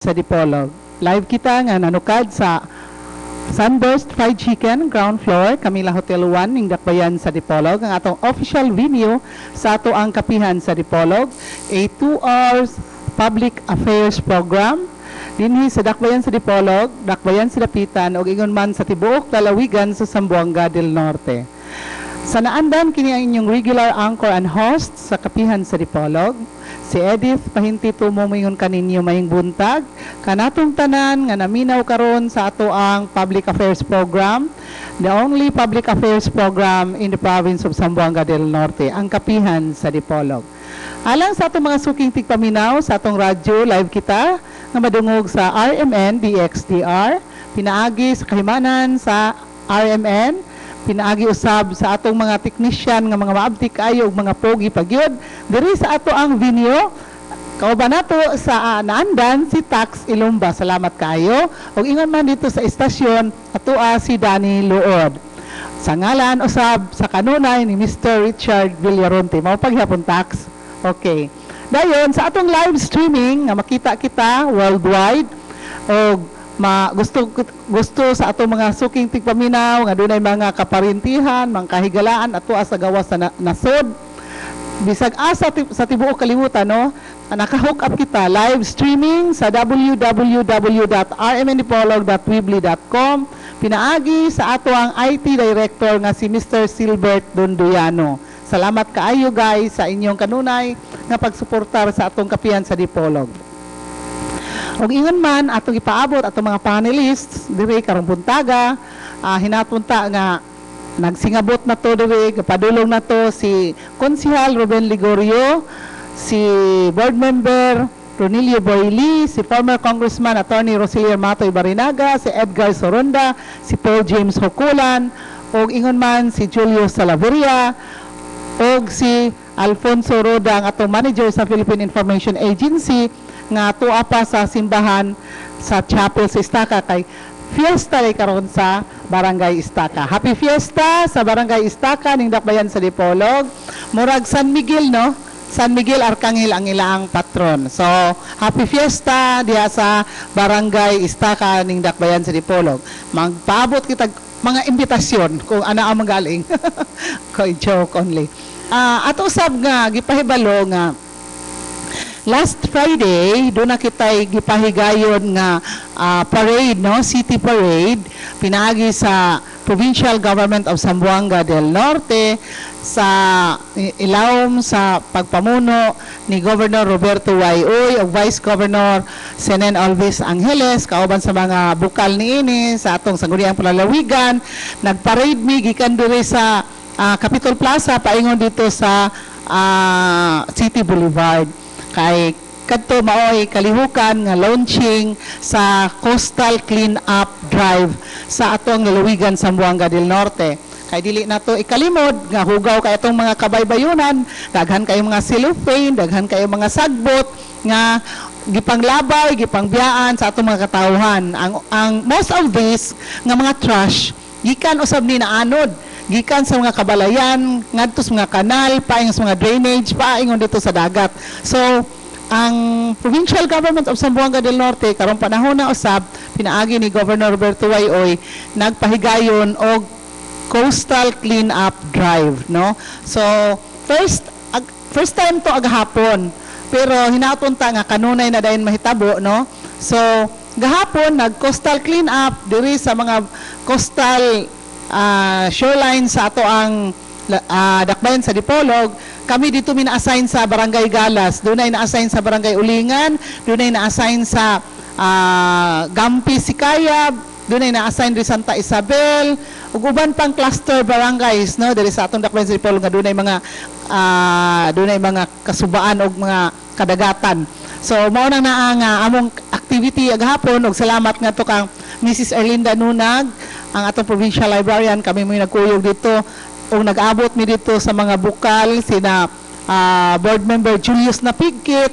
sa Dipolog. Live kita nga nanukad sa Sunburst Fried Chicken, ground floor, Camila Hotel 1, ning Dakbayan sa Dipolog. Ang atong official venue sa ato ang kapihan sa Dipolog, a 2 hours public affairs program. Dinhi sa Dakbayan sa Dipolog, Dakbayan sa Dapitan, o ingon man sa tibuok lalawigan sa Zamboanga del Norte. Sa naandan, kini ang inyong regular anchor and host sa kapihan sa Dipolog, si Edith Pahinti Tumomingon kaninyo maying buntag, kanatong tanan nga naminaw karon sa ato ang public affairs program, the only public affairs program in the province of Zamboanga del Norte, ang kapihan sa Dipolog. Alang sa atong mga suking tigpaminaw sa atong radyo, live kita nga madungog sa RMN DXDR, pinaagi sa kahimanan sa RMN, pinaagi usab sa atong mga technician nga mga maabtik kayo ug mga pogi pagyud diri sa ato ang venue. Kauban nato sa naandan si Tax Ilumba, salamat kayo. Ug ingon man dito sa estasyon ato si Danny Luod. Sa ngalan usab sa kanunay ni Mr. Richard Villaronte. Mao paghapon Tax. Okay. Dayon sa atong live streaming nga makita kita worldwide og gusto sa ato mga suking tigpaminaw nga dunay mga kaparintihan, mga kahigalaan ato sa gawas sa nasod. Bisag asa sa tibuok kalibutan no, naka-hook up kita live streaming sa www.rmndipolog.weebly.com. Pinaagi sa ato ang IT director nga si Mr. Silbert Donduyano. Salamat kaayo guys sa inyong kanunay nga pagsuportar sa atong kapihan sa Dipolog. Og ingon man atong ipaabot atong mga panelists diri karong buntaga, hinapunta nga nagsingabot na to diri, padulong na to si Konsehal Ruben Ligorio, si board member Ronilio Boyli, si former Congressman Attorney Rosilier Matoy Barinaga, si Edgar Soronda, si Paul James Hokulan, og ingon man si Julio Salaveria, og si Alfonso Roda, ang atong manager sa Philippine Information Agency, nga tuwa pa sa simbahan sa chapel sa Estaca kay fiesta lay karon sa Barangay Estaca. Happy Fiesta sa Barangay Estaca ning Dakbayan sa Dipolog. Murag San Miguel no? San Miguel Arcangel ang ilang patron. So, happy fiesta diha sa Barangay Estaca ning Dakbayan sa Dipolog. Magpaabot kita mga imbitasyon kung ana ang magaling. Koy joke only. Ato usab nga gipahibalo nga last Friday, doon na kita'y gipahigayon nga parade, no? City parade, pinaagi sa Provincial Government of Zamboanga del Norte sa ilawom sa pagpamuno ni Governor Roberto Y. o Vice Governor Senen Alvis Angeles, kauban sa mga bukal niini sa atong sangguniang palalawigan. Nagparade mi gikan diri sa Capitol Plaza, paingon dito sa City Boulevard. Kay kadto maoy kalihukan nga launching sa Coastal Clean Up Drive sa atong lalawigan sa Zamboanga del Norte. Kay dili nato ikalimod nga hugaw kay atong mga kabaybayunan, daghan kay mga cellophane, daghan kay mga sagbot nga gipanglabay, gipangbiyaan sa atong mga katawhan. Ang most of this nga mga trash gikan usab ni naanod, gikan sa mga kabalayan, ngadto sa mga kanal, paing sa mga drainage, paingon dito sa dagat. So, ang Provincial Government of Zamboanga del Norte, karong panahon na usab, pinaagi ni Governor Roberto Y. nagpahigayon og Coastal Clean Up Drive, no? So, first time to agahapon, pero hinatunta nga kanunay na dayon mahitabo, no? So, gahapon nag-coastal clean up diri sa mga coastal shoreline sa ato ang Dakbayan sa Dipolog. Kami dito mina-assign sa Barangay Galas, doon ay na-assign sa Barangay Ulingan, doon ay na-assign sa Gampi Sikayab, doon ay na-assign rin Santa Isabel, ug uban pang cluster barangays, no, diri sa atong Dakbayan sa Dipolog nga doon ay mga kasubaan og mga kadagatan. So mao nang nga among activity agahapon, og salamat nga to kang Mrs. Erlinda Nunag, ang atong provincial librarian. Kami mo nagkuyog dito o nag-abot mi dito sa mga bukal sina board member Julius Napigkit,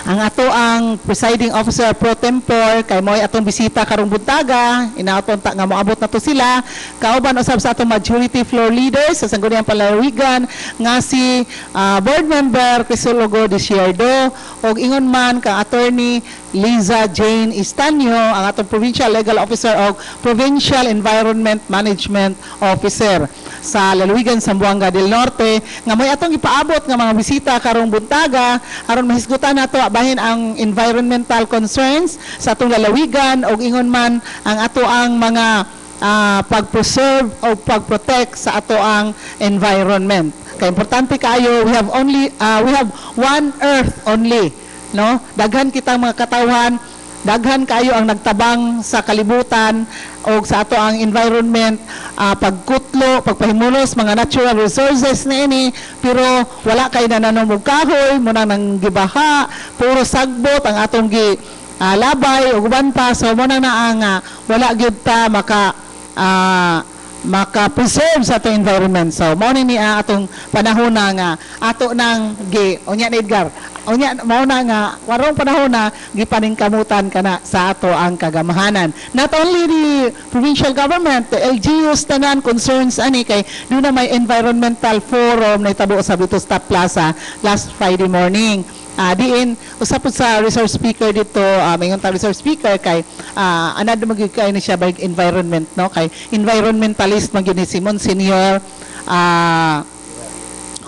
ang ato ang presiding officer pro tempore kay mo'y atong bisita karong buntaga, inaton ta nga moabot na to sila, kauban usab sa atong majority floor leaders sa sangguniang palalawigan nga si board member Crisologo de Sierdo o og ingon man kang Attorney Liza Jane Istanyo, ang atong Provincial Legal Officer o Provincial Environment Management Officer sa Lalawigan, Zamboanga del Norte, nga may atong ipaabot nga mga bisita karong buntaga aron mahisgutan nato bahin ang environmental concerns sa atong lalawigan og ingon man ang ato ang mga pag-preserve o pag-protect sa ato ang environment. Kaya importante kayo, we have one earth only, no? Daghan kitang mga katawan, daghan kayo ang nagtabang sa kalibutan o sa ato ang environment, pagkutlo, pagpahimulos, mga natural resources na ini, pero wala kayo na nanumog kahoy, muna nang gibaha, puro sagbot ang atong labay o guban pa, so muna na ang wala gyud ta maka-preserve sa atong environment. So, mao ni atong panahon na nga ato nang unya na Edgar, unya mao na nga warong panahon na gipaningkamutan kana sa ato ang kagamahanan. Not only the provincial government, the LGUs tanan concerns ani kay doon na may environmental forum na itabo sa Bitusta Plaza last Friday morning. Diin usapod sa resource speaker dito, mayon ta resource speaker kay anad magyud kay ni siya by environment, no, kay environmentalist magyud ni Simon Senior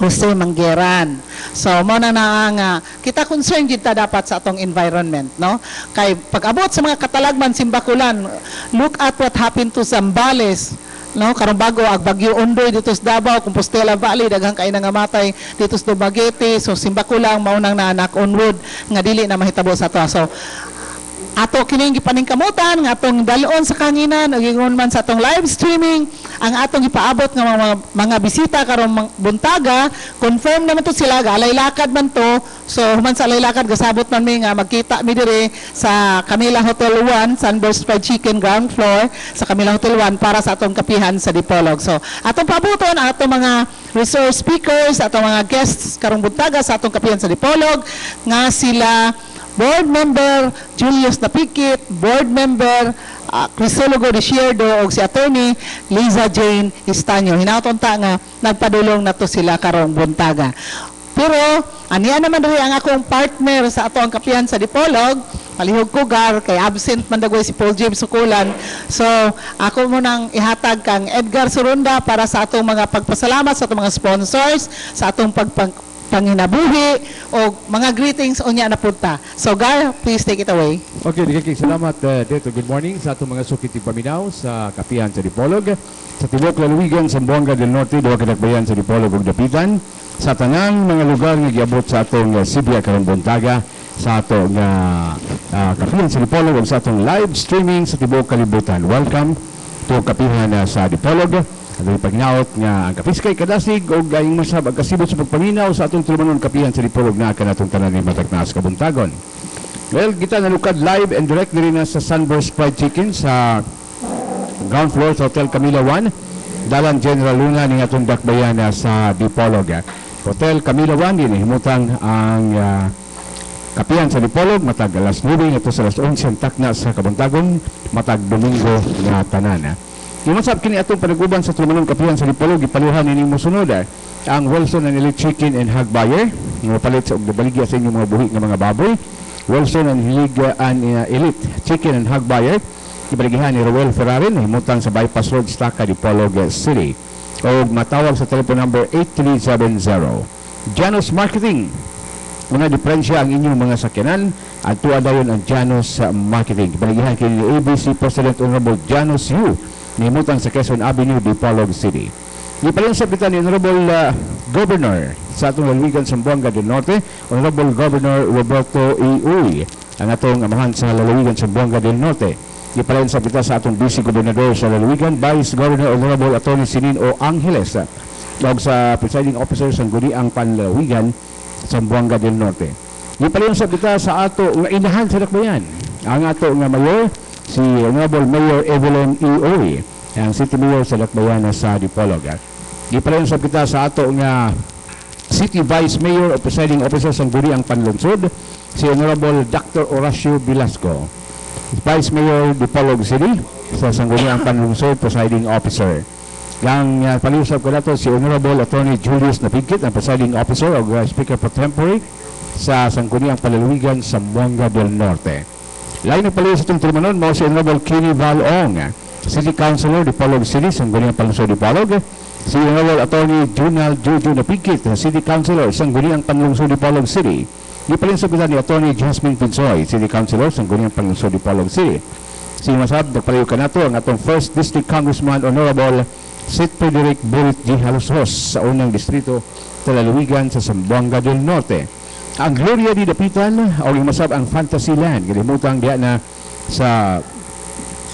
Jose Manggeran. So mo na nga kita concerned jud ta dapat sa atong environment, no, kay pag-abot sa mga katalagman Simbakulan, look at what happened to Zambales, no, karong bago ang Bagyo Ondoy dito sa Davao, Compostela Valley, daghang kay nangamatay dito sa Dumaguete. So Simbakulang maunang naanak on wood nga dili na mahitabo sa ato. So ato kining gipaningkamutan nga atong dalon sa kanginan ug ingon man sa atong live streaming ang atong ipaabot nga mga bisita karong buntaga, confirm naman to sila, alay lakad man to. So human sa alay lakad gasabot man mi nga magkita mi dire sa Camila Hotel 1, Sunburst Fried Chicken ground floor sa Camila Hotel 1 para sa atong kapihan sa Dipolog. So atong paaboton ang atong mga resource speakers, atong mga guests karong buntaga sa atong kapihan sa Dipolog nga sila Board Member Julius Napikit, Board Member Crisologo de Sierdo o si Attorney Liza Jane Istanyo. Hinaton ta nga nagpadulong na to sila karong buntaga. Pero aniya naman rin ang akong partner sa ato ang kapihan sa Dipolog, Palihog Kugar, kay absent man dagway si Paul James Sukulan. So ako mo nang ihatag kang Edgar Surunda para sa atong mga pagpasalamat sa atong mga sponsors, sa atong panginabuhi o mga greetings unya na punta. So Gar, please take it away. Okay, salamat dito. Good morning sa atong mga sukiting paminaw sa kapihan sa Dipolog, sa Tibok Lalawigan, Zamboanga del Norte, duha kadagbayan sa Dipolog ug Dapitan, sa tanang mga lugar nga giabot sa atong Sibya karong buntaga, sa atong kapihan sa Dipolog ug sa atong live streaming sa Tibok Kalibutan. Welcome to kapihan sa Dipolog. Ang pagnaot nga ang kapiskay kadasig o gayong masab ang kasibot sa pagpaminaw sa atong tulumanon kapihan sa Dipolog na kanatong tanan ni Mataknas Kabuntagon. Well, kita nalukad live and direct na sa Sunburst Fried Chicken sa ground floor sa Hotel Camila 1, Dalan General Luna ning atong dakbayan sa Dipolog. Hotel Camila 1 din himutang ang kapihan sa Dipolog matag alas 9 ito sa alas 11 ang takna sa Kabuntagon matag Domingo nga tanan. Imasab kini atong panaguban sa tulumanon kapihan sa Dipolog ipaluhan ini mosunod ang Wilson and Elite Chicken and Hog Buyer nga palit sa og baligya sa inyong mga buhi nga mga baboy. Wilson and Elite Chicken and Hog Buyer ibaligihan ni Roel Ferrarin himutang sa Bypass Road, Estaca, Dipolog City. O matawag sa telephone number 8370. Janos Marketing, una diferensya ang inyong mga sakyanan at tuwa dayon ang Janos Marketing. Ibaligihan kini ABC President Honorable Janos Yu nimutang sa Quezon Avenue, Dipolog City. Ipalinsap kita ni Honorable Governor sa atong lalawigan Zamboanga del Norte, Honorable Governor Roberto E. Uy, ang atong amahan sa lalawigan Zamboanga del Norte. Ipalinsap kita sa atong Vice Gobernador sa lalawigan, Vice Governor Honorable Atty. Sinin O. Angeles, ug sa Presiding Officer sa Guniang Panlalawigan Zamboanga del Norte. Ipalinsap kita sa ato nga inahan sa dakbayan, ang ato nga mayor, si Honorable Mayor Evelyn E. Oy, ang City Mayor sa Lakbayan sa Dipolog. Ipalinsap kita sa ato nga City Vice Mayor o Presiding Officer sa Guniang Panlungsod, si Honorable Dr. Horacio Velasco, Vice Mayor Dipolog City sa Sangguniang Panlungsod, Presiding Officer. Ang palinsap ko nato si Honorable Attorney Julius Napigkit, ang Presiding Officer o Speaker Pro Tempore sa Sangguniang Palalawigan sa Zamboanga del Norte. Lain na pala sa itong trumanon mo si Honorable Kenny Valong, City Councilor, Dipolog City, Sangguniang Panlungsod Dipolog. Si Honorable Attorney Junal Jojo Napigkit, City Councilor, Sangguniang Panlungsod Dipolog City. Di pa rin sabitan ni Attorney Jasmine Pinsoy, City Councilor, Sangguniang Panlungsod Dipolog City. Si Masab, nagpalayo ka na ito ang atong 1st District Congressman Honorable St. Frederick Burit G. Halosos sa unang distrito Talaluigan sa Zamboanga del Norte. Ang Gloria di Dapitan o yung Masab ang Fantasyland, kalimutan diya na sa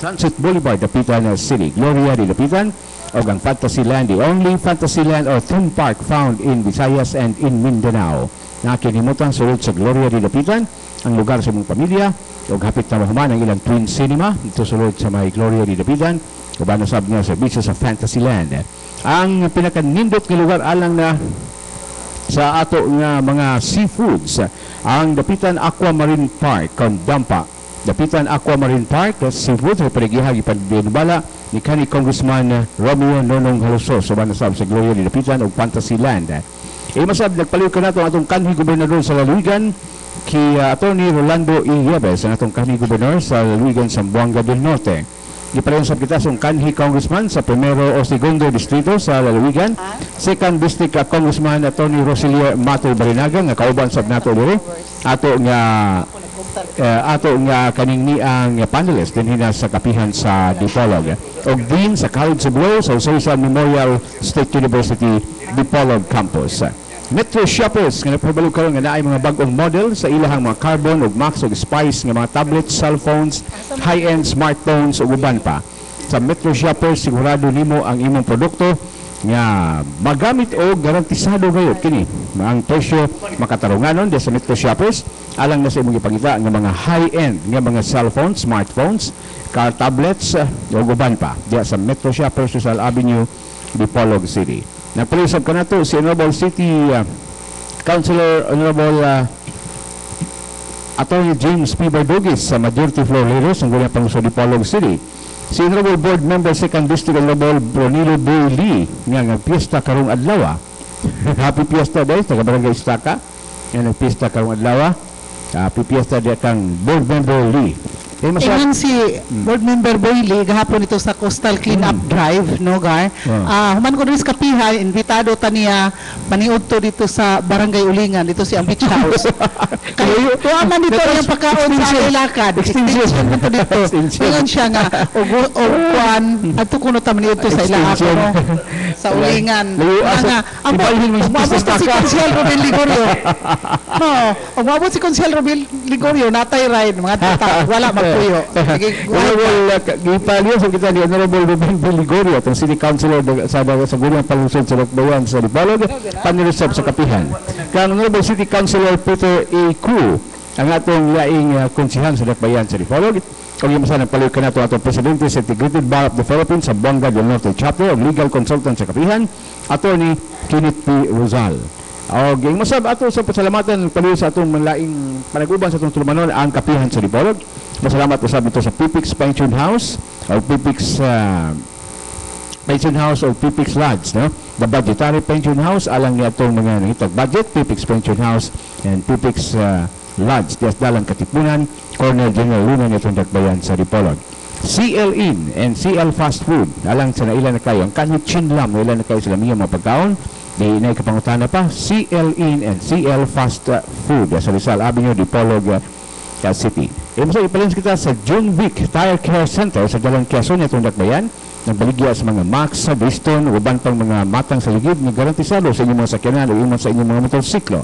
Sunset Boulevard, Dapitan City. Gloria di Dapitan o ang Fantasyland, the only Fantasyland or theme park found in Visayas and in Mindanao. Nakinimutan sulod sa Gloria di Dapitan, ang lugar sa mong pamilya, o hapit na mahuman ang ilang twin cinema, ito sulod sa may Gloria di Dapitan, o ba nasab niya sa beaches sa Fantasyland. Ang pinakanindot na lugar alang na sa ato nga mga seafoods, ang Dapitan Aquamarine Park, Condampa. Dapitan Aquamarine Park, seafood, sa panagihag ipadinubala ni kanhi Congressman Romeo Nonong Halosos, sa banasab sa Gloria di Dapitan o Fantasyland. Masab, nagpaliw ka na itong atong kanhi gobernador sa Lalawigan, ki Attorney Rolando E. Yebes, ang atong kanhi gobernador sa Lalawigan sa Zamboanga del Norte. Iparehensab kita sa kanhi congressman sa primero o segundo distrito sa Lalawigan. Second district Congressman Attorney Roselia Mato Barinaga, nga kauban sab nato diri. Ato nga kaning ni ang panelist din hina sa kapihan sa Dipolog. Og din sa College of Law sa Usay Memorial State University Dipolog Campus. Metro Shoppers nga nagpabalo karon nga naay mga bag-ong model sa ilahang mga carbon ug max ug spice nga mga tablets, cellphones, high-end smartphones ug uban pa. Sa Metro Shoppers sigurado nimo ang imong produkto nga magamit o garantisado gayud kini. Ang presyo makatarunganon sa Metro Shoppers alang na sa imong ipakita nga mga high-end nga mga cellphones, smartphones, car tablets ug uban pa diya sa Metro Shoppers Rizal Avenue, Dipolog City. Napulisab ka na ito si Honorable City Councilor Honorable Attorney James P. Bardugis sa Majority Floor Leader sa Sangguniang Panlungsod Dipolog City. Si Honorable Board Member 2nd District Honorable Bronilo B. Lee nga nagpiesta karong adlaw. Happy Fiesta dahil sa Barangay Istaka nga nagpiesta karong adlaw. Happy Fiesta dahil kang Board Member Lee. Ingon si Board Member Boyle gahapon ito sa Coastal Cleanup Drive, no, Gar? Human ko rin sa kapihan, invitado ta niya maniud to dito sa Barangay Ulingan, dito si ang beach house. Kayo, tuwaman dito yung pagkaon sa ilakad. Extension mo to dito. Ingon siya nga, o kuan, at kuno ta maniud to sa ilakad, no? Sa Ulingan. Nga, umabot si Consiel Robel Ligorio. No, umabot si Consiel Robel Ligorio, natay ride, mga tata, wala magpuyo. Gipaliw sa kita ni Honorable Ruben Ligorio, itong City Councilor sa Sangguniang Panlungsod sa Lukbayan sa Dipolog, panirisab sa kapihan. Kang Honorable City Councilor Peter A. Ku, ang atong laing konsihan sa Lukbayan sa Dipolog. Kung yung masanang paliw ka na ito atong Presidente sa Integrated Bar of the Philippines sa Zamboanga del Norte Chapter, Legal Consultant sa kapihan, Attorney Kenneth P. Rosal. O yung masab ato sa pasalamatan paliw sa atong manlaing panaguban sa atong tulumanon ang kapihan sa Dipolog. Masalamat usab ito sa Pipix Pension House o Pipix Pension House o Pipix Lodge, no? The Budgetary Pension House alang ni atong mga nangitag budget, Pipix Pension House and Pipix Lodge dias dalang Katipunan, Corner General Luna nitong Dakbayan sa Dipolog. CL Inn and CL Fast Food alang sa nailan na kayo ang kanhi chinlam nailan na kayo sa lamiyang mga pagkaon di inay kapangutana pa CL Inn and CL Fast Food sa Rizal Avenue, Dipolog City. Masa ipalins kita sa June Vic Tire Care Center sa Dalang Quezon itong Dakbayan. Nagbaligya sa mga Max, Bridgestone, uban pang mga matang sa ligid na garantisado sa inyong mga sakyanan o iman sa inyong mga motorsiklo.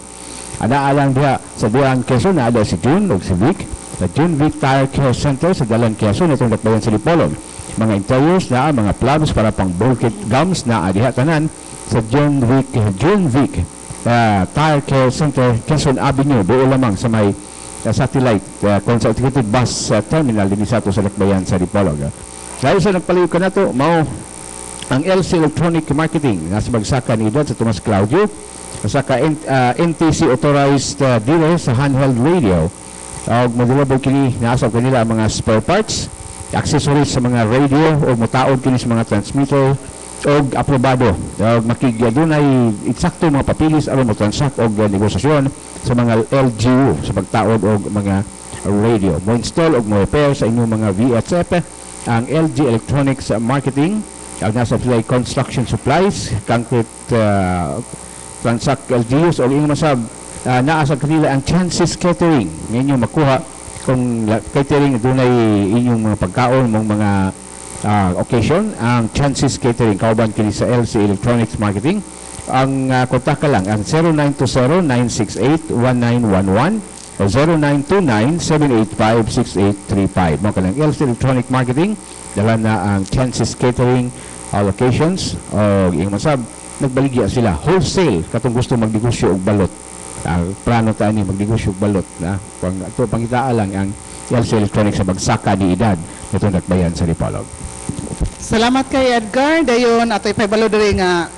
Anaalang diha sa Dalang Quezon na ada si June o si Vic. Sa June Vic Tire Care Center sa Dalang Quezon itong Dakbayan sa Dipolog. Mga interiors na mga plugs para pang bulkhead gums na adiha tanan sa June Vic Tire Care Center, Quezon Avenue, doon lamang sa may satellite concentrated bus terminal din sa ato sa Lakbayan sa Dipolog. Dahil sa nagpaliw ka na ito, mao ang LC Electronic Marketing nasa bagsaka ni Edward sa Tomas Claudio, saka NTC authorized dealer sa handheld radio. Modulable kini naasap kanila ang mga spare parts, accessories sa mga radio o mutaod kini sa mga transmitter og aprobado og dunay eksakto mga papilis aron mo transact og negosasyon sa mga LGU sa pagtaod og mga radio. Mo install og mo repair sa inyong mga VHF ang LG Electronics Marketing, ang nasa supply construction supplies, concrete transact LGUs o inyong masab naa sa kanila ang Chances Catering. Ninyo makuha kung catering dunay inyong mga pagkaon mong mga occasion, ang Chances Catering kauban kini sa LC Electronics Marketing. Ang kontak ka lang ang 0920-968-1911 o 0929-785-6835. Mo ka lang LC Electronic Marketing, dala na ang Chances Catering locations o iyong masab nagbaligya sila wholesale katong gusto magnegosyo og balot. Plano ta ni magnegosyo og balot na pang ato pangitaan lang ang LC Electronics sa bagsaka ni edad nitong Dakbayan sa Dipolog. Salamat kay Edgar. Dayon ato'y paibalo diri nga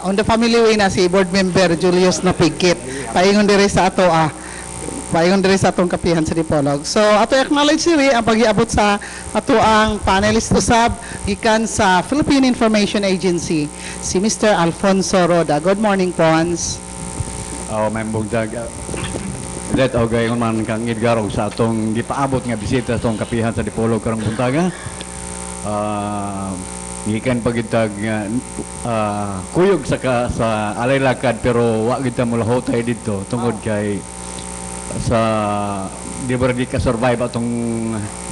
on the family way na si board member Julius Napigkit. Paingon diri sa ato paingon diri sa atong kapihan sa Dipolog. So ato acknowledge diri ang pag-iabot sa ato ang panelist usab gikan sa Philippine Information Agency si Mr. Alfonso Roda. Good morning, Pons. May bugdag. Let o gayon man kang Edgar og sa atong gipaabot nga bisita sa atong kapihan sa Dipolog karong buntaga. Gikan pagitag kuyog sa alay lakad pero wa kita mulahotay dito tungod kay sa di ba di ka survive atong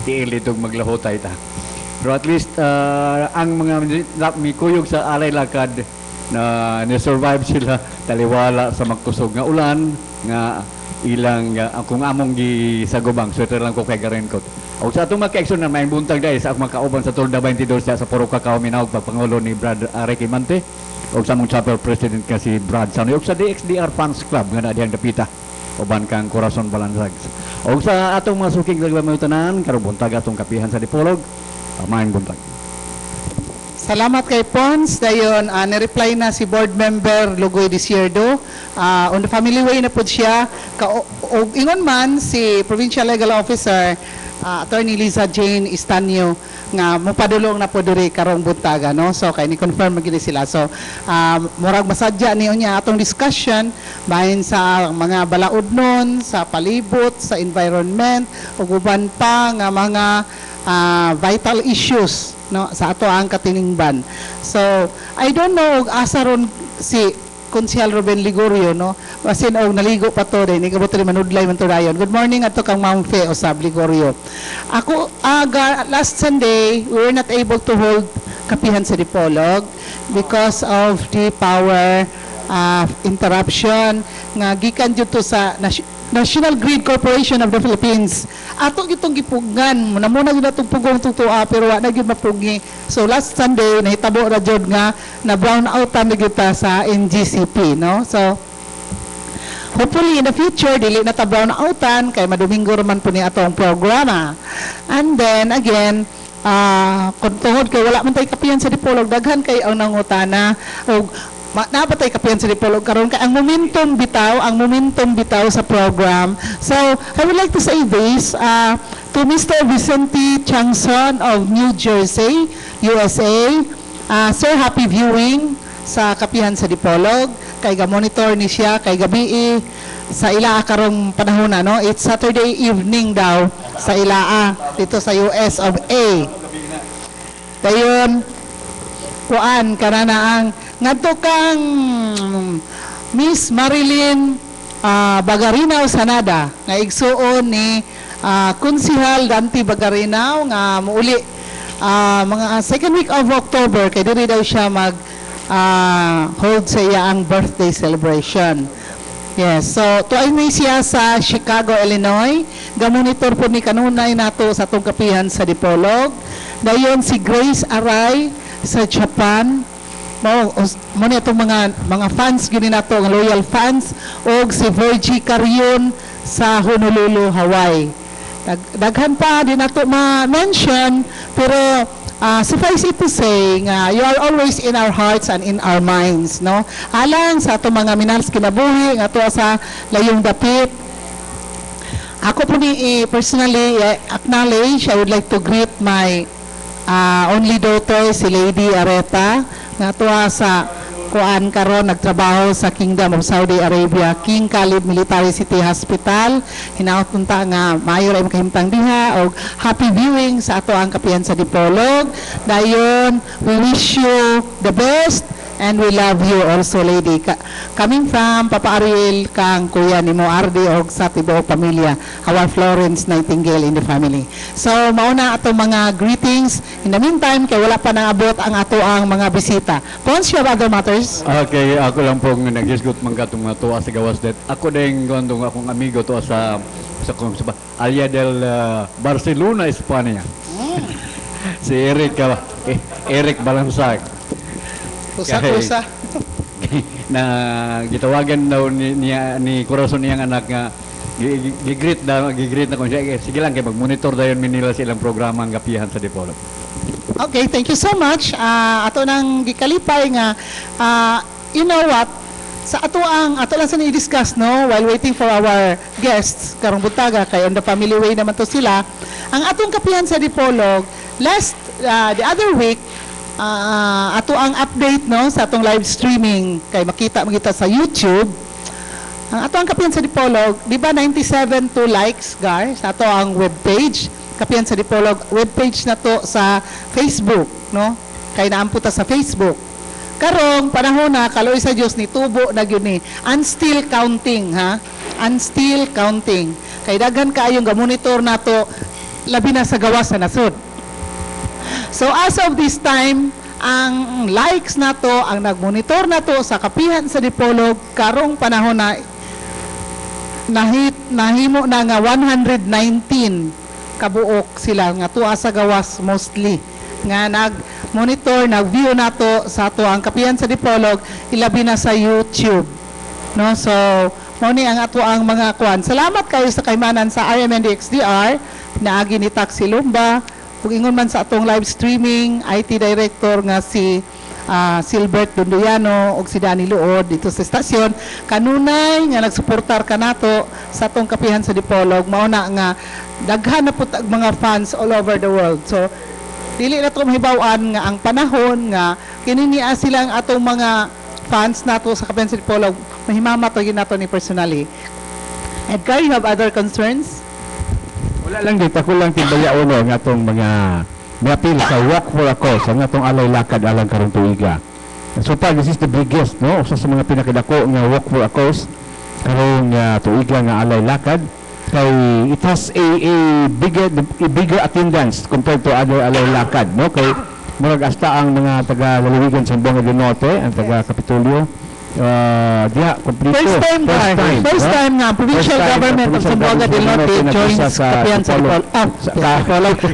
tiil dito maglahotay ta. Pero at least ang mga mi kuyog sa alay lakad na ni-survive sila taliwala sa magkusog nga ulan nga ilang kung among gisagubang sweater lang ko kay garin ko. O sa atong maka-action na may buntag dahil sa akong makauban sa Tolda 22 sa Puro Cacao Minawag pagpangulo ni Brad Ricky Mante o sa mong chapter president ka si Brad Sanoy o sa DXDR Fans Club nga na diyang dapita uban kang Corazon Balansag o sa atong mga suking naglamutanan karong buntag atong kapihan sa Dipolog maayong buntag. Salamat kay Pons. Dayon, ni-reply na si board member Lugoy Desierdo. On the family way na po siya. Ingon man si Provincial Legal Officer Attorney Liza Jane Istanyo nga mopadulong na po diri karong buntaga, no? So kay ni confirm magili sila. So murag masadya niyo niya atong discussion bahin sa mga balaod nun, sa palibot, sa environment ug uban pa nga mga vital issues, no, sa ato ang katiningban. So I don't know og asa ron si Konsehal Ruben Ligorio, no, basin og naligo pa to din igabot rin manudlay man to dayon. Good morning ato kang Mount Fe Osab Ligorio. Ako last Sunday we were not able to hold kapihan sa Dipolog because of the power interruption nga gikan jud to sa National Grid Corporation of the Philippines. Ato gitong gipugan, muna gyud atong pugong tutua pero wa na gyud mapugi. So last Sunday nahitabo ra jud nga na brown out ta kita sa NGCP, no? So hopefully in the future dili na ta brown outan kay madomingo man po ni atong programa. And then again, kung tungod kay wala man tay kapihan sa Dipolog daghan kay ang nangutana og napatay kapihan sa Dipolog karon kay ang momentum bitaw sa program. So I would like to say this to Mr. Vicente Changson of New Jersey, USA. Sir, happy viewing sa kapihan sa Dipolog. Kay ga-monitor ni siya kay gabi sa Ilaa karong panahon na, no? It's Saturday evening daw sa Ilaa dito sa US of A. Dayon kuan kanana ang ngadto kang Miss Marilyn Bagarinaw Sanada nga igsuon ni Konsehal Dante Bagarinaw nga muuli mga second week of October kay diri daw siya mag hold sa iya ang birthday celebration. Yes, so tuay ni siya sa Chicago, Illinois. Gamonitor po ni kanunay nato sa atong kapihan sa Dipolog. Dayon si Grace Aray sa Japan. Mo ni itong mga fans gini nato, ang loyal fans, og si Virgie Carion sa Honolulu, Hawaii. Daghan pa din nato ma-mention pero suffice it to say nga you are always in our hearts and in our minds, no? Alang sa ato mga minals kinabuhi nga ato sa layong dapit. Ako po ni personally acknowledge, I would like to greet my only daughter, si Lady Areta, nga tuwa sa kuan karon nagtrabaho sa Kingdom of Saudi Arabia, King Khalid Military City Hospital. Hinaot punta nga maayo ra imong kahimtang diha og happy viewing sa ato ang kapihan sa Dipolog. Dayon, we wish you the best and we love you also, lady. Coming from Papa Ariel kang kuya ni Mo Ardi og sa tibuok pamilya, our Florence Nightingale in the family. So mauna ato mga greetings. In the meantime, kay wala pa nang-abot ang ato ang mga bisita. Pons, you have other matters? Okay, ako lang pong nag-isgot man katong mga tuwa sa gawas det. Ako din gondong akong amigo tuwa sa Alya del Barcelona, Espanya. Si Eric Eric Balansag. Kusa-kusa. Na gitawagan daw ni Corazon niyang anak nga gigreet na kung siya. Sige lang kay mag-monitor dayon nila silang programa ang gapihan sa Dipolog. Okay, thank you so much. Ato nang gikalipay nga you know what? Sa ato lang sa ni-discuss no while waiting for our guests karong butaga kay on the family way naman to sila. Ang atong kapihan sa Dipolog the other week ato ang update no sa atong live streaming kay makita sa YouTube. Ang ato ang kapihan sa Dipolog, di ba 97 to likes guys sa ato ang webpage. Kapihan sa Dipolog webpage na to sa Facebook no. Kay naamputa sa Facebook. Karong panahon na kaloy sa Dios ni tubo na gyud ni and still counting ha. And still counting. Kay daghan kaayong ga-monitor nato labi na sa gawas sa nasod. So as of this time, ang likes na to, ang nag-monitor na to sa kapihan sa Dipolog, karong panahon na nahimo na nga 119 kabuok sila nga tuwa sa gawas mostly nga nag-monitor, nag-view na to sa to ang kapihan sa Dipolog, ilabi na sa YouTube. No? So, mo ni ang ato ang mga kuan. Salamat kayo sa kaymanan sa RMND XDR, naagi ni Taxi Lumba, kung ingon man sa atong live streaming, IT Director nga si Silbert Donduyano o si Danny Luod dito sa estasyon, kanunay nga nagsuportar ka nato sa atong kapihan sa Dipolog, mauna nga daghan na po mga fans all over the world. So, dili na ito mahibawan nga ang panahon nga kininiya silang atong mga fans nato sa kapihan sa Dipolog, mahimamat to nato ni personally. Edgar, you have other concerns? Wala lang dito, ako lang timbaya uno ng atong mga appeal sa Walk for a Cause, ang atong alay lakad alang karong tuiga. So far, this is the biggest, no? Usa sa mga pinakadako nga Walk for a Cause karong tuiga nga alay lakad. Kay it has a bigger attendance compared to other alay lakad, no? Kay murag hasta ang mga taga-lalawigan sa Buanga del Norte, ang taga-Kapitolyo, First time nga provincial government of Zamboanga del Norte joins kapihan sa Dipolog.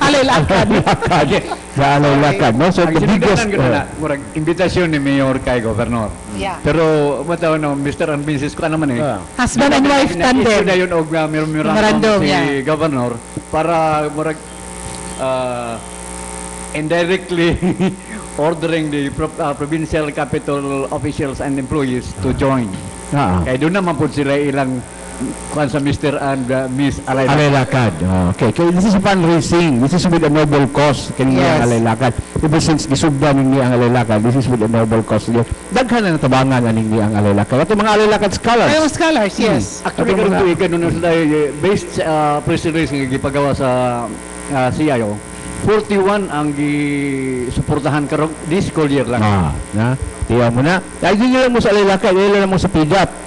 Alay lakad. Sa alay lakad, no? So the biggest invitasyon ni Mayor kay Governor. Yeah. Pero mataw no, Mr. and Mrs. ko naman husband and wife tandem. Dayon og memorandum si Governor para murag indirectly ordering the provincial capital officials and employees to join. Kaya doon naman po sila ilang kung sa Mr. and Miss Alay Lakad. Okay. Kaya this is fundraising. This is with a noble cause. Kanya ang Alay Lakad. Ever since gisugdan ni ang Alay Lakad, this is with a noble cause. Daghan na natabangan aning ni ang Alay Lakad. Ito mga Alay Lakad scholars. Ay, scholars, yes. Actually, karong tuig nun based press release nga gipagawa sa CIO, 41 ang gisuportahan karong this school year lang. Tiyaw mo na. Ay, hindi lang mo sa Alay Lakad, hindi lang mo sa PIDAP.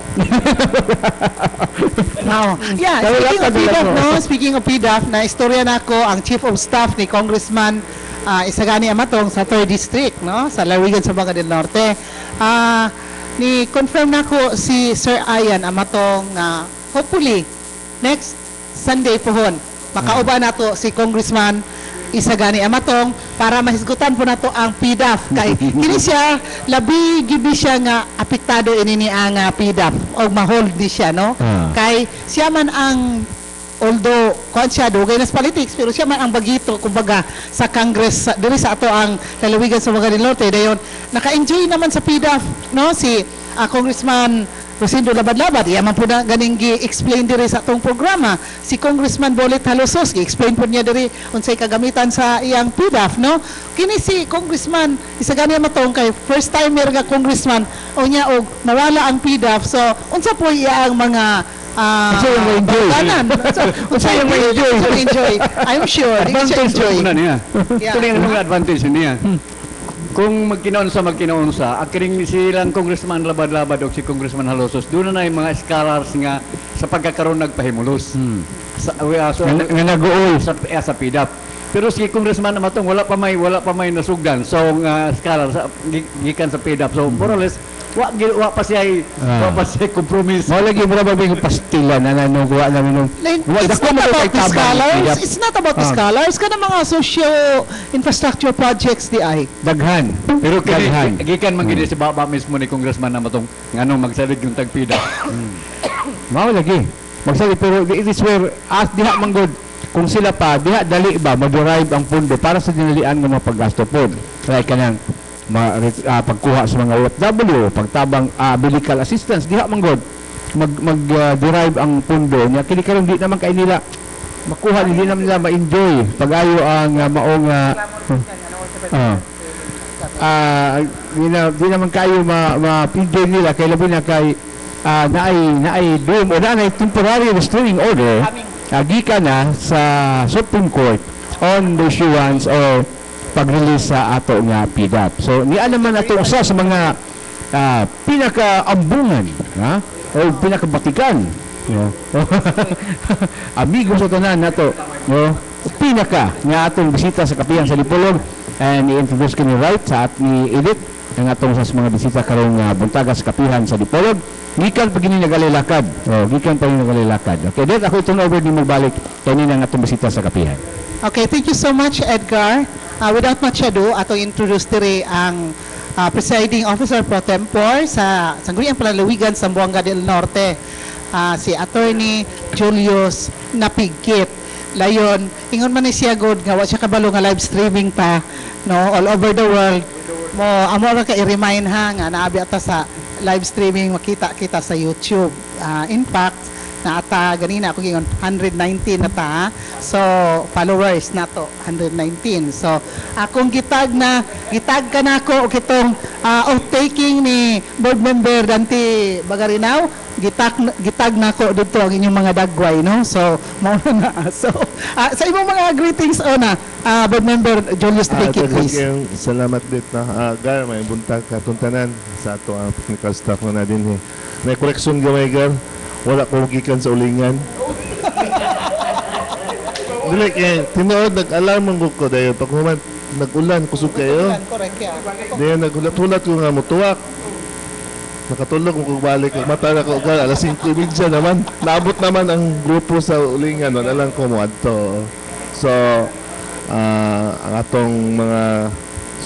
Speaking of PIDAF, na istorya na ako ang Chief of Staff ni Congressman Isagani Amatong sa 3rd District, no? Sa Lalawigan sa Buanga del Norte. Ni confirm na ko si Sir Ayan Amatong hopefully next Sunday pohon makauba na to si Congressman Isagani Amatong para mahisgutan po na to ang PIDAF kay kini siya labi gibi siya nga apektado ini ang PIDAF o ma-hold di siya no kay siya man ang although kuan siya dugay na sa politics pero siya man ang bagito kumbaga sa Congress diri sa ato ang lalawigan sa Buanga del Norte dayon naka-enjoy naman sa PIDAF no si Congressman Rosindo Labad-Labad, yaman po na ganing gi-explain diri sa atong programa. Si Congressman Bolet Halosos, gi-explain po niya diri unsay kagamitan sa iyang PDAF, no? Kini si Congressman, isa gani matong kay first timer nga Congressman, o niya og nawala ang PDAF. So, unsa po iya ang mga Unsa yung ma-enjoy? Unsa yung ma-enjoy? I'm sure, di siya Advantage enjoy. na niya. Yeah. Ito rin ang mga advantage niya. Kung magkinaunsa, akiring silang Congressman Labad-Labad o si Congressman Halosos, doon na yung mga scholars nga sa pagkakaroon nagpahimulos. Nga nag-uol. Sa PDAP. Pero si Congressman Amatong wala pa may nasugdan. So scholar gikan sa PDAP. So more or less wa pa siya compromise. Mo lagi mo ba yung pastilan na nanuwa namin nung It's not about the scholars. It's not about the scholars. Kana mga socio-infrastructure projects di ay. daghan. Pero Daghan. gikan man gid si baba mismo ni Congressman Amatong nganong magsalig yung tag PDAP. Mao lagi. Magsali pero it is where diha manggod kung sila pa diha dali ba mag-derive ang pondo para sa dinalian ng mga paggasto pod. Like kanang pagkuha sa mga OFW, pagtabang medical assistance diha manggod mag-derive ang pondo niya kini karon di naman kay nila makuha hindi naman nila ma-enjoy pag-ayo ang maong di naman kayo ma-enjoy nila kay labi na kay naay doom o naay temporary restraining order gikan na sa Supreme Court on the issuance or pag-release sa ato nga PDAP. So niya naman ato usa sa mga pinakaambungan o pinakabatikan amigo sa tanan nato pinaka nga atong bisita sa Kapihan sa Dipolog and i-introduce kini right sa ni Edith ang atong sa mga bisita karong buntaga sa Kapihan sa Dipolog gikan pa gini nagalilakad okay then ako turn over ni mo balik kani ang atong bisita sa Kapihan. Okay, thank you so much, Edgar. Without much ado, atong introduce diri ang presiding officer pro tempore sa Sangguniang Palalawigan sa Zamboanga del Norte, si Attorney Julius Napigkit. Layon, ingon man ni siya good nga wa siya kabalo nga live streaming pa, no, all over the world. Amo ra ka i-remind ha nga naabi ata sa live streaming makita kita sa YouTube. In fact, na ata ganina ako gingon 119 na ta, so followers na to 119. So akong gitag ka na ako og itong off-taking ni board member Dante Bagarinaw, gitag na ako dito ang inyong mga dagway, no? So mao na so sa imong mga greetings board member Julius Tiki, please. Salamat dit na Gar, may buntag katuntanan sa ato ang technical staff na din. May correction gamay Gar. Wala ko gikan sa ulingan. Dili kay tinuod nag-alarm ko dayon pag human nag-ulan kusog kayo. Correct ya. Dayon nagulat-ulat ko nga motuwak. Nakatulog kung balik mata na ko alas 5:30 naman. Naabot naman ang grupo sa ulingan non alang ko mo adto. So ang atong mga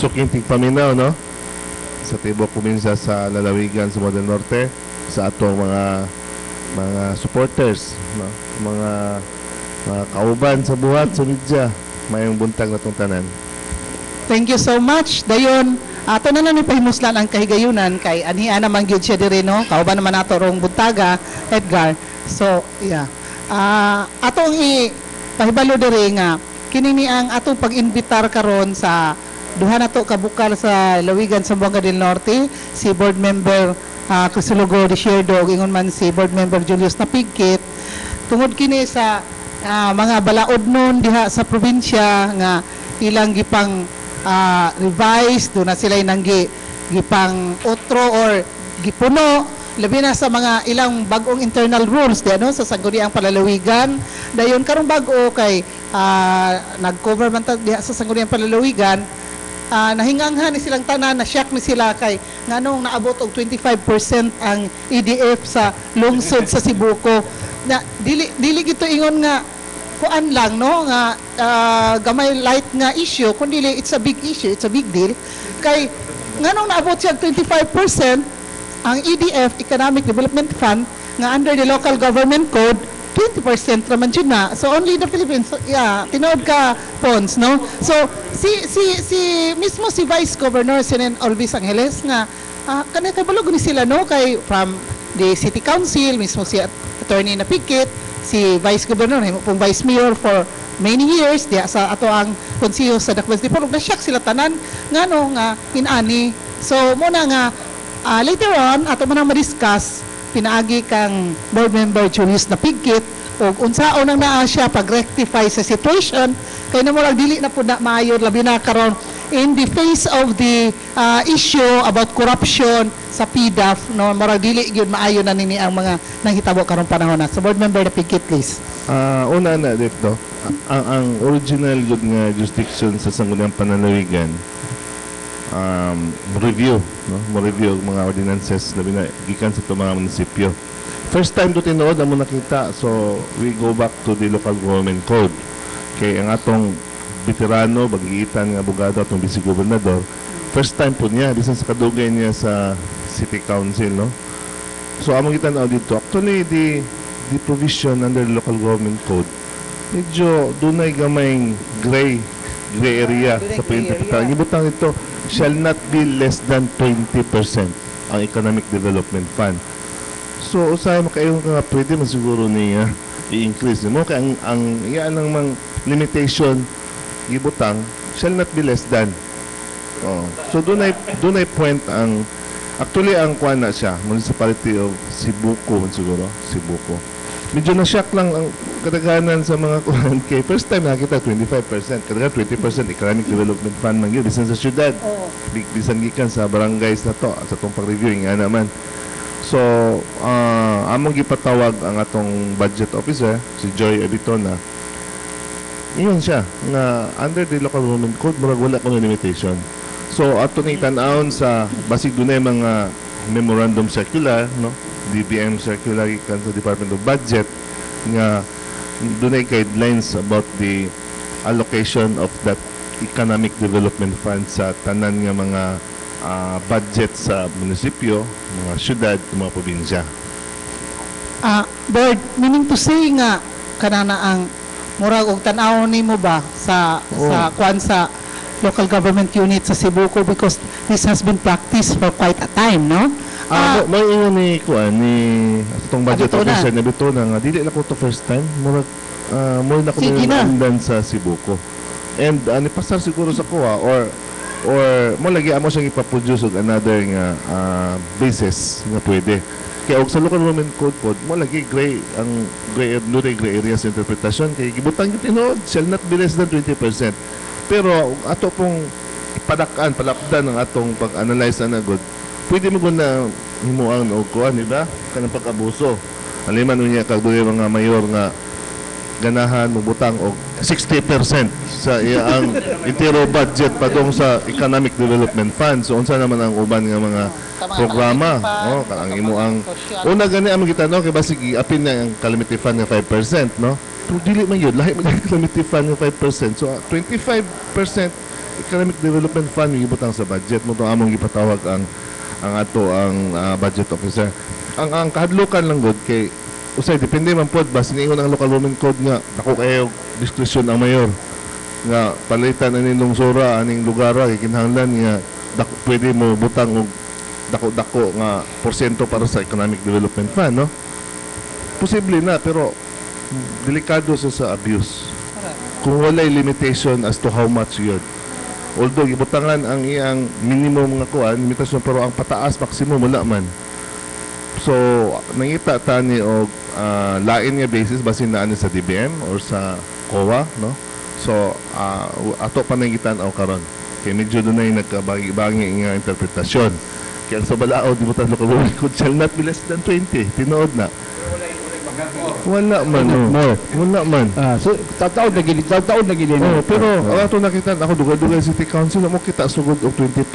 suking tigpaminaw no sa tibok probinsya sa lalawigan sa Model Norte sa atong mga supporters, no? mga kauban sa buhat sa media, mayong buntag na tong tanan. Thank you so much. Dayon, ato na lang ni pahimuslan ang kahigayunan kay aniha naman gyud siya diri, no? Kauban naman nato rong buntaga, Edgar. So, yeah. Atong pahibalo diri nga kini ni ang atong pag-invitar karon sa duha nato ka bukal sa Lawigan sa Zamboanga del Norte, si board member Crisologo de Sierdo, ingon man si board member Julius Napigkit, tungod kini sa mga balaod nun diha sa probinsya nga ilang gipang revise, doon na sila nang gipang otro or gipuno, labi na sa mga ilang bagong internal rules diha, no, sa Sangguniang Palalawigan. Dayon karong bago kay nag-cover man ta diha sa Sangguniang Palalawigan, nahinganghan ni silang tanan, na-shock ni sila kay nganong naabot og 25% ang EDF sa lungsod sa Sibuko. Na dili gito ingon nga kuan lang, no, nga gamay light nga issue, kundi it's a big issue, it's a big deal. Kay nganong naabot siya 25% ang EDF, Economic Development Fund, nga under the Local Government Code 20% naman yun na. So only the Philippines, tinood ka Pons, no? So si mismo si Vice Governor Sinen Olvis Angeles nga kanay kay balog ni sila, no, kay from the City Council, mismo si Attorney na Pikit, si Vice Governor, himo pong Vice Mayor for many years, diya sa ato ang konsiyo sa Dakbayan Dipolog, na-shock sila tanan, nga no, nga inani. So, muna nga, later on, ato man ang ma-discuss, pinaagi kang board member Julius na Pikit, o unsaon ang naa siya pag-rectify sa situation, kaya na murag dili na po na maayo, labi na karon in the face of the issue about corruption sa PDAF, no, murag dili gyud maayo na nini ang mga nanghitabo karong panahon na. So board member na Pikit, please. Una na dito, ang original good nga jurisdiction sa Sangguniang Pananawigan, review, no? Mo-review ang mga ordinances labi na gikan sa mga munisipyo. First time to tinuod ang mo nakita, so we go back to the local government code. Kay ang atong veterano, bagiitan nga abogado atong vice gobernador, first time po niya, bisan sa kadugay niya sa city council, no? So among gitan-aw dito, actually the provision under the local government code, medyo dunay gamayng gray area sa pag-interpretar. Gibutang ito, shall not be less than 20% ang economic development fund. So, usahay makayon ka nga pwede man siguro niya i-increase mo. Kaya ang iyan ng mga limitation gibutang shall not be less than. Oh. So, doon ay point ang actually ang kuan na siya, Municipality of Sibuco siguro, Sibuco. Medyo na-shock lang ang kadaghanan sa mga kuan kay first time nakita 25%, kadaghan 20% economic development fund man yun bisan sa syudad. Bisan gikan sa barangays na to sa tong pag-review nga naman. So, among gipatawag ang atong budget officer, si Joy Abitona. Iyon siya, nga under the local government code, murag wala ko limitation. So, ato ni tan-awon sa, basig dunay mga memorandum circular, no? DBM circular ikan sa Department of Budget, nga dunay guidelines about the allocation of that economic development fund sa tanan nga mga budget sa munisipyo, mga syudad, mga probinsya. Board, meaning to say nga, kanana ang murag og tan-aw nimo ba sa kuan sa local government unit sa Sibuco, because this has been practiced for quite a time, no? May ingon ni kuan ni atong budget Abitona. officer na Abitona nga dili na ko to first time, murag mo na ko Sige na. nandan sa Sibuco. And ni pasar siguro sa kuha or mo lagi amo siyang ipaproduce og another nga basis nga pwede. Kaya og sa local government code pod mo lagi gray areas interpretation kay gibutang gyud tinuod shall not be less than 20%. Pero ato pong padakan palapdan ng atong pag-analyze na good. Pwede mo na himuang og kuan, di ba? Kanang pag-abuso. Aliman niya kag mga mayor nga ganahan mubutang og 60% sa iyang entire budget padong sa economic development fund. So unsa naman ang uban nga mga programa? Oh, ang imo ang una gani ang gitanong kay basig apin na ang calamity fund nga 5%, no? Pero dili man yun, lahi man ang calamity fund nga 5%. So 25% economic development fund yung ibutang sa budget mo to among gipatawag ang ato ang budget officer. Ang kahadlukan lang gud kay usay depende man pod basta niingon ang local government code nga dako kayo discretion ang mayor nga palitan aning lungsura aning lugar kay kinahanglan nga pwede mo butang og dako-dako nga porsyento para sa economic development fund, no? Posible na pero delikado sa abuse. Kung walay limitation as to how much yun. Although gibutangan ang iyang minimum nga kuan limitasyon pero ang pataas maximum wala man. So nangita tani og lain nga basis basin na ani sa DBM or sa COA, no? So ato pa nangitan-aw karon kay medyo dunay nagkabagi-bagi nga interpretasyon. Kaya sa balao di butan local government code shall not be less than 20 tinuod na. Wala man, no. Wala man. So, taon na gili. Pero ato nakita ako dugay-dugay city council mo kita sugod og 22,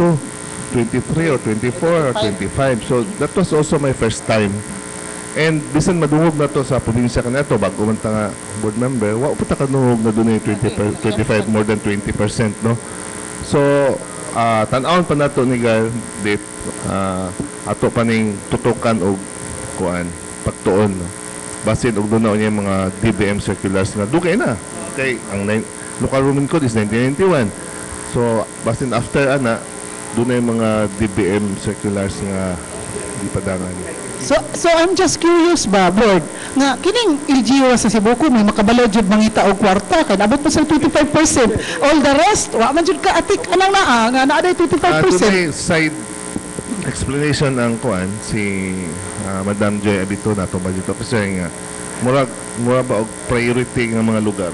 23 or 24 or 25. So that was also my first time. And bisan madungog na to sa probinsya kanato bago man ta nga board member, wa pa ta kanungog na dunay 25 more than 20%, no. So tan-awon pa nato ni Gal date ato pa ning tutukan og kuan pagtuon, no? Basin og dunaw niya mga DBM circulars na dugay na. Okay, ang local government code is 1991. So, basin after ana, dunay mga DBM circulars nga di padangan. So I'm just curious ba, board, nga kining LGU sa Cebu ko may makabalo jud mangita og kwarta kay abot pa sa 25%. All the rest wa man jud ka atik anang naa nga naa 25%. Today, side explanation ang kuan si Madam Joy Abito nato budget officer nga mura ba og priority nga mga lugar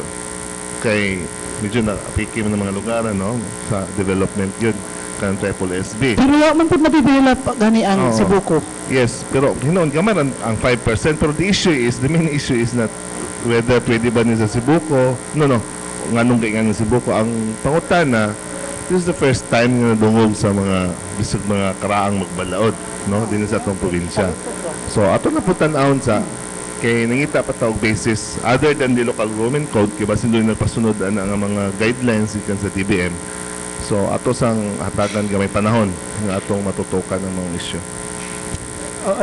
kay medyo na apiki man ng mga lugar no sa development yun kan triple SB. Pero wa man pud nabibilap gani ang Oo. Cebu ko. Yes, pero hinon gamay ang 5% pero the main issue is not whether pwede ba ni sa Cebuco. No. Nganong kay nga Cebuco ang pangutana. This is the first time nga nadungog sa mga bisag mga karaang magbalaod, no, din sa atong probinsya. So ato na po tan-awon sa kay nangita pa tawag basis other than the local government code kay basin doon nagpasunod ang mga guidelines ikan sa TBM. So ato sang hatagan gamay panahon nga atong matutukan ang mga issue.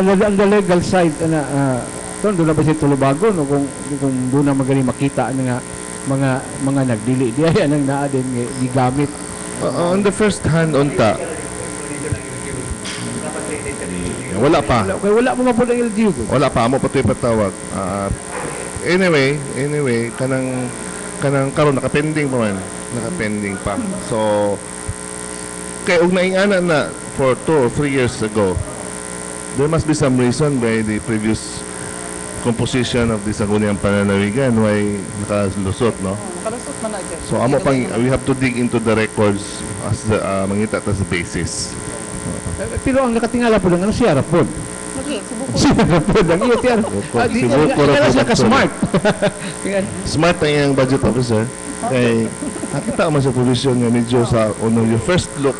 Ang the legal side doon na ba si Tulubagon o kung doon na magaling makita nga mga nagdili di ay anang naa din gigamit. On the first hand unta wala pa. Wala mo mapod ang LGU. Wala pa mo patoy patawag. Anyway, kanang karon nakapending pa man. Nakapending pa. So kay og naingana na for 2 or 3 years ago, there must be some reason by the previous composition of the Sangguniang Pananawigan why nakalusot, no? Kalusot man na dyan. So amo pang we have to dig into the records as the mangita as the basis. Pero ang nakatingala po lang ano siya rapod. Okay, Cebu ko. Siya rapod ang iyo tiyan. Cebuco Di rapod siya ka actually. smart. Smart ang iyang budget officer. Kay nakita mo sa provision nga medyo sa your first look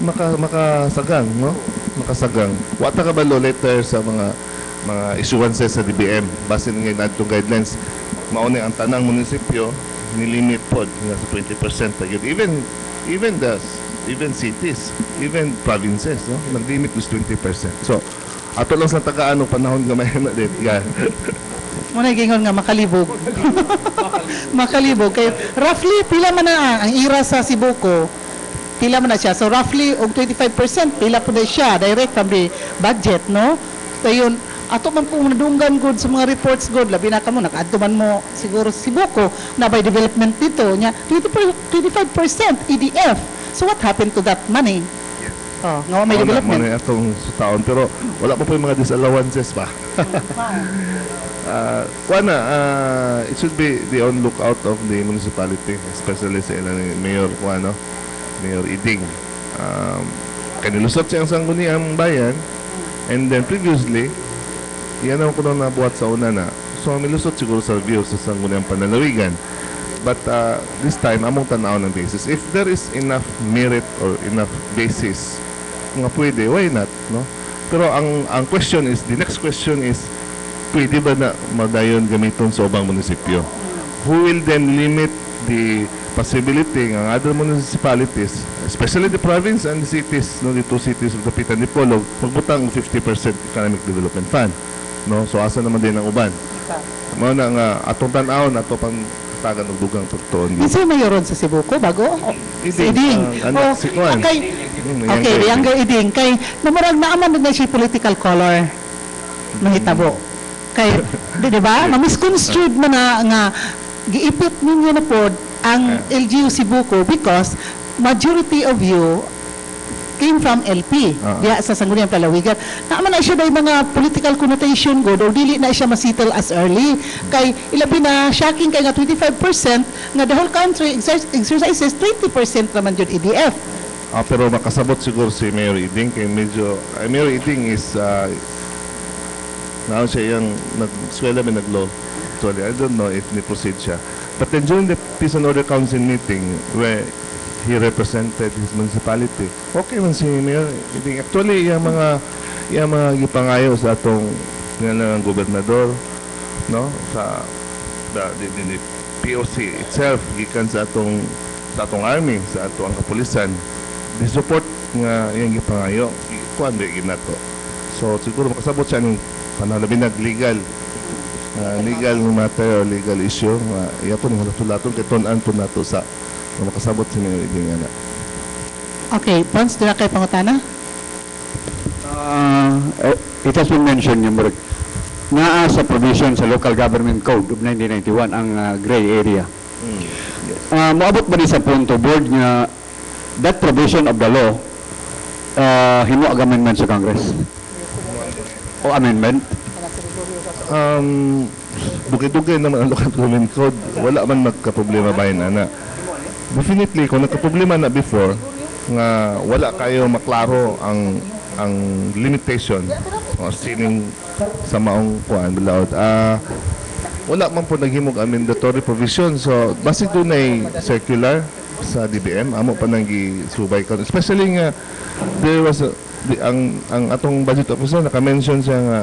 makasagang, no? Makasagang. Wata ka balo later sa mga issuances sa DBM base nga adto guidelines mauni ang tanang munisipyo nilimit pod nga sa 20% tagid even cities, even provinces, no? Nag-limit is 20%. So, ato lang sa tagaan ng panahon gamay na din. Yeah. Muna gingon nga makalibog. Makalibog kay roughly pila man na ang ira sa Cebu ko. Pila man na siya. So roughly og 25% pila po na siya direct from the budget, no? So yun ato man po nadunggan good sa mga reports good labi na kamo nakaadto man mo siguro sa Cebu ko na by development dito nya 25% EDF. So what happened to that money? Oh, nga may development. Muna atong sa taon pero wala pa po yung mga disallowances pa. It should be the on lookout of the municipality, especially sa ilang Mayor Mayor Iding. Kanilusot siyang sangguniang bayan and then previously yan ang kuno nabuhat sa una na. So milusot siguro sa review sa sangguniang pananawigan. But this time, among tanaw ng basis. If there is enough merit or enough basis, nga pwede, why not? No? Pero ang question is, the next question is, pwede ba na madayon gamiton sa ubang munisipyo? Who will then limit the possibility ng other municipalities, especially the province and the cities, no, the two cities of Dapitan and Dipolog, magbutang 50% economic development fund. No? So asa naman din ang uban? Mao na nga atong tan-aw ato pang tagan og dugang pagtuon. Kasi mayoron sa Cebu ko bago. Si Iding. Anak si Kuan. Okay, younger Iding. Kay namurag naaman na siya political color. Mahitabo. Kay, di ba? Misconstrued mo na nga giipit ninyo na pod ang LGU Cebu ko because majority of you came from LP diya sa Sangguniang Palawigan. Naaman na siya dahil mga political connotation good or dili na siya masettle as early. Kay ilabi na shocking kay nga 25% nga the whole country exercises 20% naman yun EDF. Pero makasabot siguro si Mayor Iding kay medyo Mayor Iding is naon siya yung nag-eskwela may nag-law. Actually, I don't know if ni-proceed siya. But then during the Peace and Order Council meeting where he represented his municipality. Okay man si Mayor. Actually, yung mga gipangayo sa atong ng gobernador, no? Sa the POC itself, gikan sa atong army, sa atong kapulisan, the support nga yung gipangayo, kuan ba ginato. So siguro makasabot siya ng panalabinag legal matter or legal issue. Iya po nung natulaton kay tunan po nato sa makasabot sa mga iding ana. Okay, Pons, dira kay pangutana? It has been mentioned yung murag naa sa provision sa Local Government Code of 1991 ang gray area. Moabot ba ni sa punto board nga that provision of the law himuag amendment sa Congress? O amendment? Dugay-dugay naman ang local government code. Wala man magka-problema bayan ana. Definitely, kung nagka-problema na before, nga wala kayo maklaro ang limitation o ceiling sa maong kuan balaod. Wala man po naghimog ang mandatory provision. So, basic doon ay circular sa DBM. Amo pa nang gisubay ko. Especially nga, there was ang atong budget officer naka-mention siya nga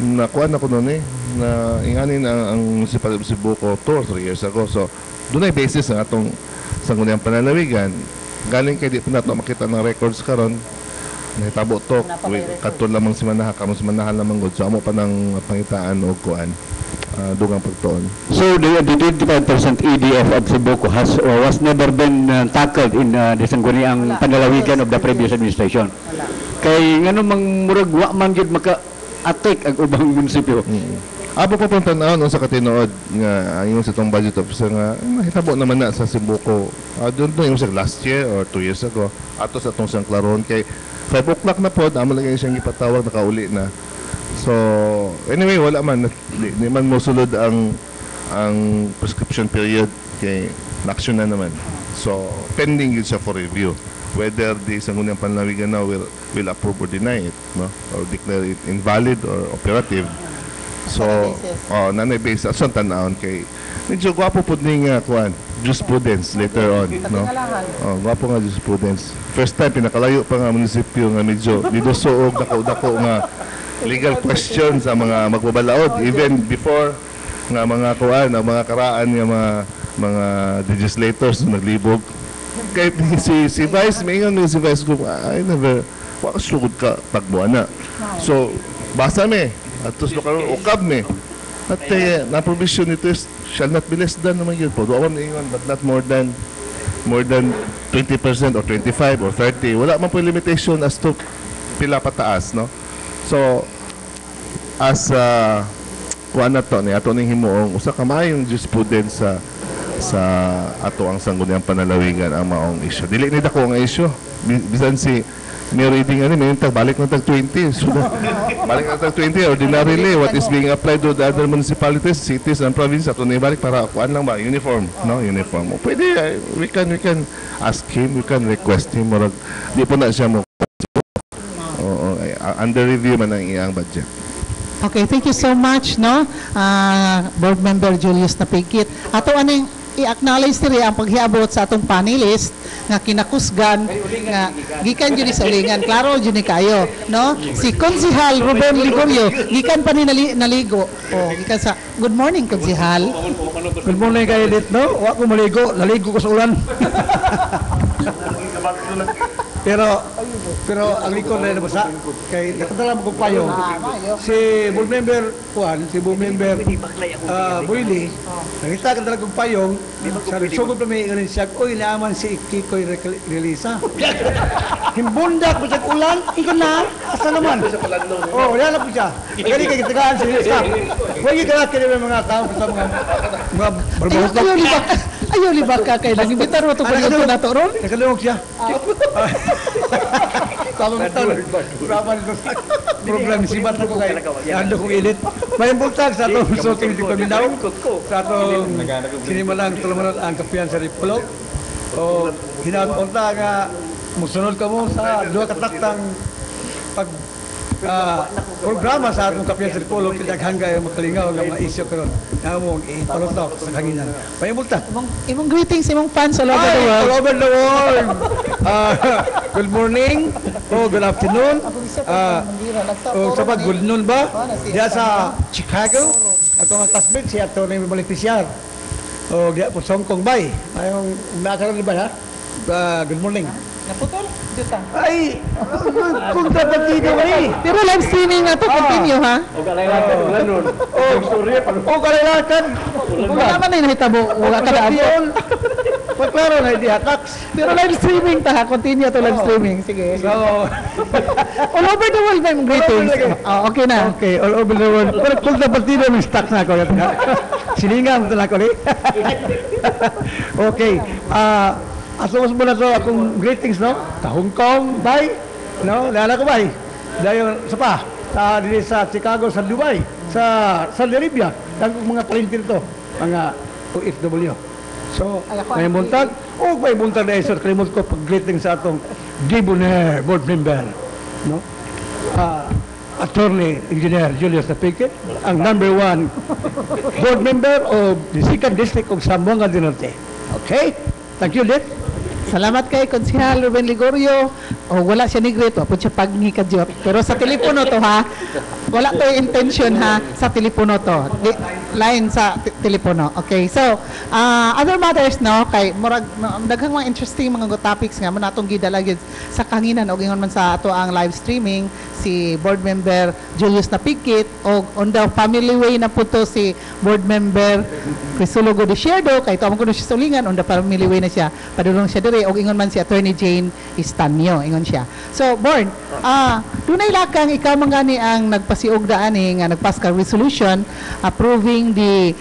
nakuha na ko noon na inganin ang municipal of Cebu ko 2 or 3 years ago. So, doon ay basis ang atong sangguniang pananawigan. Galing kay di po nato makita ng records karon nahitabo to katon lamang si manaha kamo si manahan lamang gud. So, amo pa nang pangitaan o kuan dugang pagtuon. So the 25% EDF of Cebu was never been tackled in the sangguniang panlalawigan of the previous administration. Kay ngano mang murag wa man gyud maka-attack ang ubang munisipyo. Abo pa pong tanaw sa katinuod nga ang yung sa itong budget officer nga nahitabo naman na sa Cebu ko. Doon yung sa last year or 2 years ago ato sa itong San Claron kay 5 o'clock na po amo lang siyang ipatawag nakauli na. So anyway wala man di man mo sulod ang prescription period kay action na naman. So pending yun siya for review whether the sangguniang panlalawigan now will approve or deny it, no, or declare it invalid or operative. So, nanay base at saan tanawon kay medyo gwapo po ni nga kuan jurisprudence later on, no. Gwapo nga jurisprudence. First time pinakalayo pa nga munisipyo nga medyo didusoog dako nga legal questions sa mga magbabalaod even before nga mga kuan ang mga karaan nga mga legislators naglibog kay si Vice Mayor ni si Vice Group I never wa sugod ka tagbuana. So basa me atos lokal ukab me at na provision nito is shall not be less than naman yun po doon ingon but not more than 20% or 25 or 30 wala man po limitation as to pila pataas, no. So as kuan na to ni ato ning himuong usa ka maayong jurisprudence sa ato ang sangguniang panlalawigan ang maong issue. Dili ni dako nga issue. Bisan si may reading may balik ng tag 20. So, balik ng tag 20 ordinarily what is being applied to the other municipalities, cities and provinces ato ni balik para kuan lang ba uniform, no, uniform. Pwede we can ask him, we can request him or di po na siya mo under review man ang iyang budget. Okay, thank you so much, no? Board Member Julius Napigkit. Ato aning i-acknowledge diri ang paghiabot sa atong panelist nga kinakusgan nga gikan jud sa ulingan. Klaro jud ni kayo, no? Si Konsehal Ruben Ligorio gikan pa ni naligo. Gikan sa good morning Konsehal. Good morning kay Edith, no? Wa ko maligo, naligo ko sa ulan. Pero ang likod na nabasa kay nakadala mo ko payong si board member Juan, si board member Buili nakita ka talaga kong payong sabi sugod na may ngayon siya oy naaman si Kikoy Relisa himbundak mo sa ulan ikaw na asa naman wala na po siya galing kay kitagaan si Relisa huwag yung kalat kayo mga tao sa mga barbarosdak ayaw liba ka kay nag-imbitar mo itong pagluto na to ron nakalungog siya problem sibat na ko kay ando kong ilit may bultag sa atong suking di paminaw sa atong sinimalang tulamanat ang kapiyan sa Ripolog o hinapunta nga musunod ka mo sa duha kataktang pag programa sa atong kapiyan sa Ripolog kinaghangga yung makalingaw ng mga isyo karon na mo ipalutok sa kanginan may bultag imong greetings imong fans all over the world. All over the world. Good morning. Good afternoon. Good noon ba? Diya sa Chicago. Ato nga classmate si ato na yung beneficiar. Diya po sa Hong Kong Bay. Ayong nakaroon ba ha? Good morning. Naputol? Jutang. Ay! Kung dapat dito ba eh. Pero live streaming na to, continue ha? O kalailakan. Wala naman na hinahitabo, wala ka daabot. Klaro na hindi tax. Pero live streaming ta, continue to live streaming. Sige. So, All over the world may greetings. Oh, okay na. okay, all over the world. Pero kung na partido, may stock na ako. Siningang ito na ako, okay. Asumos mo na to akong greetings, no? Sa Hong Kong, bye. No? Lala ko, bye. Dahil sa pa. Dili sa Chicago, sa Dubai, sa Saudi Arabia. Ang mga talented to. Mga OFW. So, may buntag. May buntag na isa. Kalimot ko pag-greeting sa atong Debonair board member. No? Attorney Engineer Julius Napique, ang #1 board member of the 2nd District of Zamboanga del Norte. Okay? Thank you, Lit. Salamat kay Konsehal Ruben Ligorio. O wala siya ni Greto, apod siya pagni ka Diop. Pero sa telepono to ha. Wala to yung intention ha sa telepono to. Line sa telepono. Okay. So, other matters no kay murag daghang mga interesting mga topics nga man atong gidalagid sa kanginan og ingon man sa ato ang live streaming si board member Julius Napikit o on the family way na po to si board member Crisologo de Sierdo kay to ko na siya sulingan on the family way na siya padulong siya dire og ingon man si Attorney Jane Istanio ingon siya. So, Born, dunay lakang ikaw man gani ang nagpasiugda ani nga nagpass ka resolution approving the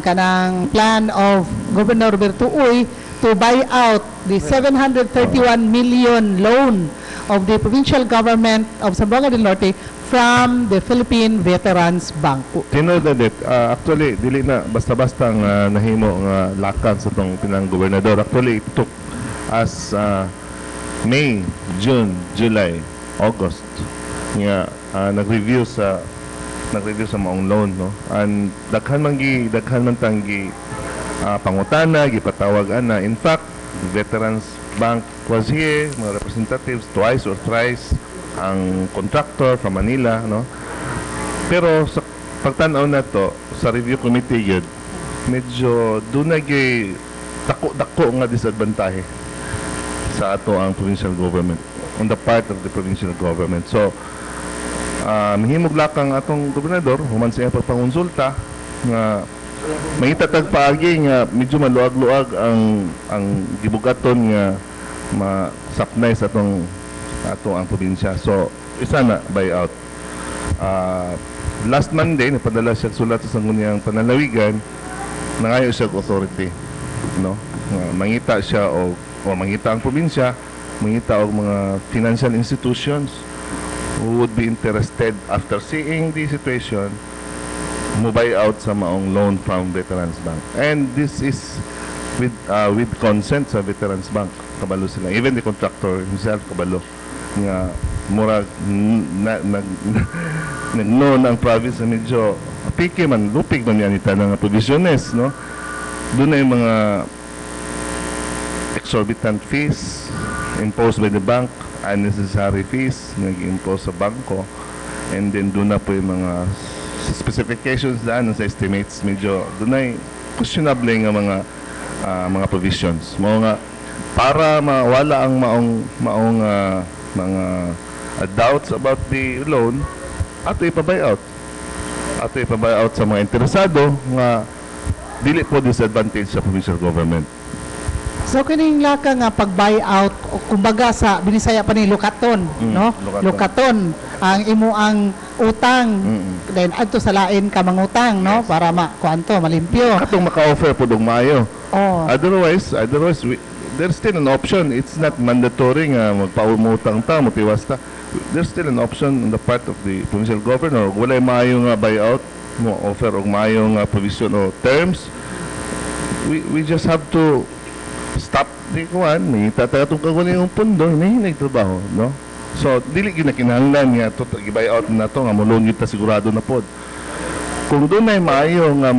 kanang plan of Governor Roberto Uy to buy out the 731 million loan of the provincial government of Zamboanga del Norte from the Philippine Veterans Bank. Tinod na dit, actually, dili na basta-basta nga nahimo nga lakang sa itong pinang gobernador. Actually, it took as May, June, July, August nga nag-review sa maong loan, no? And daghan man tanggi pangutana, gipatawag ana. In fact, Veterans Bank was here, mga representatives twice or thrice, ang contractor from Manila, no? Pero sa pagtanaw na to sa review committee yun, medyo doon nagay dako nga disadvantage sa ato ang provincial government, on the part of the provincial government. So, mahimog lakang atong gobernador, human sa iyang pagpangonsulta, nga mangitatag paagi nga medyo maluag-luag ang gibugaton nga masapnay sa atong ang probinsya. So, isa na buyout. Last Monday, napadala siya sulat sa sangguniang panalawigan, nangayo siya authority. No? Mangita siya o mangita ang probinsya, mangita og mga financial institutions who would be interested after seeing the situation mo buy out sa maong loan from Veterans Bank. And this is with consent sa Veterans Bank. Kabalo sila. Even the contractor himself, kabalo. Nga murag nag-known ang province na medyo piki man, lupig man yan ita ng provisiones, no? Doon na yung mga exorbitant fees imposed by the bank, unnecessary fees nag-impose sa bangko, and then doon na po yung mga specifications daan sa estimates, medyo doon ay questionable nga mga provisions mo nga para mawala ang maong mga doubts about the loan ato ipa-buyout sa mga interesado nga dili po disadvantage sa provincial government. So kining laka nga pag-buyout o kumbaga sa Binisaya pa ni lukaton, no? Lukaton ang imo ang utang. Then adto sa lain ka mangutang, no? Para kuanto malimpyo. Katong maka-offer po dong maayo. Oh. Otherwise there's still an option. It's not mandatory nga magpaumutang ta, motiwas ta. There's still an option on the part of the provincial governor. Walay maayo nga buyout mo offer og maayo nga provision o terms. We just have to stop di kuan ni tatatong kagunin yung pundo hinahinay trabaho, no? So dili gyud na kinahanglan nga to gi-buyout na to nga mulon gyud ta sigurado na pod. Kung dunay maayo nga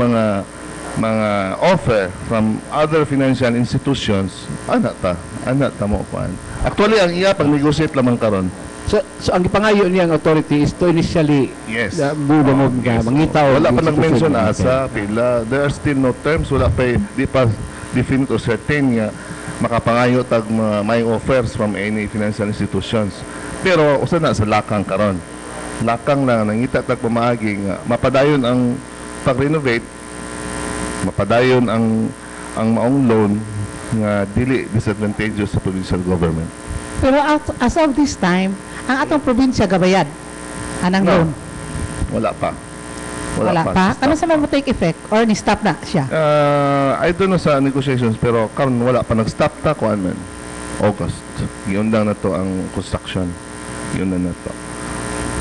mga offer from other financial institutions, ana ta mo kuan. Actually ang iya pag negotiate lamang karon. So ang gipangayo niyang authority is to initially buo mo nga mangita wala pa nag-mention asa pila, there are still no terms, wala pa di pa definite or certain nga makapangayo tag may offers from any financial institutions. Pero usa na sa lakang karon. Lakang lang nangita tag pamaagi nga mapadayon ang pag-renovate, mapadayon ang maong loan nga dili disadvantageous sa provincial government. Pero as of this time, ang atong probinsya gabayad anang No. loan. Wala pa. Wala pa. Ano sa mo take effect or ni stop na siya? I don't know sa negotiations pero karon wala pa nag-stop ta kuan man. August. Giundang na to ang construction. Giundan na to.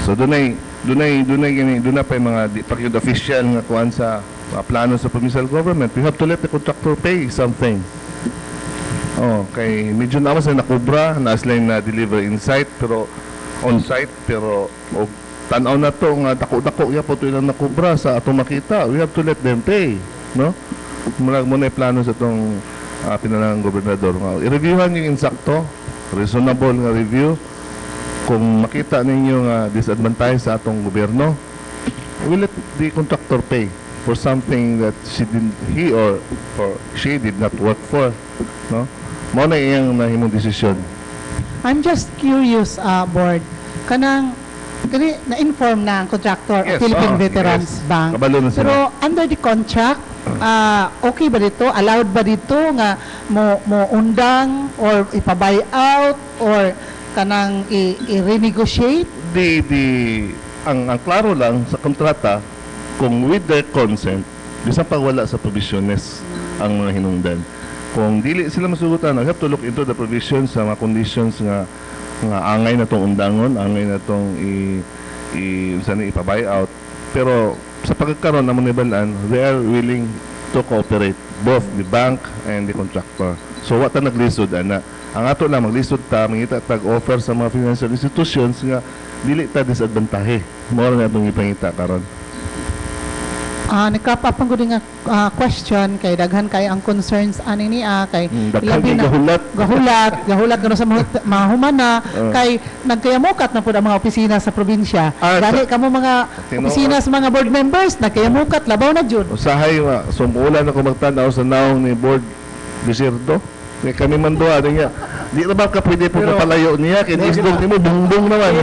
So dunay pa yung mga di pa yung official nga kuan sa plano sa provincial government. We have to let the contractor pay something. Oh, kay medyo naman sila nakubra, na sila na deliver in-site pero on-site pero tanaw na to nga dako-dako ya po to ilang nakubra sa atong makita. We have to let them pay, no? Muna yung plano sa itong pinalang gobernador. I-reviewhan yung insakto, reasonable nga review. Kung makita ninyo nga disadvantage sa atong gobyerno, we let the contractor pay for something that he or she did not work for, no? Mao na iyang nahimong desisyon. I'm just curious, board. Kani na-inform na ang contractor of Yes, Philippine yes. Veterans Bank. Kabalo na sila. Pero under the contract, okay ba dito? Allowed ba dito nga mo undang or ipa-buy out or kanang i-renegotiate? Ang klaro lang sa kontrata, kung with their consent, bisang pag wala sa provisiones ang mga hinungdan. Kung dili sila masugutan, I have to look into the provisions sa mga conditions nga angay na tong undangon, angay na tong ipa-buy out. Pero sa pagkakaroon ng manibalaan, they are willing to cooperate, both the bank and the contractor. So what ang naglisod ana? Ang ato lang maglisod ta, mangita tag-offer sa mga financial institutions nga dili ta disadvantage. Mao na atong ipangita karon. Nagkapapang ko nga question kay daghan kay ang concerns ani niya kay Daghan labi na gahulat gano sa mga humana kay nagkayamukat na pud ang mga opisina sa probinsya. Dali kamo mga opisina sa mga board members nagkayamukat labaw na jud. Usahay sumulan ako magtanaw sa naong ni board Bisirdo. Kay kami man doa niya. Di na ba ka pwede po papalayo niya kay isdog nimo bungbong naman.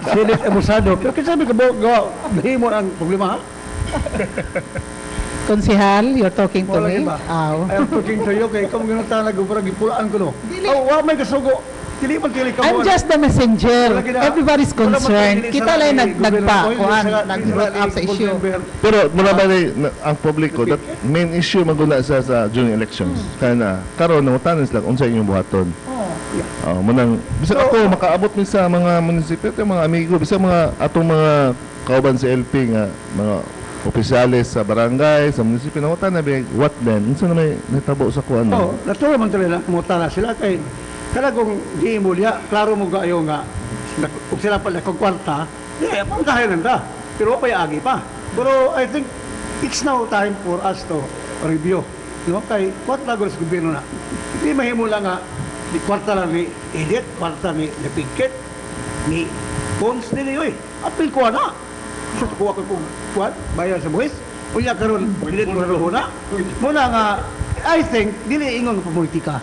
Silit abusado. Pero kasi sabi ko, gawa, mo ang problema ha? Konsehal, you're talking to Wala me? iba. Aw. I am talking to you kay ikaw mga talaga para gipulaan ko no. Wa may kasugo. Dili man tili ka I'm mo. just the messenger. Wala gina- Everybody's wala man concerned. tili Kita sa lang gobyerno. nagpa-kuhan, Sa- nag-brought up sa issue. Pero mula ba ang publiko that main issue maguna sa during elections. Kana karon nangutanan sila unsa inyong buhaton. Munang bisag ako makaabot mi sa mga munisipyo, mga amigo, bisag mga atong mga kauban sa LP nga mga opisyales sa barangay, sa munisipyo na na what then? Unsa na may natabo sa kuan? Oh, natural man talaga muta na sila kay kada kung di mo liya, klaro mo kayo nga kung sila pala kung kwarta, di pagkahinan ta. Pero pa agi pa. Pero I think it's now time for us to review. No, kay kwarta gud sa gobyerno na. Di mahimo lang nga di kwarta lang ni Edit, kwarta ni Piket, ni Pons nila yoy. Apil ko na. So kuha ko kung kuwan, bayan sa buwis. Unya karon pilit mo na. Muna nga I think dili ingon nga politika.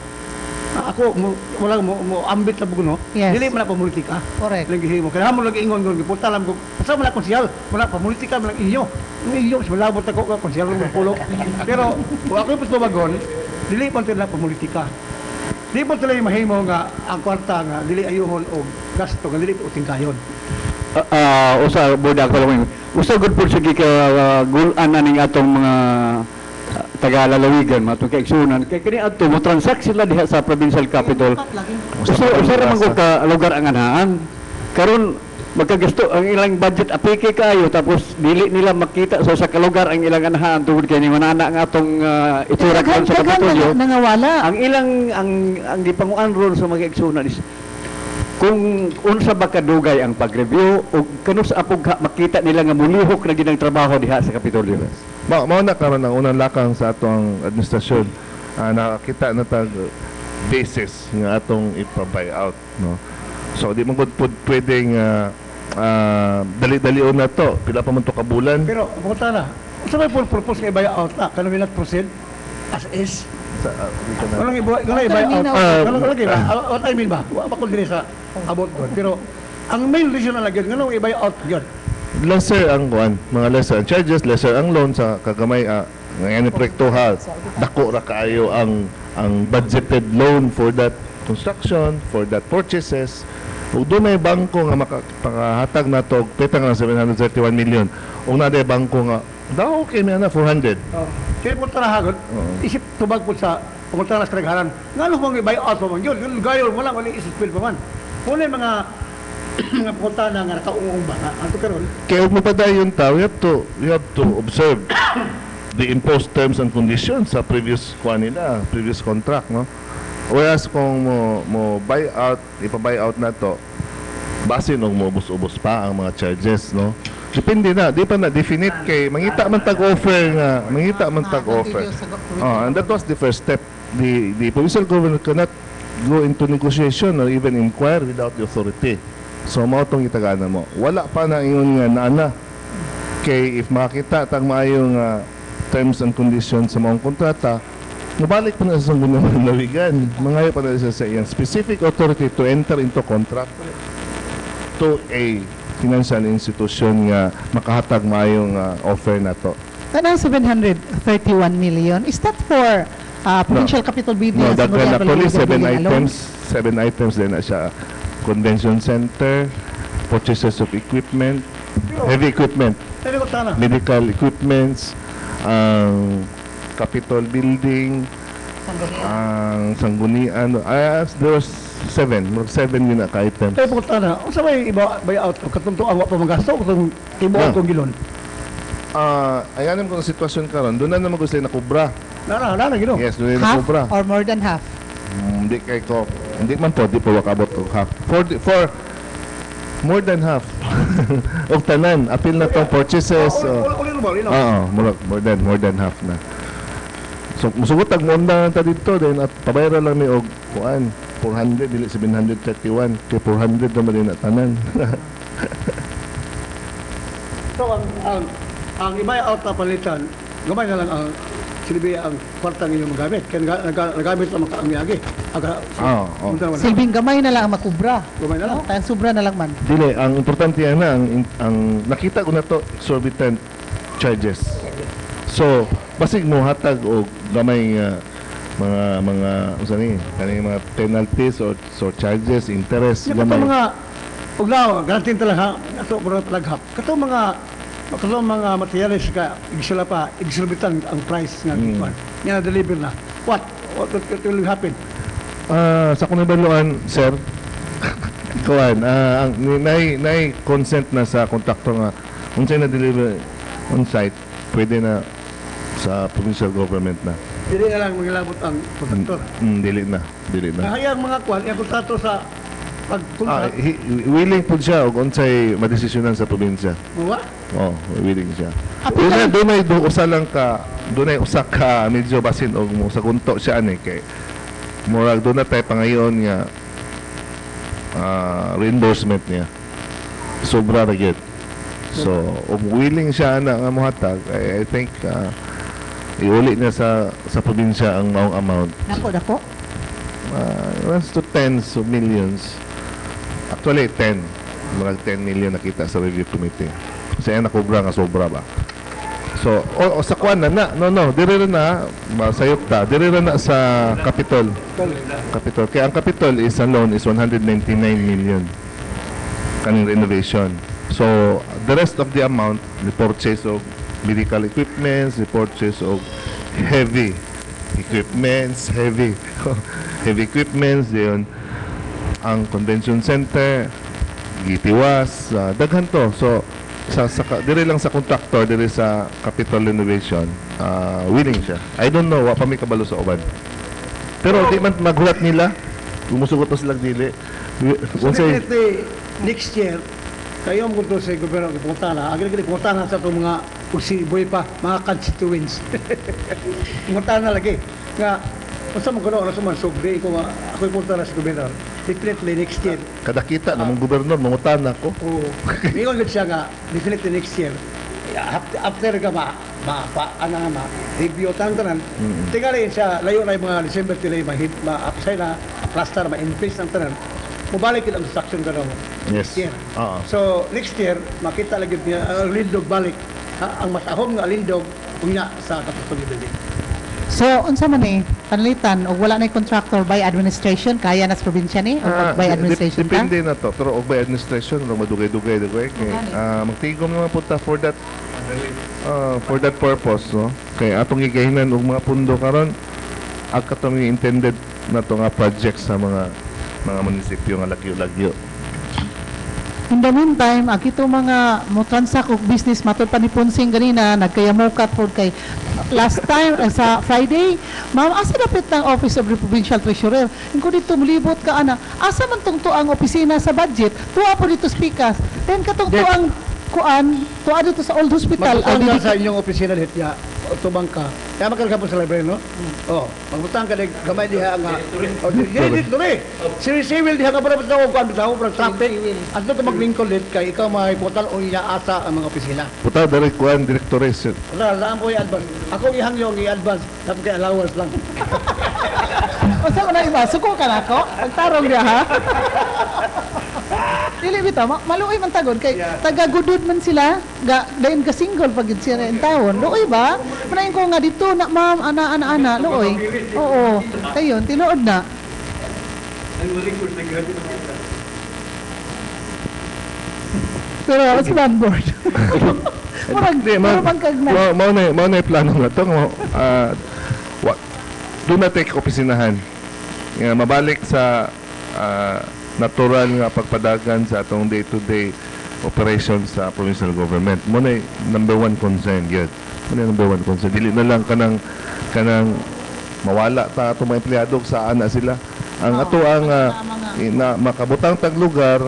Ako wala mo ambit sa bugono. Yes. Dili man na politika. Correct. Lagi himo. Kaya mo lagi ingon gon gipunta lang ko. Sa man konsyal, wala politika man lang inyo. Inyo sa malabot ako ka konsyal ng pulo. Pero kung ako pud bagon, dili man tila politika. Dili man tila mahimo nga ang kwarta nga dili ayuhon og gasto nga dili uting kayon. Usa boda ko lang. Usa gud pud sige ka gulan na ning atong mga taga-lalawigan matong kaigsunan kay kini adto mo transact sila diha sa provincial capital. Usa ra man ko ka lugar ang anahan. Karon magkagasto ang ilang budget apike kayo tapos dili nila makita sa kalugar ang ilang anahan tungod kay ning ana nga atong itsura karon sa Kapitolyo. Nangawala. Ang ilang ang gipanguan ron sa mga igsunan is kung unsa ba kadugay ang pag-review o kano sa apog makita nila nga mulihok na ginang trabaho diha sa Kapitolyo. Mao na karon ang unang lakang sa atong administrasyon. Nakakita na tag basis nga atong ipa-buy out, no. So di man pud pwedeng dali-dalion na to. Pila pa man to kabulan. Pero pumunta na. Sa may purpose nga i-buy out na, kanang not proceed as is. Kanang i-buy out. Kanang lagi ba? What I mean ba? Wa pa ko dili sa about doon. Pero ang main reason na lagi, i-buy out yun. Lesser ang kuan, mga lesser ang charges, lesser ang loan sa kagamay Ngayon proyekto ha, dako ra kaayo ang budgeted loan for that construction, for that purchases. Ug doon may bangko nga makapakahatag na to, peta nga 731 million. Ug na bangko nga, daw okay may na 400. Kaya po tarahagon, isip tubag po sa pumunta na sa karaghanan. Nga ano kung i-buy out pa man yun? Yung gayon mo lang, wala isipil pa man. Kung yung mga mga pumunta na nga nakaungong ba, ato karon. Kaya huwag mo pa dayon ta, you have to observe the imposed terms and conditions sa previous nila, previous contract, no? Whereas kung mo buy out, ipa-buy out na to, basin og mo ubos-ubos pa ang mga charges, no? Depende na, di pa na definite kay mangita man tag-offer nga, mangita man tag-offer. And that was the first step. The provincial government cannot go into negotiation or even inquire without the authority. So mao tong itagana mo. Wala pa na ingon nga naana. Kay if makita tag maayong terms and conditions sa mong kontrata, nabalik pa na sa Sangguniang Lalawigan. Mangayo pa na siya sa iyang specific authority to enter into contract to a financial institution nga makahatag maayong offer na to. Tanang 731 million, is that for provincial capital bidding? No, that Sangguniang actually Lalawigan seven items din na siya. Convention center, purchases of equipment, heavy equipment, Pero ko tana. medical equipments, Capitol building, ang Sanggunian. There was seven yun na ka-items. Pero po tana, kung sa may buy out ko, katunto ang wapa magasto, kung tibuan kong gilon. Ayanim ko ng sitwasyon karon, doon na naman gusto na kubra. Nana, gilon. Yes, doon na Half kubra. or more than half? Hindi kay ko. Hindi man po, di po wakabot og half. For more than half. Og tanan, apil na tong purchases. Uli mo, lino. More than half na. So musugot tag monda ta dito then at pabayra lang ni og kuan 400 dili 731 kay 400 naman din na tanan. So ang i-buy out na palitan, gamay na lang ang silbi ang kwarta ninyo magamit. Kaya nagamit lang ang miyagi. Silbing gamay na lang ang makubra. Gamay na lang. No? Kaya sobra na lang man. Dili, ang importante yan na ang nakita ko na to exorbitant charges. So, basig mo hatag og gamay nga mga unsa ni kani mga penalties or charges, interest, Yung gamay. mga uglaw, garantin talaga ato bro talaghap. Kato mga materials ka igsula pa exorbitant ang price nga gikan. Nga deliver na. What will happen? Sa kunabaluan, sir, kuan, ang nay consent na sa contractor nga unsay na deliver on site, pwede na sa provincial government na. Dili na lang mangilabot ang kontraktor. Dili na. Hayang mga kwan, yung kontrato sa pagkontract. Willing po siya og unsay madesisyonan sa probinsya. Mawa? Willing siya. Dunay usa ka medyo basin og mo sa gunto siya ani kay murag doon na tayo pangayon nga reimbursement niya. Sobra ra gyud. So, willing siya na nga mohatag, I think iuli niya sa probinsya ang maong amount. Dako. Runs to tens of millions. Actually, 10. Murag 10 million nakita sa review committee. Kasi ang nakubra nga sobra ba. So, sa kuan na, dire na, masayop ta, dire na sa Capitol. Kaya ang Capitol is alone is 199 million kaning renovation. So, the rest of the amount, the purchase of medical equipments, the purchase of heavy equipments, heavy equipments, yun, ang convention center, gitiwas, daghan to. So, dire lang sa contractor, dire sa Capitol Renovation, willing siya. I don't know, wa pa may kabalo sa uban. Pero di man maghulat nila, umusugot to silang dili. So definitely, next year, kayo mo kung sa gobyerno ng Pungutana, agad-agad Pungutana sa itong mga Usiboy pa, mga constituents. Pungutana lagi. Nga, basta mo gano'n, nasa man, sugri, ako'y Pungutana sa gobyerno. Definitely next year. Kada kita namang gobernador, mangutan ako. Oo. Ngayon gud siya nga, definitely next year. After ka review tanan. Tingali siya, layo na yung mga December tilay, ma-upside na, plaster, ma-increase ng tanan. Mubalik yun ang construction ka mo. Yes. Next year. So, next year, makita lagi niya, Lindog balik. Ang masahom nga Lindog, unya sa katutong building. So, unsa man ni panalitan og wala na contractor by administration kaya na sa probinsya ni o by administration ka? Depende na to. Pero og by administration, ro madugay-dugay kay magtigom naman punta for that purpose, no? Kay atong gigahinan og mga pundo karon ang katong intended na to nga project sa mga munisipyo nga lagyo-lagyo. In the meantime, ito mga mo transact og business matod pa ni Ponsing ganina nagkayamukat pod kay last time sa Friday, ma'am, asa dapat ng Office of the Provincial Treasurer? Kung dito mulibot ka ana, asa man tungto ang opisina sa budget? Tuwa po dito speakers. Then katong tuang kuan, tuwa dito sa old hospital. Magbutang ka sa inyong opisina dit ya, tubang ka. Kaya magkalka po sa library, no? Oh, magbutang ka gamay diha nga. Oh, dito rin. Civil diha ka para sa kuan bitaw para traffic. Adto to maglingkod dit kay ikaw may portal o iya asa ang mga opisina. Puta diri kuan directorate. Wala, saan po i-advance? Ako ihangyong i-advance, dapat kay allowance lang. Unsa man na iba? Suko ka na ako? Pagtarong diha ha? Dili bitaw, maluoy man tagon kay taga-gudud man sila, dayon ka single pag gid siya in tawon. Luoy ba? Manayin ko nga dito na ma'am, ana, luoy. Oo. Dayon tinuod na. Pero si board. Murag, murag kagna. Mao na plano nga to do na take opisinahan. Nga mabalik sa natural nga pagpadagan sa atong day-to-day operations sa provincial government. Mo na number one concern yun. Mo na number one concern. Dili na lang kanang mawala ta atong mga empleyado sa ana sila. Ang ato ang na makabutang tag lugar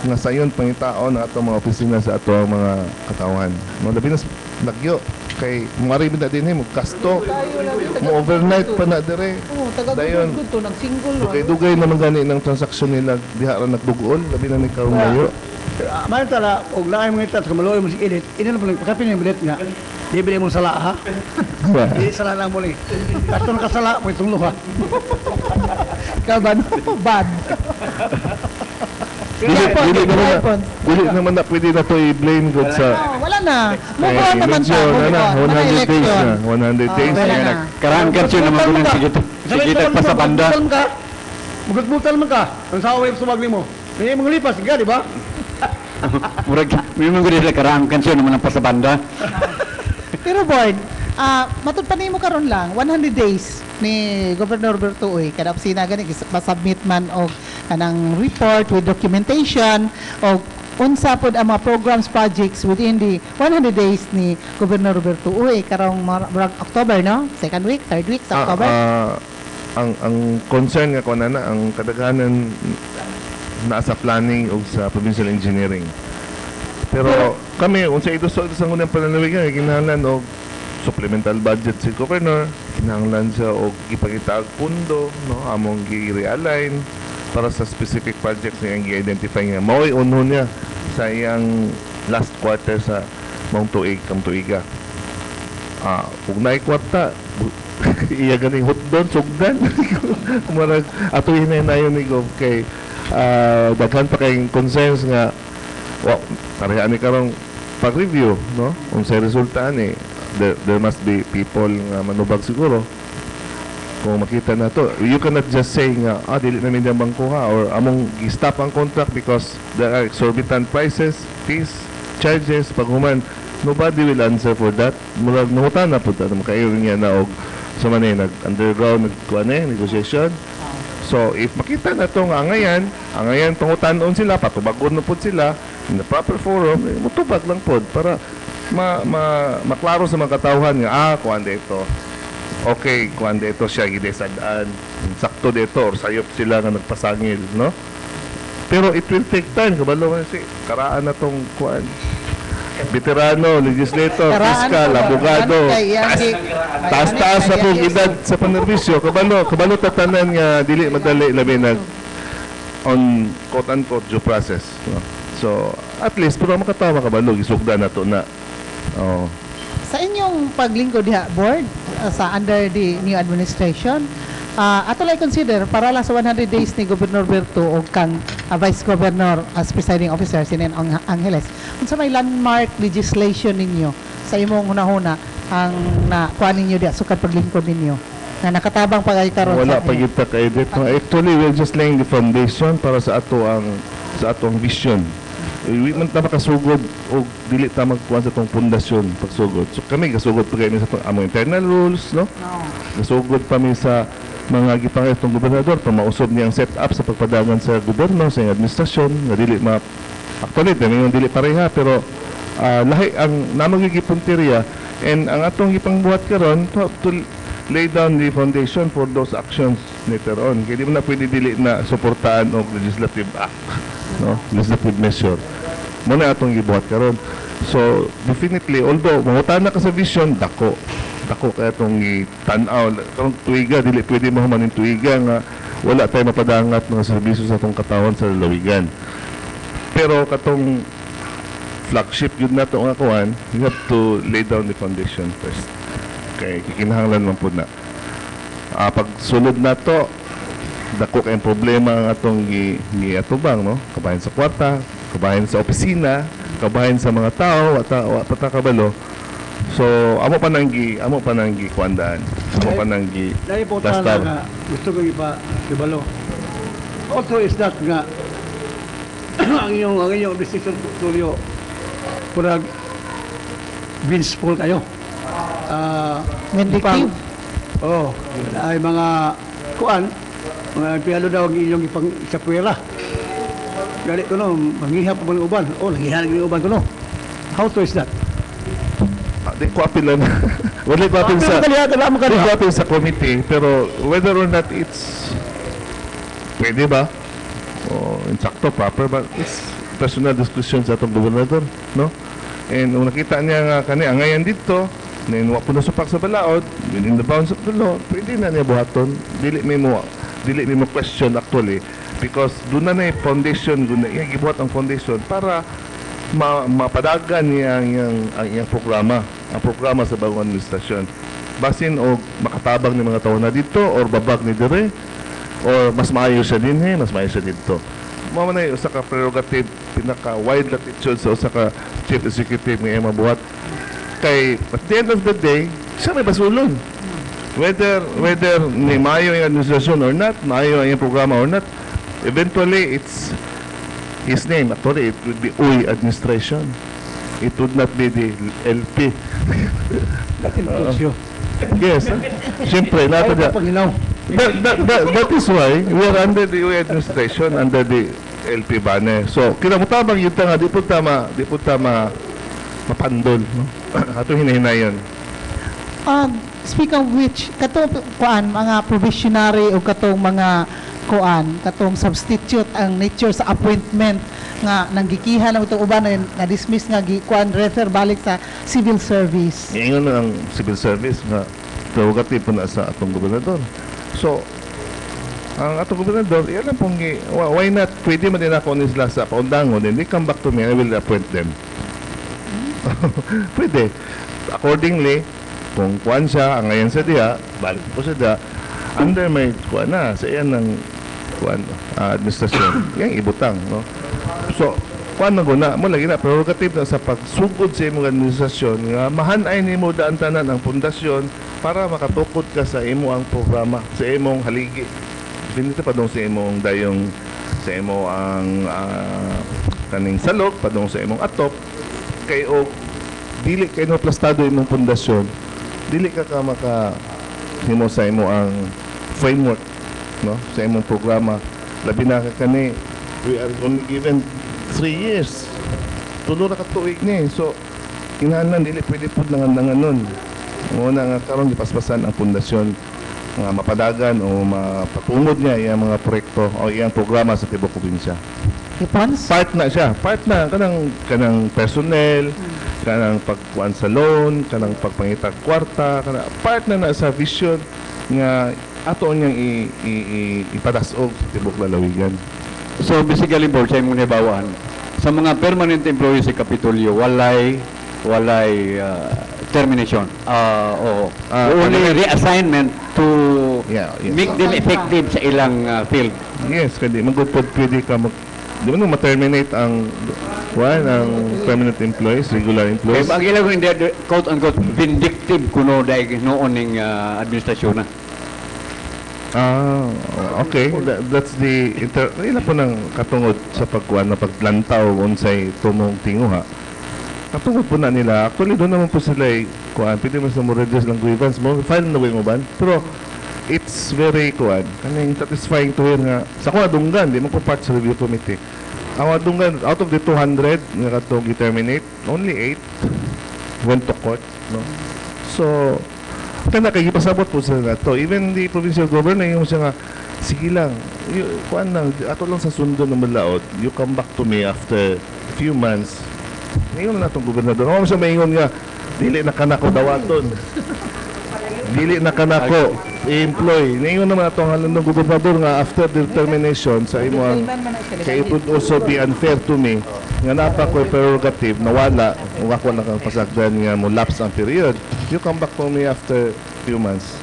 nga sayon pangitaon ang atong mga opisina sa ato ang mga katawan. Mo labi na lagyo kay mari na din mo kasto mo overnight pa na dire. Oo, taga-gudud to nag-single. Dugay naman gani ng transaksyon nila diha ra nagdugool labi na ni karong layo. Mayon tala og laay mga itas kamaluoy mo si edit. Ina na pala pakapin yung bilet nga. Di bili mo sala ha. Di sala lang mo ni. Kasto nakasala mo itong luha. Kaban, bad. Dili naman na pwede na to i-blame good sa Wala na. Move on naman ta. na 100 days na 100 days wala na. Karang kansyon naman ko ng sige pa sa banda. Mugat-mutal man ka. Ang sawa yung sumagli mo. May mga lipas ka, di ba? Murag may mga gud karang kansyon naman ang sa banda. Pero board, matud pa nimo karon lang 100 days ni Governor Roberto Uy kada opisina gani ma-submit man og kanang report with documentation og unsa pod ang mga programs projects within the 100 days ni Governor Roberto Uy karong October, no? Second week, third week sa October. Ang concern nga ko na ang kadaghanan naa sa planning o sa provincial engineering. Pero kami unsa ito sa unang pananawigan kinahanglan og supplemental budget si governor, kinahanglan siya og ipakita og pundo, no, among gi-realign para sa specific projects nga gi-identify nga mao'y unhon niya sa iyang last quarter sa mong tuig kang tuiga. Ug naay kwarta iya ganing hotdon sugdan murag ato hinay-nayon ni gov kay daghan pa kay concerns nga pareha ni karong pag-review, no? Unsay resulta ni there must be people nga manubag siguro kung makita na to. You cannot just say nga dili na min bangkuha or among gi-stop ang contract because there are exorbitant prices, fees, charges paghuman. Nobody will answer for that. Murag nangutan na pud ta makayo niya na og sa manay nag-underground negotiation. So if makita na to nga angayan pangutan-on sila patubagon na pud sila in the proper forum, mutubag lang pod para maklaro sa mga katawhan nga kuan dito. Okay, kuan dito siya gidesadaan. Sakto dito or sayop sila nga nagpasangil, no? Pero it will take time kabalo si karaan na tong kuan. Veterano, legislator, fiscal, abogado. Taas sa pong edad sa panerbisyo. Kabalo tatanan nga dili madali labi nag on quote-unquote due process. No? So, at least, pero makatawa kabalo, isugda na to na. Sa inyong paglingkod diha, board, sa under the new administration, ato lay consider para lang sa 100 days ni Governor Berto o kang Vice Governor as presiding officer sinin ang Angeles. Unsa may landmark legislation ninyo sa imong hunahuna ang nakuha ninyo diya sukad paglingkod ninyo na nakatabang pag ay karon Wala sa pa kita ka-edit. No? Actually, we're just laying the foundation para sa atong vision. We man ta makasugod o dili ta magkuhan sa atong pundasyon pagsugod. So kami gasugod pa kami sa among internal rules, no? Gasugod pa mi sa mga gipangit itong gobernador para mausob niyang set up sa pagpadagan sa gobyerno, sa administrasyon, nga dili actually, dili pareha, pero lahi ang namagigipunteriya and ang atong gipangbuhat karon to lay down the foundation for those actions later on. Kaya di mo na pwede dili na suportaan og legislative act, no? Legislative measure. Muna atong gibuhat karon. So, definitely, although mangutan na ka sa vision, dako kaya itong tan-aw. Karong tuiga, dili pwede mahuman yung tuiga nga wala tayo mapadangat mga serbisyo sa itong katawan sa lalawigan. Pero katong flagship yun na itong akuan, you have to lay down the foundation first. Okay, kikinahanglan man po na. Pag sulod na to, dako kayong problema ang atong giatubang, no? Kabahin sa kwarta, kabahin sa opisina, kabahin sa mga tao, patakabalo. So, amo pa nang kuandaan. Amo pa nang Dahil po tala nga, gusto ko ibalo. Also is that nga, ang inyong decision portfolio, kurang winsful kayo. Vindictive. Ay mga kuan, mga empleyado daw ang inyong ipang sa pwera. Galit ko no, manghihap po ng uban. Nangihan ng uban ko no. How to is that? Di ko apil lang. Wala ko apil sa sa committee, pero whether or not it's pwede ba? O insakto, proper ba? It's personal discussion sa atong gobernador, no? And kung nakita niya nga kani angayan dito, nainwa po na supak sa balaod, within the bounds of the law, pwede na niya buhaton. Dili may mo question actually, because doon na yung foundation, doon na gibuhat ang foundation para mapadagan niya ang iyang programa, ang programa sa bagong administrasyon. Basin o makatabang ni mga tao na dito, or babag ni dire, or mas maayo siya din mas maayo siya dito. Mama na yung usa ka prerogative, pinaka-wide latitude sa usa ka chief executive ng mabuhat. Kay at the end of the day, siya may basulon. Whether ni maayo yung administrasyon or not, maayo yung programa or not, eventually it's his name. Actually, it would be Uy administration. It would not be the LP. Yes. Siyempre, lahat na. That is why we are under the Uy administration, under the LP banner. So, kinamutabang yun nga, di po tama mapandol, no? Ato hinahinayon. Speak of which, katong mga provisionary o katong mga katong substitute ang nature sa appointment nga nanggikihan ng itong uban na dismiss nga refer balik sa civil service. Ngayon ang civil service nga prerogative po na sa atong gobernador. So, ang atong gobernador, yan lang pong why not, pwede man din ako nila sa paundangon, then they come back to me, I will appoint them. Pwede. Accordingly, kung kuan siya, ang ngayon sa diya, balik po sa diya, under may kuan na, sa iyan ng kuan, administrasyon, yung ibutang, no? So, kuan na guna, mo lagi na, prerogative na sa pagsugod sa imong administrasyon, nga mahanay ni mo daan tanan ang pundasyon para makatukod ka sa imo ang programa, sa imong haligi. Pinito pa dong sa imong dayong, sa imo ang kaning salog, pa dong sa imong atop, kay o dili kay no plastado imong pundasyon, dili ka maka himo sa imo ang framework, no, sa imong programa. Labi na ka kani, we are only given 3 years, tulo ra ka tuig ni. So kinahanglan dili pwede pud nanganon mo na nga karon gipaspasan ang pundasyon nga mapadagan o mapatungod niya iyang mga proyekto o iyang programa sa tibok probinsya. Part na siya, kanang personnel, kanang pagkuan sa loan, kanang pagpangitag kwarta, part na sa vision nga ato niyang ipadasog sa tibok lalawigan. So basically board sa imong nibawaan, sa mga permanent employees sa Kapitolyo, walay termination. Only reassignment to make them effective sa ilang field. Yes, kasi magupod pwede ka di ba nung ma-terminate ang permanent employees, regular Kaya employees? bagi lang hindi quote-unquote vindictive kuno dahil noon ng administrasyon na. Okay. That's the ila po ng katungod sa pagkuan na paglantaw unsay tumong tinguha. Katungod po na nila. Actually, doon naman po sila kuan. Pwede mo sa mo reduce lang grievance mo. File na way mo ba? Pero it's very kuan. Kaning satisfying to hear nga. Sa kuha dunggan, di mo po part sa review committee. Ang dunggan, out of the 200 nga katong i-terminate, only 8 went to court. No? So, kaya nakikipasabot po sila na to. Even the provincial governor, yung siya nga, sige lang, kuan lang, ato lang sa sundo na malaod, you come back to me after a few months. Ngayon na itong gobernador. Ako siya maingon nga, dili na kanako dawaton. Dili na kanako i-employ. Ngayon naman itong halong ng gobernador nga after the termination sa imo ang kaya it would also be unfair to me nga napa ko prerogative nawala kung ako lang ang pasagdan nga mo lapse ang period. You come back to me after few months.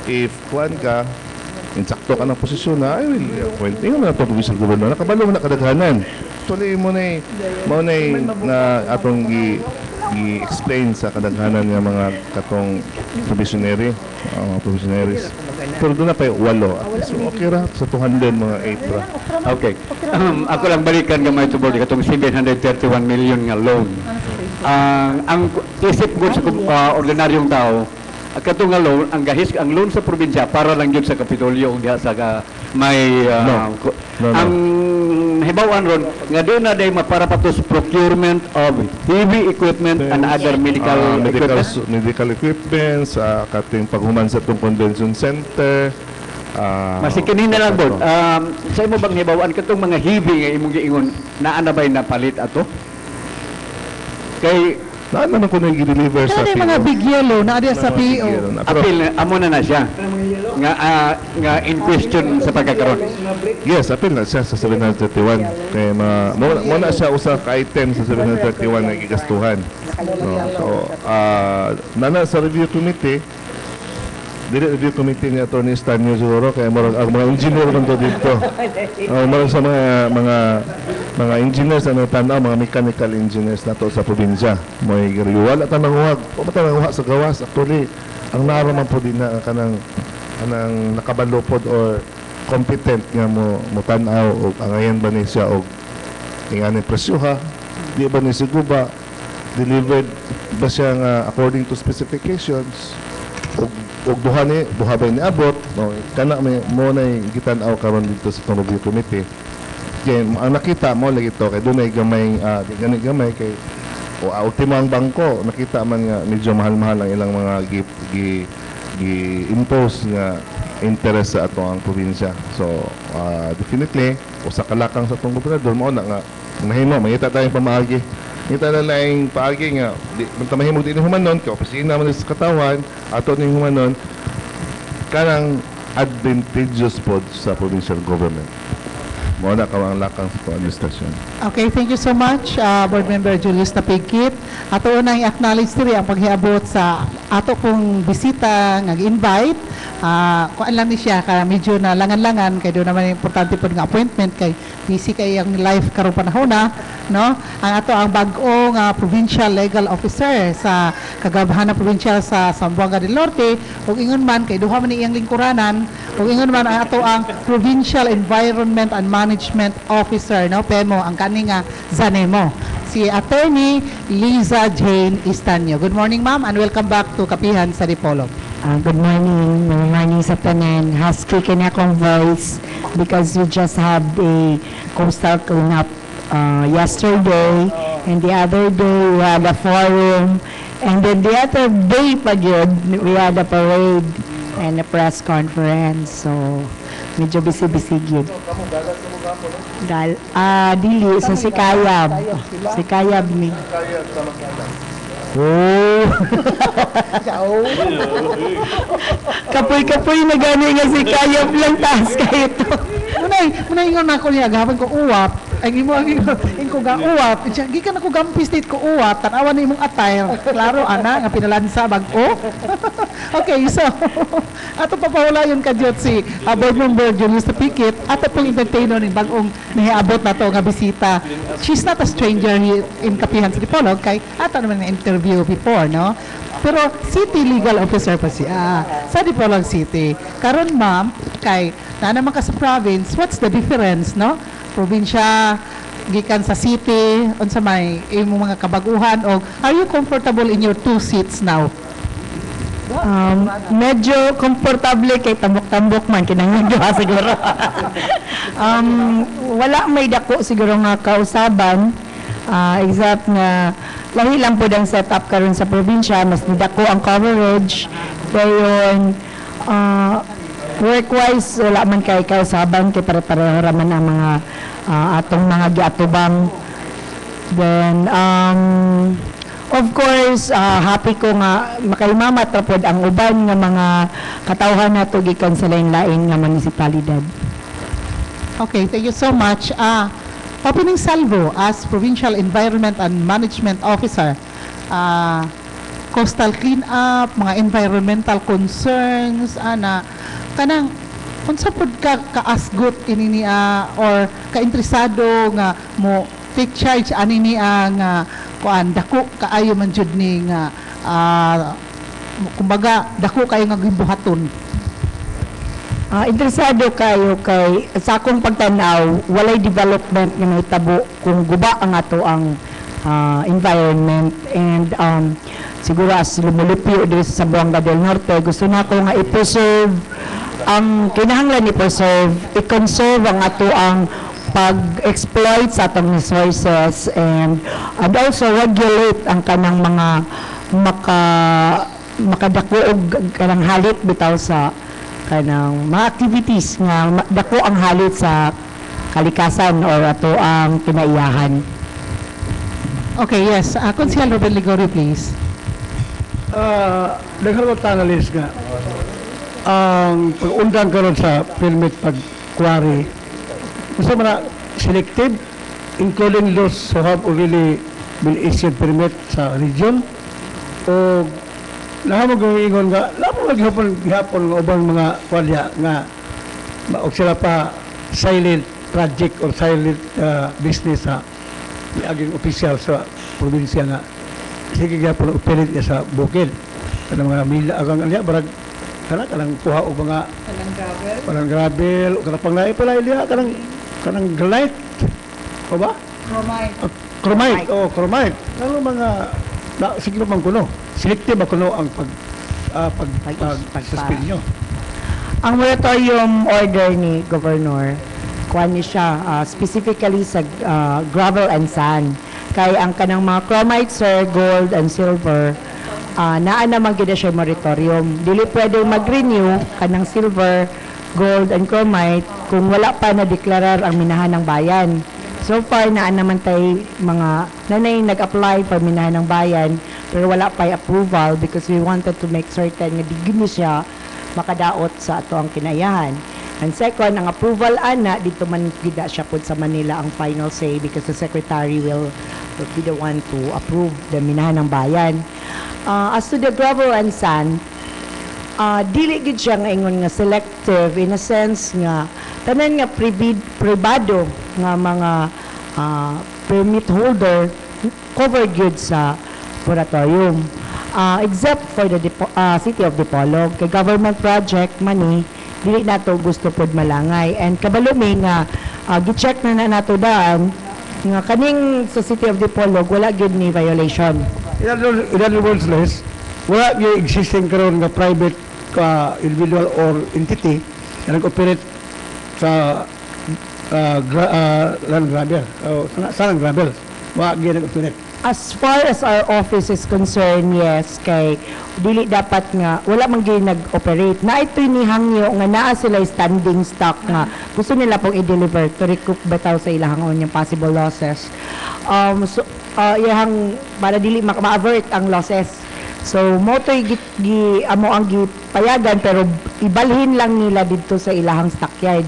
If kuan ka, insakto ka ng posisyon na, I will appoint. Ngayon na itong provincial governor. Nakabalo mo na kadaghanan. Actually, mo na atong i-explain sa kadaghanan ng mga katong provisionaries. Pero doon na pa yung 8. So, okay ra. Sa 200, mga 8 ra. Okay. Ako lang balikan gamay to board katong 731 million nga loan. Ang isip ko sa ordinaryong tao, katong nga loan, ang loan sa probinsya para lang yun sa Kapitolyo kung diha sa may ang hibawan ron nga doon na day maparapatos procurement of heavy equipment and other medical equipment sa kating paghuman sa itong convention center. Masikin na lang board. Sa imo bang hibawan katong mga heavy nga imong giingon naa na bay napalit ato? Kay Naan naman ko na i-deliver sa Kaya yung mga big yellow na adya sa PO. apil amo na siya nga in question sa pagkakaroon. Yes, apil na siya sa 731. Kaya mo na siya usa ka item sa 731 na gigastuhan. No? So, nana sa review committee, review committee ni Attorney Stanio siguro, kaya ang mga engineer man to dito. Marang sa mga engineers na tanaw, mga mechanical engineers na to sa probinsya. May wala tanang huwag. O matanang huwag sa gawas. Actually, ang naraman po din na kanang nakabalupod or competent nga mo tanaw o angayan ba ni siya o inganin presyo ha, di ba ni siguba, delivered ba siya nga according to specifications o duha ba ni abot, no, kana mo na gitanaw karon dito sa review committee. Kaya ang nakita mo lagi ito, kay doon ay gamay kay ultimo ang bangko, nakita man nga medyo mahal-mahal ang ilang mga impose nga interest sa ato ang probinsya. So, definitely, sa kalakang sa itong gobernador, mo na nga, mahimo, mangita tayong pamaagi. Ngita na lang paagi nga, mahimog din yung humanon, kaya opisina man sa katawan, ato yung humanon, kanang advantageous po sa provincial government. Mo na ang lakang sa administrasyon. Okay, thank you so much, Board Member Julius Napigkit. Ato unang i-acknowledge diri ang paghiabot sa ato pong bisita nga invite. Kuan lang ni siya ka medyo na langan-langan kay do naman importante po nga appointment kay busy kay ang life karong panahon na, no? Ang ato ang bag-o nga provincial legal officer sa Kagabahan Provincial sa Zamboanga del Norte ug ingon man kay duha man iyang lingkuranan ug ingon man ang ato ang Provincial Environment and Management Officer, no? PEMO ang kani nga ZANEMO. Si Attorney Liza Jane Istanyo. Good morning, ma'am, and welcome back to Kapihan sa Dipolog. Good morning. Good morning sa tanan. Husky kanya akong voice because we just had a coastal cleanup yesterday and the other day we had a forum and then the other day pa yun, we had a parade and a press conference. So, medyo busy-busy yun. Dili sa Sikayab. Sikayab ni. Oh. Kapoy-kapoy na gani nga si Kayab lang taas kayo to. Munay ingon ako niya gahapon ko uwap Ay gimo ang ingko ga uwat. Gikan ako gampis dit ko uwat, tan-awan ni imong attire. Klaro ana nga pinalansa bag-o. Okay, so ato papahulayon ka jud si board member Julius Tapikit ato pong entertainer ni bag-ong nihiabot na to nga bisita. She's not a stranger here in Kapihan sa Dipolog kay ato naman na interview before, no? Pero city legal officer pa siya sa Dipolog City. Karon ma'am, kay na naman ka sa province, what's the difference, no? Probinsya, gikan sa city, unsa may imong mga kabaguhan o are you comfortable in your 2 seats now? Medyo komportable kay tambok-tambok man kinahanglan ha siguro. Wala may dako siguro nga kausaban, except nga lahi lang po ang setup karon sa probinsya, mas dako ang coverage. Dayon work-wise wala man kay kausaban kay pare-pareho raman ang mga atong mga giatubang. Then of course, happy ko nga makaimamat ra pod ang uban nga mga katawhan nato gikan sa lain-lain nga munisipalidad. Okay, thank you so much. Opening salvo as Provincial Environment and Management Officer. Coastal cleanup, mga environmental concerns, kanang unsa pod ka kaasgot ini or kainteresado nga mo take charge ani ni ang kuan dako kaayo man jud ni nga kumbaga dako kayo nga gibuhaton. Interesado kayo kay sa akong pagtanaw walay development nga mahitabo kung guba ang ato ang environment and siguro as lumulupyo diri sa Zamboanga del Norte gusto na ko nga i-preserve ang kinahanglan i-preserve, i-conserve ang ato ang pag-exploit sa atong resources and also regulate ang kanang mga makadako og kanang halit bitaw sa kanang mga activities nga dako ang halit sa kalikasan or ato ang kinaiyahan. Okay, yes. Councilor Robert Ligorio, please. Nagkaroon analyst nga ang pag-undang karon sa permit pag-quarry gusto mo na selective including those who have already been issued permit sa region o nahamog ang ingon nga lamang gihapon nga ubang mga kwalya nga maog sila pa silent project or silent business sa aging official sa probinsya nga sige gihapon operate sa bukid kanang mga mila agang alya barag kanang kuha og mga kanang gravel o kanang panglain pala ilya kanang granite o ba? Chromite kanang mga sige man kuno selective ba kuno ang pag-suspend nyo. Ang moratorium order ni Governor kuha ni siya specifically sa gravel and sand kay ang kanang mga chromite sir, gold and silver naa naman gid siya moratorium. Dili pwede mag-renew kanang silver, gold and chromite kung wala pa na deklarar ang minahan ng bayan. So far naa naman tay mga nanay nag-apply for minahan ng bayan pero wala pa approval because we wanted to make certain nga digni siya makadaot sa ato ang kinayahan. And second, ang approval ana dito man gida siya pud sa Manila ang final say because the secretary will be the one to approve the minahan ng bayan. As to the gravel and sand, dili gid siya nga ingon nga selective in a sense nga tanan nga privado nga mga permit holder covered gyud sa moratorium. Except for the City of Dipolog, kay government project money, dili nato gusto pod malangay. And kabalumi nga gi-check na nato daan nga kaning sa City of Dipolog wala gyud ni violation. In other words, Les, wala yung existing karon nga private individual or entity na nag-operate sa land grabber, sa land grabber. Wala yung nag-operate. As far as our office is concerned, yes, kay dili dapat nga wala man gyud nag-operate. Na ito'y nihangyo nga naa sila standing stock nga gusto nila pong i-deliver to recoup bitaw sa ilahang yung possible losses. Iyang para dili ma-avert ang losses. So mo to'y amo ang gipayagan pero ibalhin lang nila dito sa ilahang stockyard.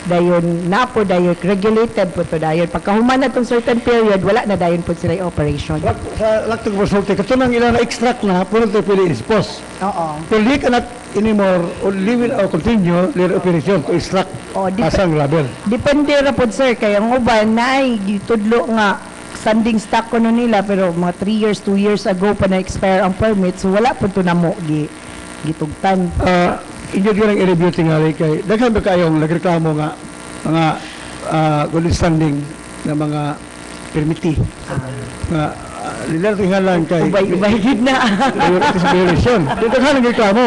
dayon na po dayon regulated po to dayon pagkahuman na tong certain period wala na dayon po sila operation. Sa lactic consulting, katunang ilan na extract na, puro ito pwede expose. Oo. Pero they cannot anymore or leave it or continue their operation to extract asang rubber. Depende ra po sir kay ang uban na ay gitudlo nga standing stock ko no nila pero mga 3 years 2 years ago pa na expire ang permit so wala po to namo gitugtan. Inyo din ang i-review tingali kay daghan ba kayong nagreklamo nga mga good standing na mga permittee nga nila tingalan kay Ubay gid na. violation. Dito ka nagreklamo.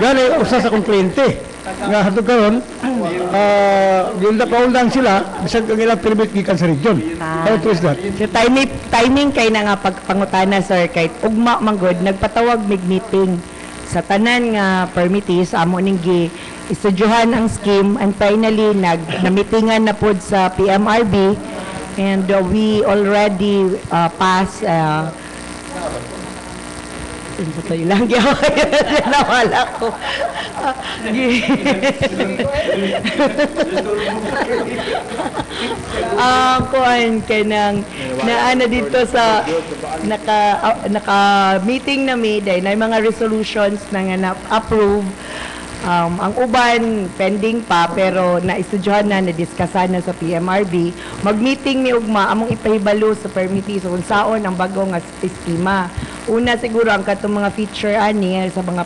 Gani usa sa kong kliyente nga hatod karon gilda sila bisag ang ilang permit gikan sa region. How to is that? So timing kay na nga pagpangutana sir kay ugma manggod nagpatawag mig meeting sa tanan nga permittees amo ning gi-istudyohan ang scheme and finally namitingan na pod sa PMRB and we already passed ito tayo lang nawala ko kuan kay nang naana dito sa naka meeting na day na mga resolutions na nga na-approve ang uban pending pa pero naistudyohan na diskusahan na sa PMRB mag-meeting ni ugma among ipahibalo sa permittees kung saon ang bagong nga eskema. Una siguro ang katong mga feature ani sa mga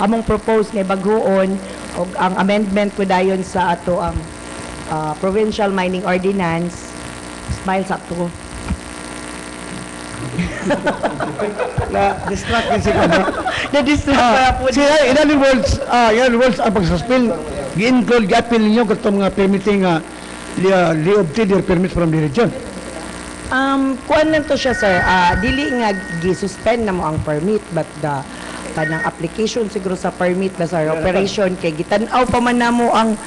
among propose nga baguon og ang amendment ko dayon sa ato ang provincial mining ordinance. Smile sa to. Na distract din sila. Na-distract para po. In other words, ang pag-suspend, gi-include, gi-appeal ninyo katong mga permitting li-obtain their permit from the region. Kuan lang to siya sir, dili nga gi-suspend na mo ang permit but the kanang application siguro sa permit ba sa operation kay gitan-aw pa man namo ang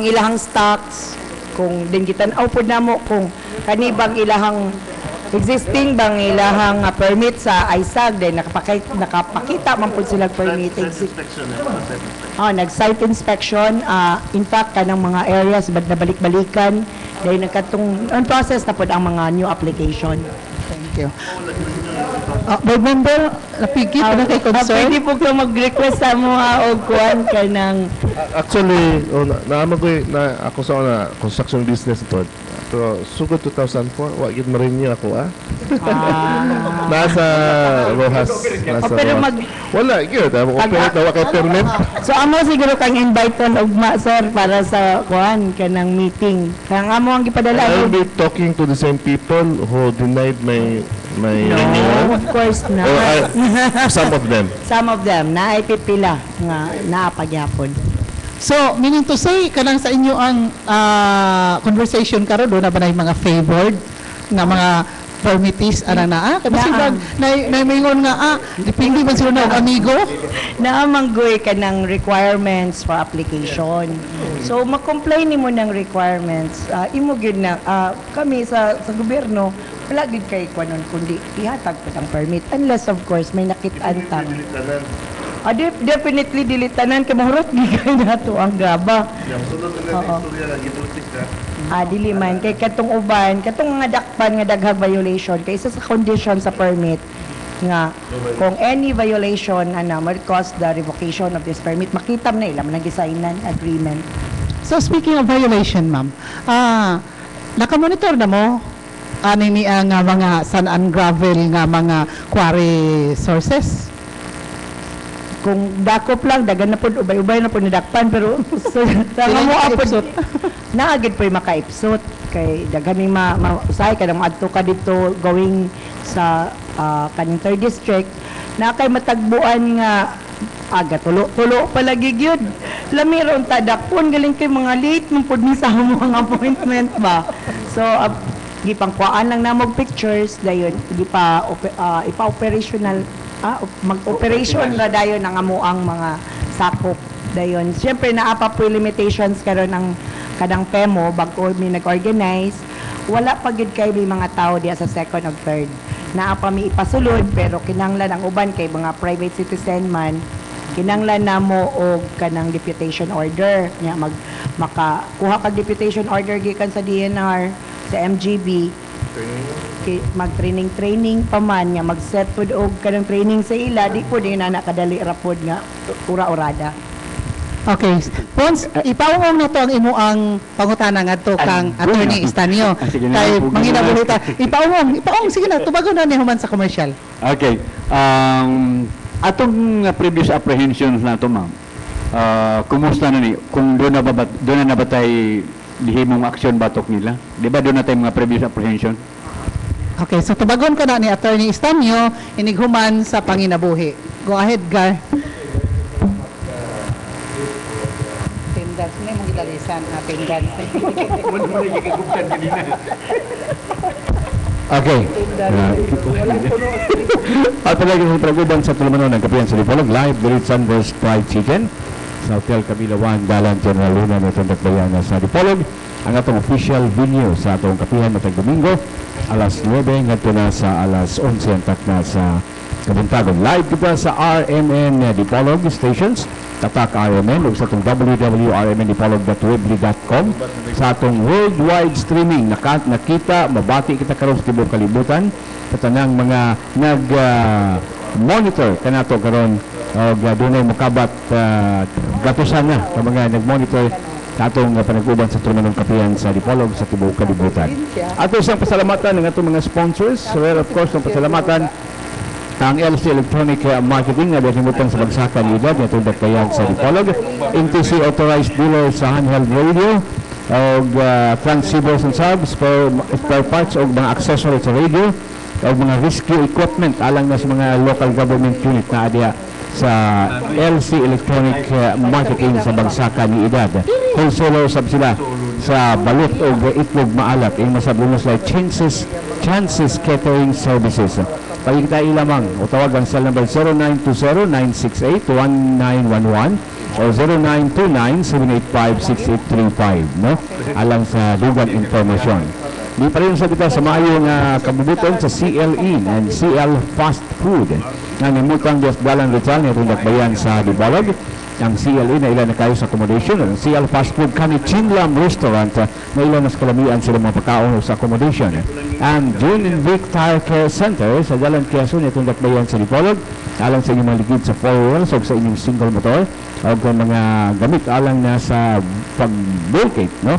ilahang stocks kung din gitan-aw pod namo kung kani bang ilahang existing bang ilahang permit sa ISAG din nakapakita man po sila permit nag-site inspection in fact kanang mga areas bad na balik-balikan dahil nagkatong on process na po ang mga new application. Thank you. Board member, napigit na kay concern? Pwede po kang mag-request sa mga og kuan kanang Actually, naaman ko na ako sa construction business po. Pero sugod 2004, wagid marinyo ako Nasa Rojas. pero Wala, good. Operate na kay permit. So amo siguro kang invite on ugma sir para sa kuan kanang meeting. Kang amo ang gipadala. I'll be talking to the same people who denied my No, of course not. some of them. Some of them na pipila nga naapagyapon. So, meaning to say, kanang sa inyo ang conversation karon do na ba na mga favored nga mga permittees anang naa kasi na mingon nga depende man sila na og amigo Naamanggoy ka ng requirements for application. So mag-comply nimo ng requirements. Imo gyud na kami sa gobyerno wala gyud kay kuanon kundi ihatag pa ang permit unless of course may nakit-an tang. Definitely dilitanan kay mahurot gigay nato ang gaba. Oo. Dili man kay katong uban, katong nga dakpan nga daghang violation kay isa sa condition sa permit nga kung any violation will cause the revocation of this permit makita man na ila man nagisaynan agreement. So speaking of violation, ma'am, nakamonitor na mo ani nga mga sand and gravel nga mga quarry sources? Kung dakop lang dagan na pud ubay-ubay na pud nadakpan pero sa mo apod naagid po makaipsot kay daghan usahay ka na maadto ka dito going sa kaning 3rd district na kay matagbuan nga aga tulo palagi gyud lami ron ta dakpon galing kay mga late man pud ni sa mga appointment ba so gipangkuan lang na mo pictures dayon ipa-operational mag-operation na dayon ang amuang mga sakop dayon. Siyempre naapa po limitations karon ang kadang PEMO bago mi nag-organize. Wala pa gid kay may mga tao diya sa 2nd ug 3rd. Naapa mi ipasulod pero kinahanglan ang uban kay mga private citizen man kinanglan namo og kanang deputation order nya makakuha kag deputation order gikan sa DNR sa MGB mag-training pa man nga mag-set pud og kanang training sa ila di pud na nakadali ra pud nga ura-urada. Okay. Pons, ipaungong na to ang imuang pangutana ngadto kang Attorney Estanio. Sige na, Kay pugi manginabulita. Ipaungong, sige na, tubagon na ni human sa commercial. Okay. Atong previous apprehensions na to, ma'am. Kumusta na ni? Kung doon na nabatay lihimong aksyon batok nila? Di ba doon na tayo mga previous apprehension? Okay, so tubagon ko na ni Attorney Estanio inighuman sa panginabuhi. Go ahead, Gar. Tindan, sino mong gidalisan? Tindan. Okay. At palagi sa pag-uban sa tulumanon ng kapiyan sa Dipolog, live, Dirit Sunburst Fried Chicken sa Hotel Camila 1, Dalan General Luna, Metro Bayan sa Dipolog. Ang atong official venue sa atong kapihan matag Domingo, alas 9 ngadto na sa alas 11 antak na sa Kabuntagon. Live kita sa RMN Dipolog stations, tatak RMN ug sa atong www.rmndipolog.weebly.com sa atong worldwide streaming. Nakita, mabati kita karon sa tibuok kalibutan sa tanang mga nag-monitor kanato karon og dunay mokabat gatusan na sa mga nag-monitor sa atong panag-uban sa Trumanong Kapihan sa Dipolog sa tibuok kalibutan. Ato isang pasalamatan ng atong mga sponsors. Well, of course, ang pasalamatan ang LC Electronic Marketing na dinimutan sa bagsakan ni Edad na tundak kayan sa Dipolog, NTC Authorized Dealer sa Handheld Radio og transceivers and subs, spare parts og mga accessory sa radio og mga rescue equipment alang na sa mga local government unit na adya sa LC Electronic Marketing sa bagsakan ni Edad. Wholesaler sab sila sa balot o itlog maalat yung masabunos like Chances Catering Services. Pagkita ilamang o tawag ang cell number 0920-968-1911 o 0929-785-6835 no? Alang sa dugang informasyon. Di pa rin sa kita sa maayong kabubuton sa CLE and CL Fast Food na nimutang Diyos Dalan Rizal na tundak bayan sa Dipolog. Ang CLE na ilan na kayo sa accommodation. Ang CL Fast Food kami Chinlam Restaurant na ilan na kalamian sila mga pagkaon sa accommodation. Ang June and Vic Tire Care Center sa Dalan Quezon na tundak bayan sa Dipolog. Alang sa inyong maligid sa 4 wheels o sa inyong single motor o mga gamit alang na sa pag-bulkate, no?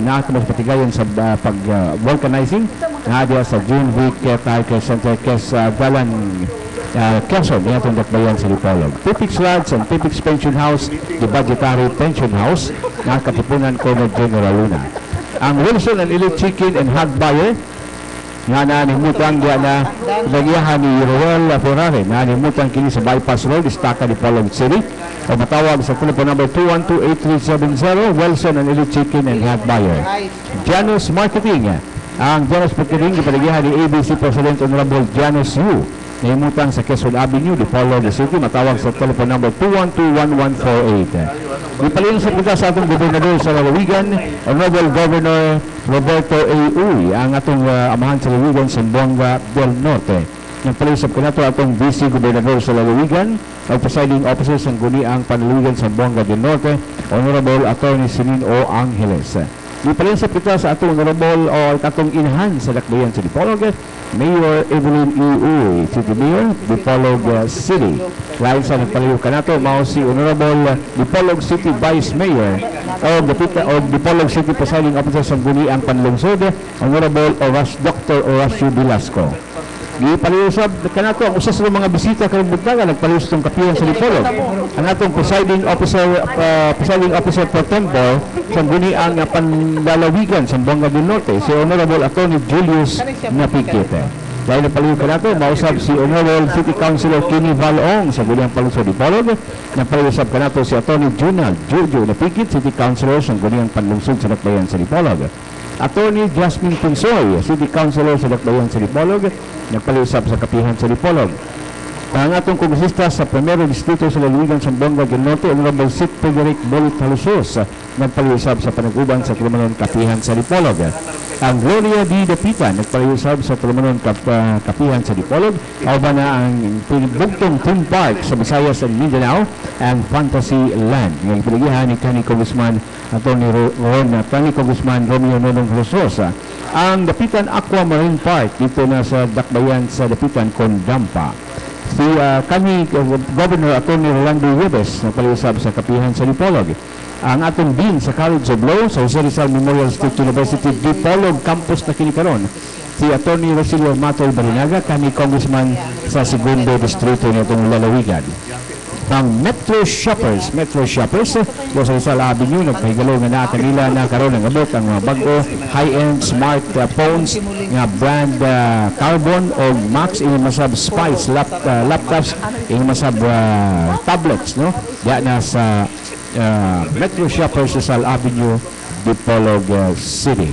Nakakamas patigayon sa pag-vulcanizing na sa June Vic Tire Care Center sa Dalan Quezon, yan itong dakbayan sa Dipolog. Tipix Lodge and Tipix Pension House, the budgetary pension house ng Katipunan Corner General Luna. Ang Wilson and Elite Chicken and Hog Buyer, nga nanimutang diya na nagyahan ni Roel Ferrari, nanimutang kini sa Bypass Road, Estaca, Dipolog City. O matawag sa telephone number 212-8370, Wilson and Elite Chicken and Hog Buyer. Janus Marketing, ang Janus Marketing, ipaligyahan ni ABC President Honorable Janus Yu. Nahimutang sa Quezon Avenue, Dipolog City, matawag sa telephone number 212-1148. Ipalino sa kita sa atong gobernador sa Lalawigan, Honorable Governor Roberto A. Uy, ang atong amahan sa Lalawigan, Zamboanga del Norte. Nagpalisap ko na ito atong Vice Gobernador sa Lalawigan, ang presiding officer sa Guniang Panlalawigan, Zamboanga del Norte, Honorable Attorney Sinin O. Angeles. Ipalinsap kita sa atong honorable o atong inahan sa Dakbayan sa Dipolog, Mayor Evelyn E. Uy, City Mayor, Dipolog City. Lain sa nagpalayo ka na ito, mao si Honorable Dipolog City Vice Mayor o Dipolog City Presiding Officer sa Guniang Panlungsod, Honorable Dr. Horacio Velasco. Ipaliusap ka na ito, ang usas ng mga bisita karong buntaga, nagpaliusap itong kapihan sa Dipolog. Ang atong presiding officer per tempo sa Guniang Panlalawigan sa Zamboanga del Norte, si Honorable Attorney Julius Napikite. Dahil napaliw ka na ito, mausap si Honorable City Councilor Kenny Valong sa Guniang Panlungsod Dipolog. Napaliusap ka na ito si Attorney Jojo Napikit, City Councilor sa Guniang Panlungsod sa Dakbayan sa Dipolog. Attorney Jasmine Pinsoy, City Councilor sa Dakbayan sa Dipolog, nagpaliusap sa kapihan sa Dipolog. Ang atong kongresista sa Primero Distrito sa Lalawigan sa Zamboanga del Norte, Honorable Sit Frederick Bolit Halusos, nagpaliusap sa panag-uban sa kriminal kapihan sa Dipolog. ang Gloria D. Dapitan nagpalihusab sa tulumanon kapihan sa Dipolog. Kauban na ang Bugtong Theme Park sa Visayas and Mindanao ang Fantasy Land. Ngayon piligihan ni Kani Congressman Congressman Romeo Nonong Rososa. Ang Dapitan Aqua Marine Park dito na sa Dakbayan sa Dapitan, Condampa. Si Governor Atty. Rolando Yebes nagpalihusab sa kapihan sa Dipolog. Ang atong Dean sa College of Law sa Jose Rizal Memorial State University Dipolog Campus na kinikaron, si Atty. Rosilio Matoy Barinaga, kani Congressman sa segundo distrito nitong Lalawigan. Ang Metro Shoppers, Jose Rizal Avenue, nagpahigalo nga na kanila na karon ang abot ang mga bago high-end smartphones nga brand Carbon o Max, yung masab Spice laptops, yung masab tablets, no? Diyan na sa Metro Shoppers Rizal Avenue, Dipolog City.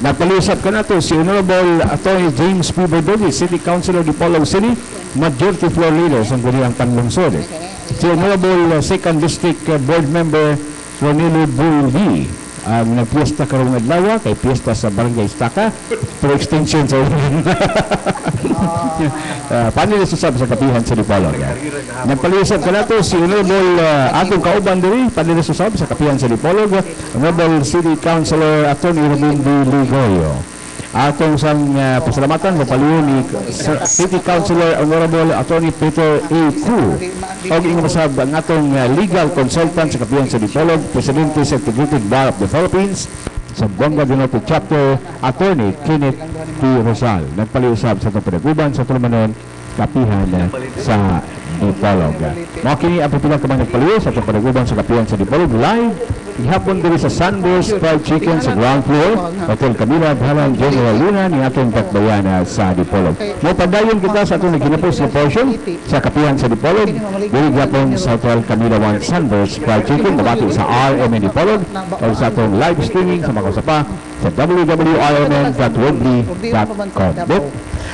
Nagpaliusap ka na to si Honorable Atty. James P. Bordogi, City Councilor Dipolog City, Majority Floor Leaders ang ganiyang panlungsod. Si Honorable 2nd District Board Member Ronilo Bulgi ang nagpiesta karong adlaw kay piesta sa Barangay Staka for extension sa panilisusab sa kapihan sa Dipolog. Nagpaliusap ka na to si Honorable atong kauban diri panilisusab sa kapihan sa Dipolog, Honorable City Councilor Atty. Ramon D. Ligoyo. Atong sang pasalamatan mapaliw ni City Councilor Honorable Atty. Peter A. Koo o masab ang atong legal consultant sa kapihan sa Dipolog, Presidente sa Integrated Bar of the Philippines sa Buanga del Norte Chapter, Atty. Kenneth P. Rosal. Nagpaliusab sa itong panaguban sa tulumanon kapihan sa Dipolog. Mga kini ang pipila ka mga nagpaliw sa itong panaguban sa kapihan sa Dipolog live ihapon diri sa Sunburst Fried Chicken sa ground floor, Hotel Camila, Bahalang General Luna ni atong Dakbayan sa Dipolog. Mapadayon kita sa atong naginapos na portion sa kapihan sa Dipolog, diri gyapon sa Hotel Camila 1 Sunburst Fried Chicken, nabati sa RMN Dipolog o sa atong live streaming sa mga usapa sa www.rmn.webly.com.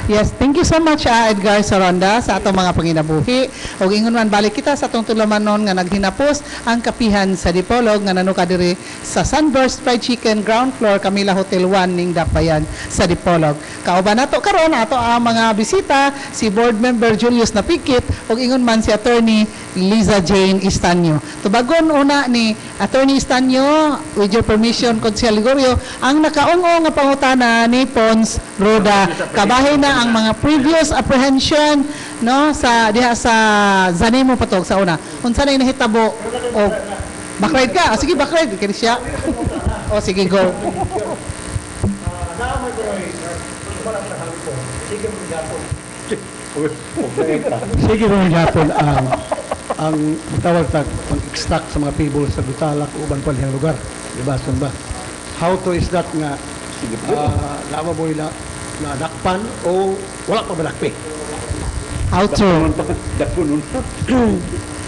Yes, thank you so much Edgar Saronda sa atong mga panginabuhi. Og ingon man balik kita sa atong tulumanon nga naghinapos ang kapihan sa Dipolog nga nanuka diri sa Sunburst Fried Chicken ground floor Camila Hotel 1 ning Dakbayan sa Dipolog. Kauban nato karon ato ang mga bisita si Board Member Julius Napikit og ingon man si Attorney Liza Jane Istanyo. Tubagon una ni Attorney Istanyo, with your permission Konsyal Ligorio, ang nakaungo nga pangutana ni Pons Roda kabahin na ang mga previous apprehension no sa diha sa Zanimo patog sa una. Unsa na nahitabo o backride ka? O, sige backride kini siya. O sige go. Sige mga Japon ang tawag tag pag-extract sa mga people sa Gutalak uban pa lihang lugar. Diba son ba? How to is that nga lama boy na dakpan o wala pa balakpi. Outro.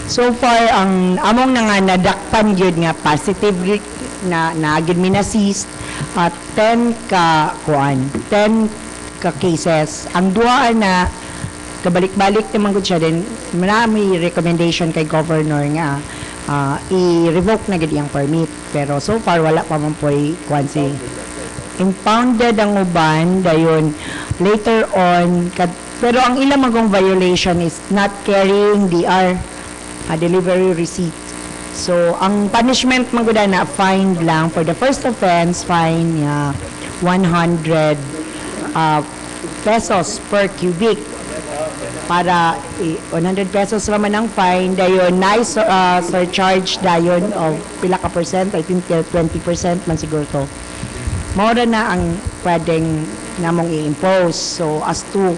So far, ang among nga nadakpan yun nga positive na naagin minasist at 10 ka cases. Ang duwa na kabalik-balik naman gud siya din, marami recommendation kay governor nga i-revoke na gid ang permit. Pero so far wala pa man po'y kwansi impounded ang uban dayon later on pero ang ilang magong violation is not carrying DR delivery receipt. So ang punishment magud na fine lang for the first offense, fine 100 pesos per cubic para 100 pesos raman ang fine dayon nice surcharge dayon of pila ka percent, I think 20% man siguro to. Maura na ang pwedeng namong i-impose. So, as to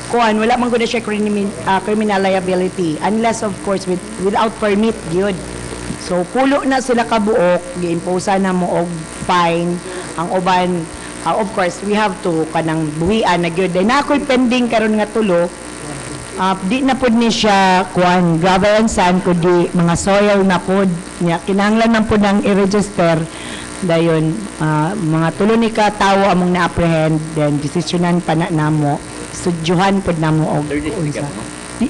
kuan, wala man gud siya criminal liability unless, of course, without permit, yun. So, pulo na sila kabuok, i-impose na mo og fine. Ang uban, of course, we have to kanang buwian na gyud. Na ako'y pending karon nga tulo, di na pod ni siya kuan, gravel and sand, kundi mga soil na pod. Kinahanglan man pod ang i-register dayon mga tulo ni ka tawo among na-apprehend then desisyonan pa na namo sudyuhan pod namo og unsa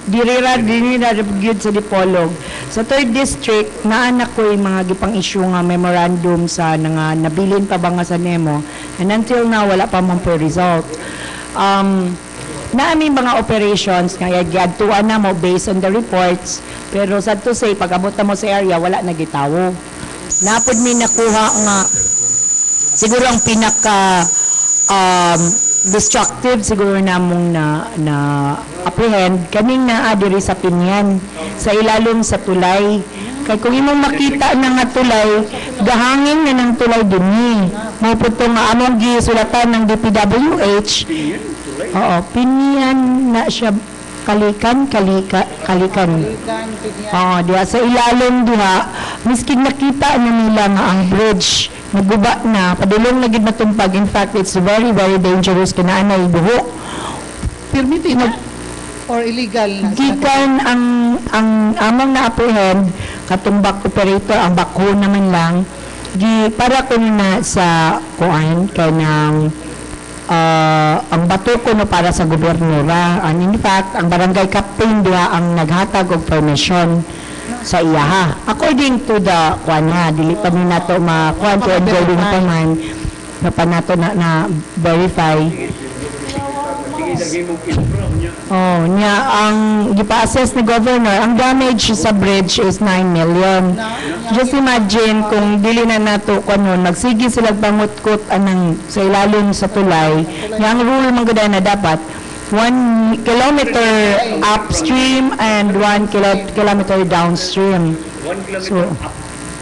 dirira gyud sa Dipolog sa 3rd district naa na ko'y mga gipang issue nga memorandum sa nga nabilin pa ba nga sa Nemo And until now, wala pa mong result. Na aming mga operations nga giadtuan na mo based on the reports, pero sad to say, pag abot na mo sa area, wala na gitawo. Napod mi nakuha nga, siguro ang pinaka destructive siguro namong na apprehend kaning naa diri sa Pinyan sa ilalom sa tulay. Kay kung imong makita na nga tulay, gahangin na ng tulay dinhi. Mao puto nga among gisulatan ng DPWH. Oo, Pinyan na siya kalikan. Oo, diha sa ilalom diha, miskin nakita na nila nga ang bridge naguba na, padulong na gid matumpag. In fact, it's very, very dangerous kinaanay buho. Permiti na or illegal na? Gikan ang among na-apprehend, katumbak operator, ang bako naman lang, para ko na sa kuan, kay ng ang bato ko no para sa gobernura. And in fact, ang barangay captain diha ang naghatag og permission sa iyaha. According to the kuan nga, dili pa mi nato ma-kuan to ongoing pa man na pa nato na verify. Oh, niya ang gipa-assess ni governor, ang damage sa bridge is 9 million. Just imagine kung dili na nato kuno magsige sila bangutkot anang sa ilalim sa tulay. Yang rule man gud na dapat 1 kilometer upstream and 1 kilometer downstream. So,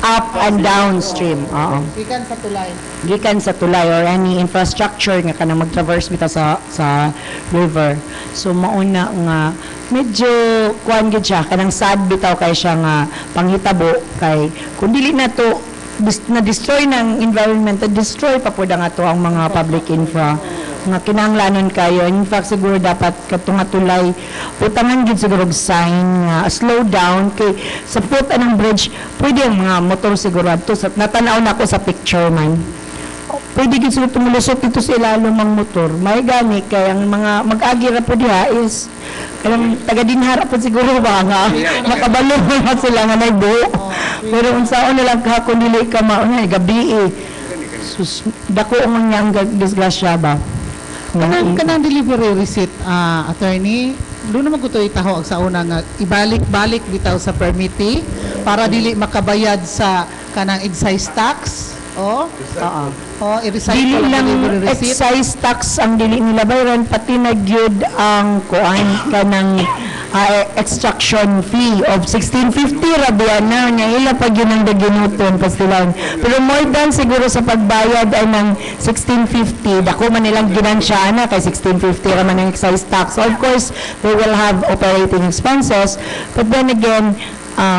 up and downstream. Oo. Gikan sa tulay. Gikan sa tulay or any infrastructure nga kanang mag-traverse bitaw sa river. So mauna nga medyo kuan gid siya kanang sad bitaw kay siya nga panghitabo kay kun dili na to na destroy ng environment, destroy pa pud ang ato ang mga public infra nga kinahanglanon kayo. In fact, siguro dapat katong tulay putangan gid siguro og sign nga slow down kay sa puta ng bridge pwede ang mga motor siguro adto sa natanaw na ko sa picture man. Pwede gid siguro tumulusot dito sa ilalom ang motor. May gani kay ang mga mag-agi ra po diha is kanang taga dinhara po siguro ba nga makabalo na sila nga may buo. Pero unsaon na lang kahapon dili ka mauna gabi sus dako ang yang disgrasya ba. Kanang delivery receipt, attorney, doon naman ko ito itaho sa una nga ibalik-balik bitaw sa permittee para dili makabayad sa kanang excise tax. I-recycle Dili ang lang delivery receipt. excise tax ang dili nila bayaran, pati nagyud ang kuan kanang extraction fee of 1650 rabiana nga ila pag yun ang daginuton pastilan. Pero more than siguro sa pagbayad ay ng 1650 dako man nilang ginansya na kay 1650 ra man ang excise tax. So of course they will have operating expenses, but then again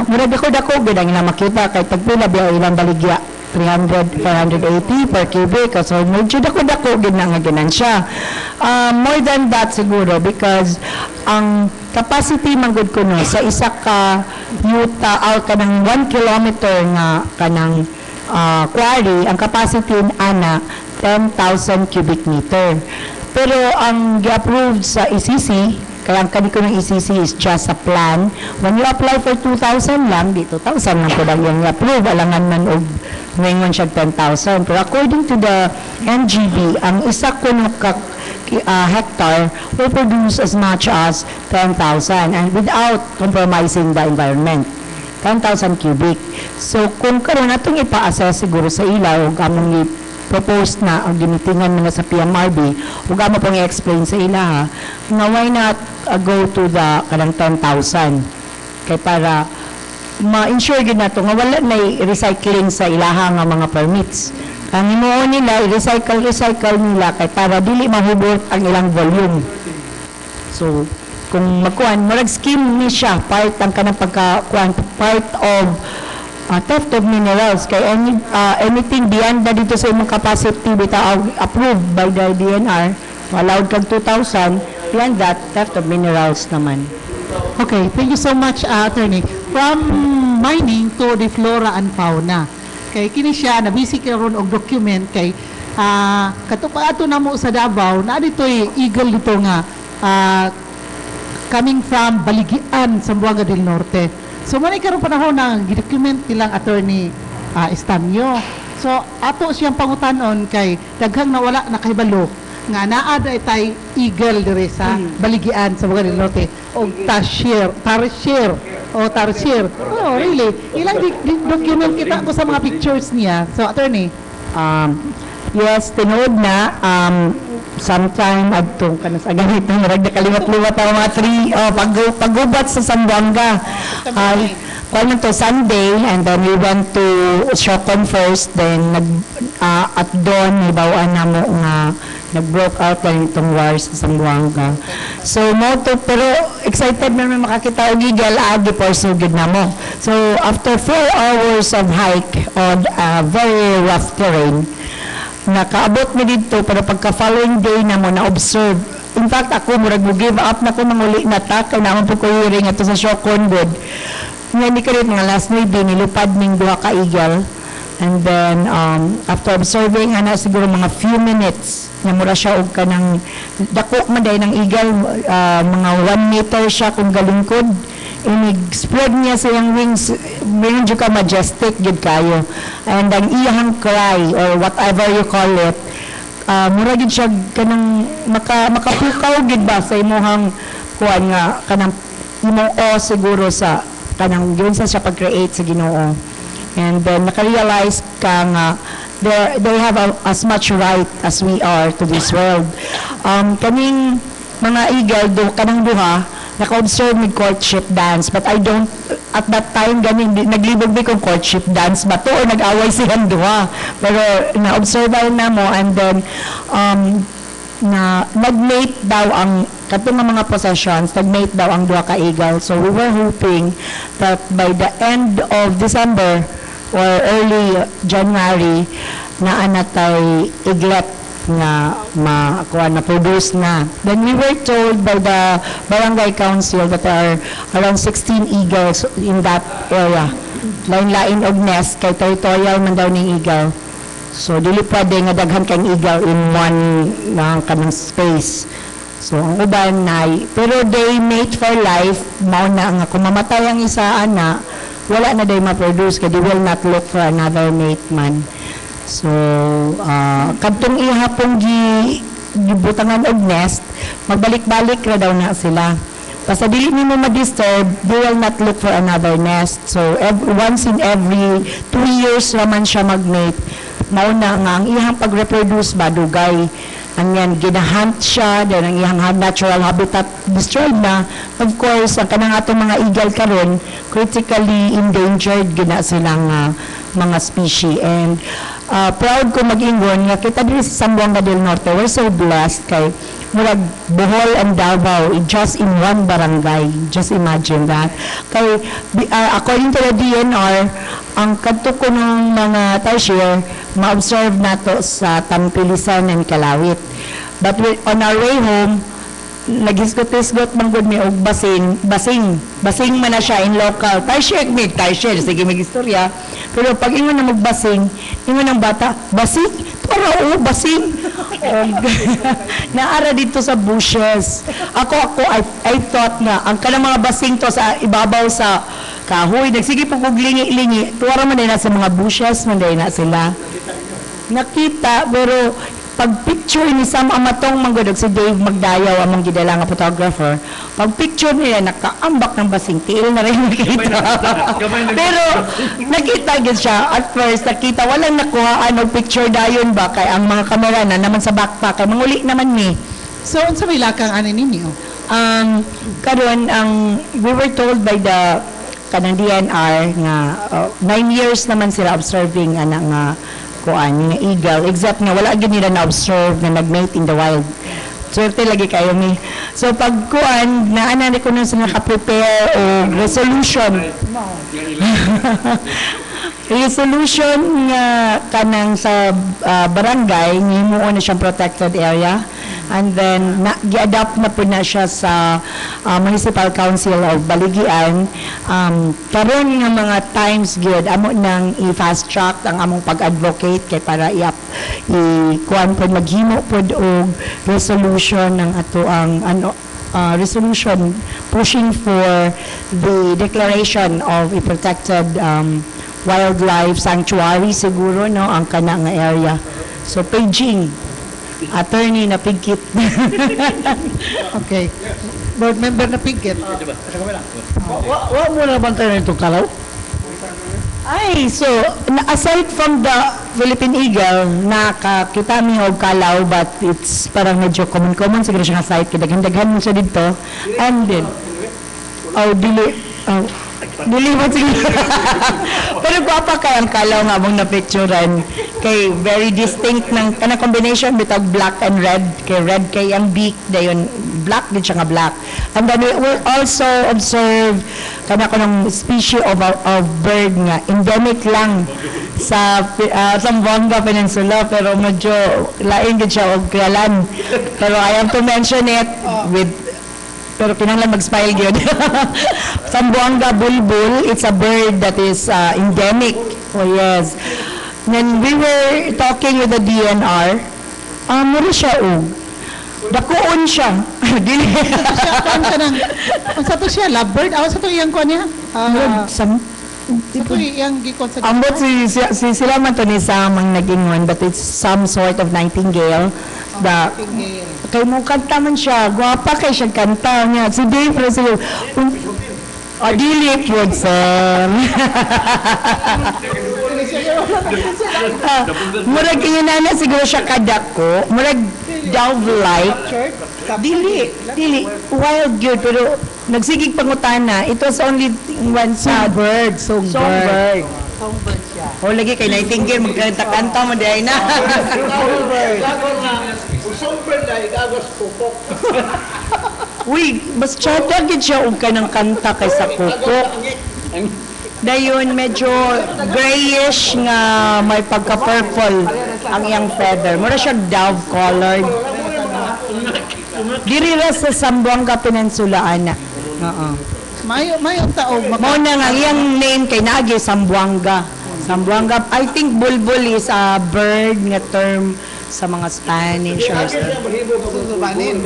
murag dako gid ang ilang makita kay pagpila biya ilang baligya 300, 480 per cubic. So, medyo dako-dako gid na nga ginansya. More than that siguro because ang capacity manggod ko no sa isa ka yuta or kanang 1 kilometer nga kanang quarry, ang capacity ana 10,000 cubic meter. Pero ang gi-approve sa ECC, kaya ang kaniko ng ECC is just a plan. When you apply for 2,000 lang, di 2,000 lang po lang yung approve, alangan man og ngayon siya 10,000. Pero according to the NGB, ang isa ko hectare will produce as much as 10,000 and without compromising the environment. 10,000 cubic. So kung karon natong ipa-assess siguro sa ilaw, among propose na ang gimitingan mga sa PMRB, ug amo pong i-explain sa ila ha, nga why not go to the kanang 10,000 kay para ma-ensure gid nato nga wala na recycling sa ilaha nga mga permits. Ang himuon nila i-recycle nila kay para dili mahubot ang ilang volume. So kung magkuan murag scheme ni siya part ang kanang pagkakuan part of theft of minerals kay anything beyond na dito sa imong capacity bitaw approved by the DNR allowed kag 2,000 beyond that theft of minerals naman. Okay, thank you so much, attorney. From mining to the flora and fauna. Kay kini siya nabisi karon og document kay katupato namo sa Davao na ditoy eagle dito nga coming from Baligian, Zamboanga del Norte. So, manay karon panahon na gidocument nilang attorney Estanio. So ato siyang pangutanon kay daghang nawala na kahibalo nga naa tay eagle dire sa Baligian sa Bugan del Norte o Tarsier. Oh, really? Ilang document kita ko sa mga pictures niya. So attorney, Yes, tinood na. Sometime adto ka na sa ganito. Marag nakaliwat-liwat ang mga paggubat sa Zamboanga. Kung to Sunday, and then we went to Shocon first, then at doon, ibawaan na mo nga nag-broke out lang itong war sa Zamboanga. So, pero excited na makakita og eagle, agi pursugid na mo. So, after 4 hours of hike on very rough terrain, nakaabot mi dito, pero pagka-following day na mo na-observe. In fact, ako, murag mo give up na ko manguli na tak, kaya naman po ko hearing ito sa Shocon good. Ngayon, di ka rin mga last night din, nilupad ning duha ka eagle. And then, after observing, siguro mga few minutes, mura siya og ka ng, dako man dahil ng eagle, mga 1 meter siya kung galingkod. Spread niya sa iyang wings, meron dyan ka majestic, gid kayo. And ang iyang cry, or whatever you call it, mura gid siya kanang makapukaw gid ba sa imuhang kuan nga kanang imong siguro sa kanang yun sa siya pag-create sa Ginoo. And then naka-realize ka nga they have as much right as we are to this world. Kaning mga eagle kanang duha naka-observe med courtship dance, but I don't at that time ganin naglibog mi kung courtship dance ba to or nag-away silang duha, pero na-observe na mo. And then na nag-mate daw ang katong mga possessions, nag-mate daw ang duha ka eagle. So we were hoping that by the end of December or early January na anatay iglet nga na-produce na. Then we were told by the barangay council that there are around 16 eagles in that area. Lain-lain og nest, kay territorial man daw ng eagle. So, dili pwede nga daghan kang eagle in one kanang space. So, ang uban pero they mate for life, mao na nga kung mamatay ang isa ana, wala na day ma-produce, kaya they will not look for another mate man. So, kadtong ihapong gibutangan og nest, magbalik-balik ra daw na sila. Basta dili nimo ma-disturb, they will not look for another nest. So, once in every 2 years raman siya mag-mate. Mauna nga ang iyang pag-reproduce ba dugay. Ang yan, ginahunt siya, then ang iyang natural habitat destroyed na. Of course, ang kanang atong mga eagle karon critically endangered gina silang mga species. And proud ko mag-ingon nga kita diri sa Zamboanga del Norte, we're so blessed kay murag Bohol and Davao just in one barangay. Just imagine that. Kay according to the DNR, ang kadto ko ng mga tarsier ma-observe nato sa Tampilisan and Kalawit. But on our way home, nagisgot-isgot man gud mi og basing man na siya in local. Tarsier, sige mag-istorya. Pero pag ingon na magbasing, ingon ng bata, basing? Para basing. Naara dito sa bushes. I thought nga, ang kanang mga basing to sa ibabaw sa kahoy, nagsige po kog lingi-lingi, tuwara man na sa mga bushes, man na sila. Nakita, pero pag picture ni Sam Amatong manggudog si Dave Magdayaw among gidala nga photographer, pag picture niya nakaambak ng basing, tiil na rin nakita. Pero nakita gid siya at first, nakita walang nakuhaan og picture dayon ba kay ang mga kamera na naman sa backpack kay manguli naman ni. so unsa may lakang ani ninyo? Karon we were told by the kanang DNR nga 9 years naman sila observing ana nga kuan nga eagle, except nga wala gid nila na-observe na nag-mate in the wild. Swerte lagi kayo mi. So pag kuan naana ko na sila ka-prepare o resolution. Resolution nga kanang sa barangay himuon na siyang protected area. And then gi-adapt na po na siya sa Municipal Council of Baligian. Karon nga mga times gyud amo nang i-fast track ang among pag-advocate kay para kuan po maghimo pod og resolution ng ato ang resolution pushing for the declaration of a protected wildlife sanctuary siguro, no, ang kana nga area. So, paging, attorney na pigkit. Okay. Board member na Pigkit. Wa mo na bantayan itong kalaw? Ay, so, aside from the Philippine Eagle, nakakita mi og kalaw, but it's parang medyo common siguro siya nga site, kidaghan-daghan mo siya dito. And then, dili mo siguro. Pero guwapa kay ang kalaw nga mong na-picturean. Kay very distinct ng kanang combination bitag black and red. Kay red kay ang beak, dayon black din siya nga black. And then we will also observe kana ko ng species of bird nga endemic lang sa Zamboanga Peninsula, pero medyo lain gid siya og krialan. Pero I have to mention it with, pero kinahanglan mag-smile gyud. Zamboanga bulbul, it's a bird that is endemic. Oh yes. When we were talking with the DNR, mura siya dakuon siya. Dili. Siya kan kanang unsa to siya lovebird? Aw sa to iyang kuan niya? Sa to iyang gikon sa Ambot sila man to ni Sam ang nag-ingon, but it's some sort of nightingale. Kay mo kanta man siya, gwapa kay siya kanta niya. Si Dave Rosario, dili yun, sir. Murag inana siguro siya kadako, murag dove-like. Dili, wild yun, pero nagsigig pangutana, it was only one songbird. Songbird siya. O lagi kay nightingale, magkanta-kanta mo dahil na. Songbird na igagos pupok. Uy, mas tsada gid siya og kanang kanta kaysa kukok. Dayon medyo grayish nga may pagka-purple ang iyang feather. Mura siya dove colored. Diri ra sa Zamboanga Peninsula ana. Mayo taog Mao na nga iyang name kay naagi Zamboanga. Zamboanga, I think bulbul is a bird nga term sa mga Spanish or Subanin.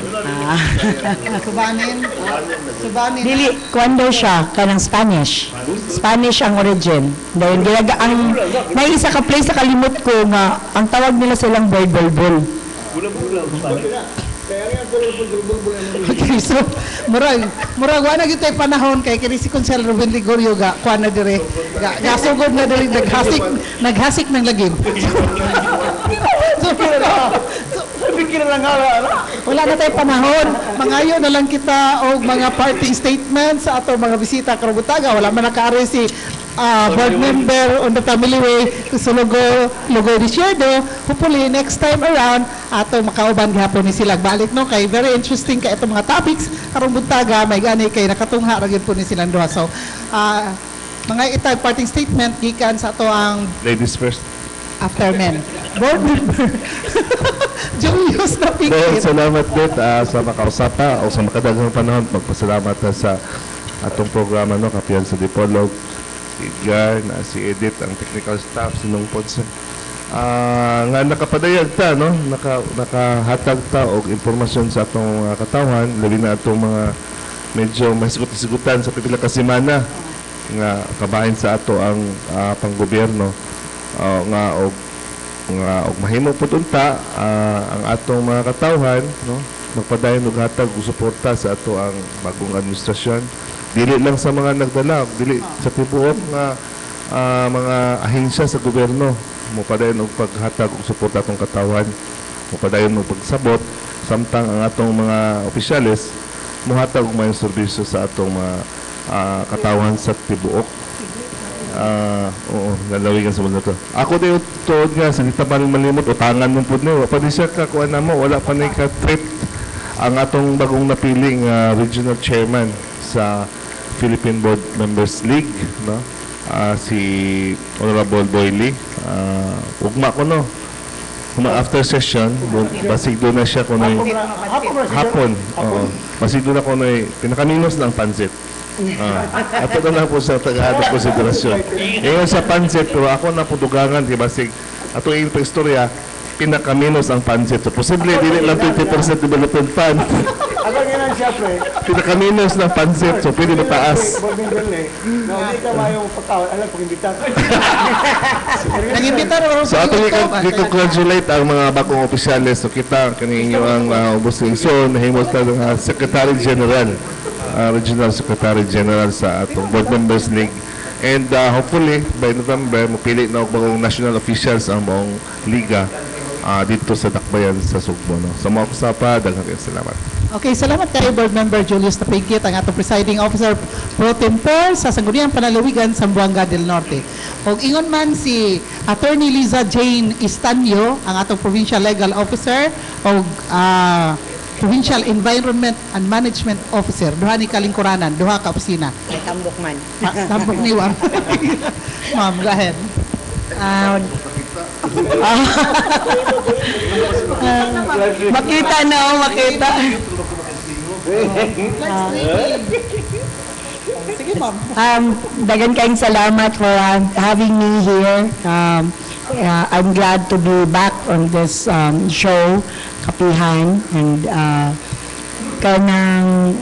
Subanin. Dili, kuwando siya, kanang Spanish. Spanish ang origin. Dahil ang may isa ka place sa kalimot ko nga, ang tawag nila silang bird bulbul. Okay, so murag wala gyud tay panahon kay kini si Consel Ruben Ligorio ga kuan na dire. Gasugod na dire naghasik ng lagim. Wala na tayo panahon. Mangayo na lang kita og mga parting statements sa ato mga bisita karong butaga. Wala man nakaari si board member on the family way sa Lugoy Desierto. Hopefully next time around ato makauban gihapon ni sila balik no kay very interesting kay itong mga topics karong buntaga may gani kay nakatungha ra gyud po ni silang duha. So mga itag parting statement gikan sa ato ang Ladies first. after men. Board member Julius na Well, pikit. salamat din sa makausapa o sa makadagang panahon. Magpasalamat sa atong programa no Kapihan sa Dipolog. Si Edgar, si Edith, ang technical staff, sinungpod sa nga nakapadayag ta no nakahatag ta og impormasyon sa atong katawhan labi na atong mga medyo masigutan sa pipila ka semana nga kabahin sa ato ang panggobyerno nga og mahimo pud unta ang atong mga katawhan no magpadayon og hatag og suporta sa ato ang bagong administrasyon dili lang sa mga nagdala dili sa tibuok nga mga ahensya sa gobyerno mopadayon og paghatag og suporta atong katawhan mopadayon og pagsabot samtang ang atong mga opisyales mohatag og mayong serbisyo sa atong mga katawhan sa tibuok. Oo, nalawigan sa mundo to. Ako din tuod nga sa kita pa rin malimot utangan mo pud ni wa pa di siya ka kuan namo wala pa ni ka trip ang atong bagong napiling regional chairman sa Philippine Board Members League no si Honorable Boyle ugma ko no kuma after session basig do na siya kuno hapon oo basig do na kuno pinakaminos ng pansit. Ato na lang po sa taga-adong konsiderasyon. Ngayon sa pansit, pero ako na putugangan, di ba, ato yung istorya, pinaka-minus ang pansit. So, posible, dili lang 20% development fund. Ako nga siya, pre. Pinaka-minus ng pansit. So, pwede mataas. Board member na hindi ka mayong pagkawan. Alam, pag-imbita. Nang-imbita rin So, ato i-congratulate ang mga bagong opisyalis. So, kita kaninyo ang ubusing so, nahimos na ng Secretary General, Regional Secretary General sa atong Board Members League. And hopefully, by November, mapili na og bagong national officials ang buong liga dito sa Dakbayan sa Sugbo. No? Sa mga kusapa, daghang kayong salamat. Okay, salamat kayo Board Member Julius Tapigit, ang atong presiding officer pro tempore sa Sangguniang Panalawigan sa Zamboanga del Norte. O ingon man si Attorney Liza Jane Istanyo, ang atong provincial legal officer o Provincial Environment and Management Officer, duha ni kalingkuranan, duha ka opisina. May tambok man. Tambok ni Wam. Ma'am, go ahead. Makita na, makita. Sige, ma'am. Dagan kayong salamat for having me here. I'm glad to be back on this show, Kapihan, and kanang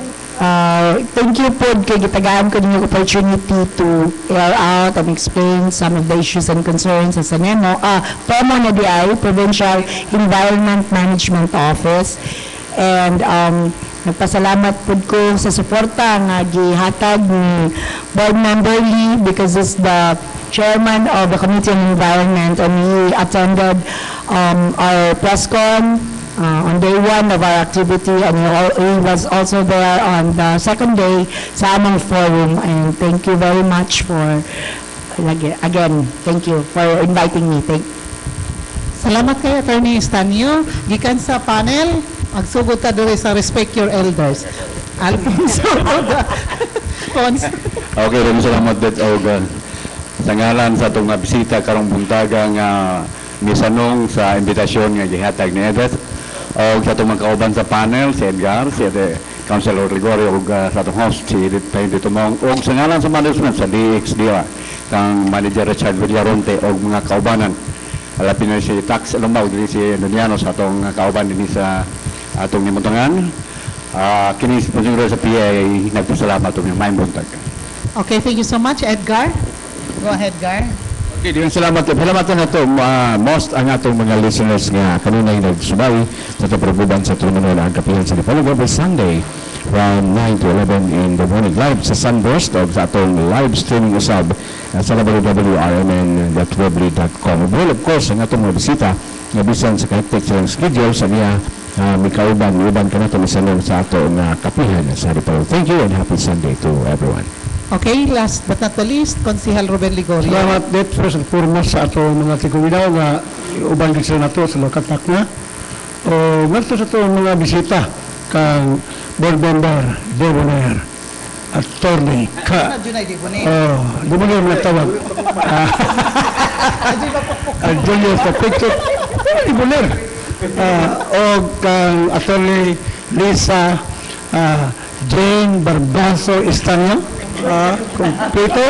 thank you po kay gitagaan ko ninyo opportunity to air out and explain some of the issues and concerns sa NEMO, PEMO na DI, Provincial Environment Management Office. And nagpasalamat po ko sa suporta nga gihatag ni Board Member Lee because he's the chairman of the Committee on Environment, and he attended our press con on day one of our activity, and he was also there on the second day sa among forum. And thank you very much for, again, thank you for inviting me. Salamat kay Attorney Estanio. Gikan sa panel, magsugod ta diri sa respect your elders. Alfonso Pons. Okay, salamat dit og sa ngalan sa itong bisita karong buntaga nga misanong sa imbitasyon nga gihatag ni Edith o sa itong magkauban sa panel, si Edgar, si Councilor Gregorio o sa itong host, si Edith Painte Tumong o sa ngalan sa management sa DXDA kang Manager Richard Villaronte o mga kaubanan. Alapin na si Tax Alumaw, si Doniano sa itong kauban din sa atong nimuntangan. Kini po sa PA, nagpasalamat itong may buntag. Okay, thank you so much, Edgar. Go ahead, Gar. Okay, diyan salamat. Palamatan na ito, most ang atong mga listeners nga kanunay nagsubawi sa ito probuban sa Tumanol ang Kapihan sa Dipolog every Sunday from 9 to 11 in the morning live sa Sunburst o sa atong live streaming usab sa www.rmn.webly.com. Well, of course, ang atong mga bisita nga bisan sa kahit-tek silang schedule sa niya may kauban ka na ito misanong sa atong Kapihan sa Dipolog. Thank you and happy Sunday to everyone. Okay, last but not the least, Konsehal Ruben Ligorio. Salamat dit first and foremost sa ato mga tiguminaw nga uban gid sila nato sa lokatak na. O ngadto sa ato mga bisita kang board member Debonair, attorney ka. Di mo nga tawag. Julius Tapigit, Debonair. O kang attorney Lisa Jane Barbaso Istanyo. Kompleto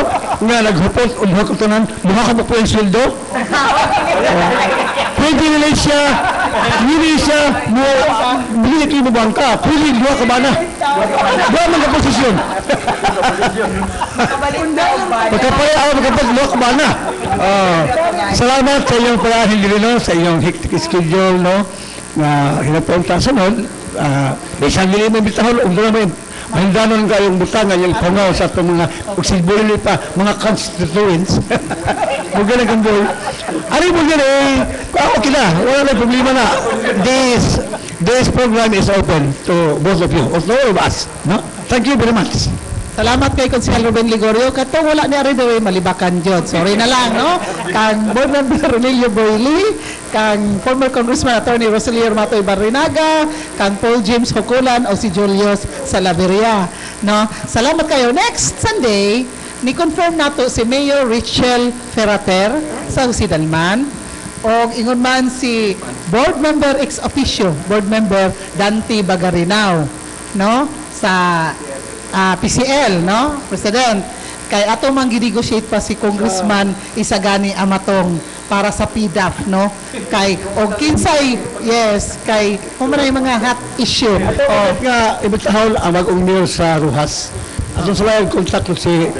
nga naghupot o buha katunan, buha ka po yung sweldo. Pwede nila siya, hindi siya bili kayo mo bangka, pwede buha ka ba na? Buha man ka posisyon. Pagkapag buha ka ba na? Salamat sa iyong parahin din, sa iyong hectic schedule, no? Na hinapunta sa nun, isang dili mo bitahol, umdala mo mahindanon kayong butangan yung pangaw sa itong mga ugsibuli pa, mga constituents. Huwag na kang boy. Ano mo yan okay na, wala na problema na. This program is open to both of you, of all of us. No? Thank you very much. Salamat kay Konsehal Ruben Ligorio. Katong wala ni Aridoy, malibakan Diyod. Sorry na lang, no? Kang Board Member Ronelio Boyli, kang former Congressman Attorney Roselier Matoy Barrinaga, kang Paul James Hokulan o si Julius Salaveria. No? Salamat kayo. Next Sunday, ni-confirm nato si Mayor Richel Ferrater sa Usidalman o ingon man si Board Member ex officio, Board Member Dante Bagarinao, no? Sa PCL, no? President. Kay ato mang ginegotiate pa si Congressman Isagani Amatong para sa PDAF, no? Kay, o kinsay, yes, kay, kung man yung mga hot issue. Oh, Nga, ibutahol ang mag-ong mayor sa Ruhas. Atong sila yung kontak si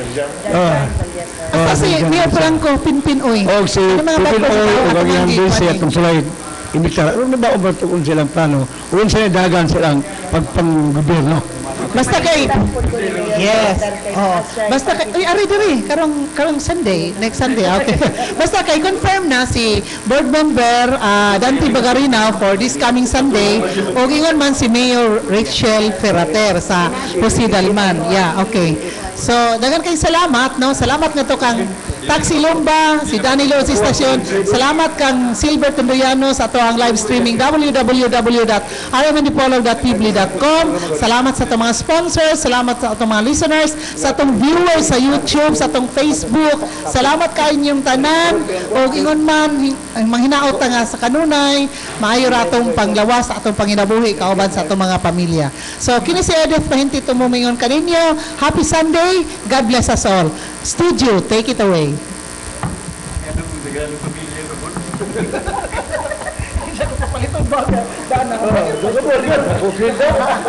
kasi Mayor Franco, Pinpinoy. o si Ano mga Pupil bago- Oy o atong Gagyang mga Bisi gikuan atong sila yung imitar. Ano ba umartukon silang plano? Uwan sila dagan silang pagpang-gobyerno. Basta kay, yes, oh, basta kay, uy, ari, karong Sunday, next Sunday, okay. Basta kay, confirm na si board member Dante Bagarina for this coming Sunday, o ingon man si Mayor Rachel Ferrater sa Jose Dalman. Yeah, okay. So, dagan kay salamat, no? Salamat nga to kang Taxi Lumba, si Danilo sa istasyon. Salamat kang Silver Tunduyano sa ato ang live streaming www.rmndpolog.pibli.com. Salamat sa atong mga sponsors, salamat sa atong mga listeners, sa atong viewers sa YouTube, sa atong Facebook. Salamat ka inyong tanan. O ingon man, manghinaot nga sa kanunay, maayo ra atong panglawas sa atong panginabuhi kauban sa atong mga pamilya. So, kini si Edith Pahinti tumumingon kaninyo. Happy Sunday. God bless us all. Studio, take it away.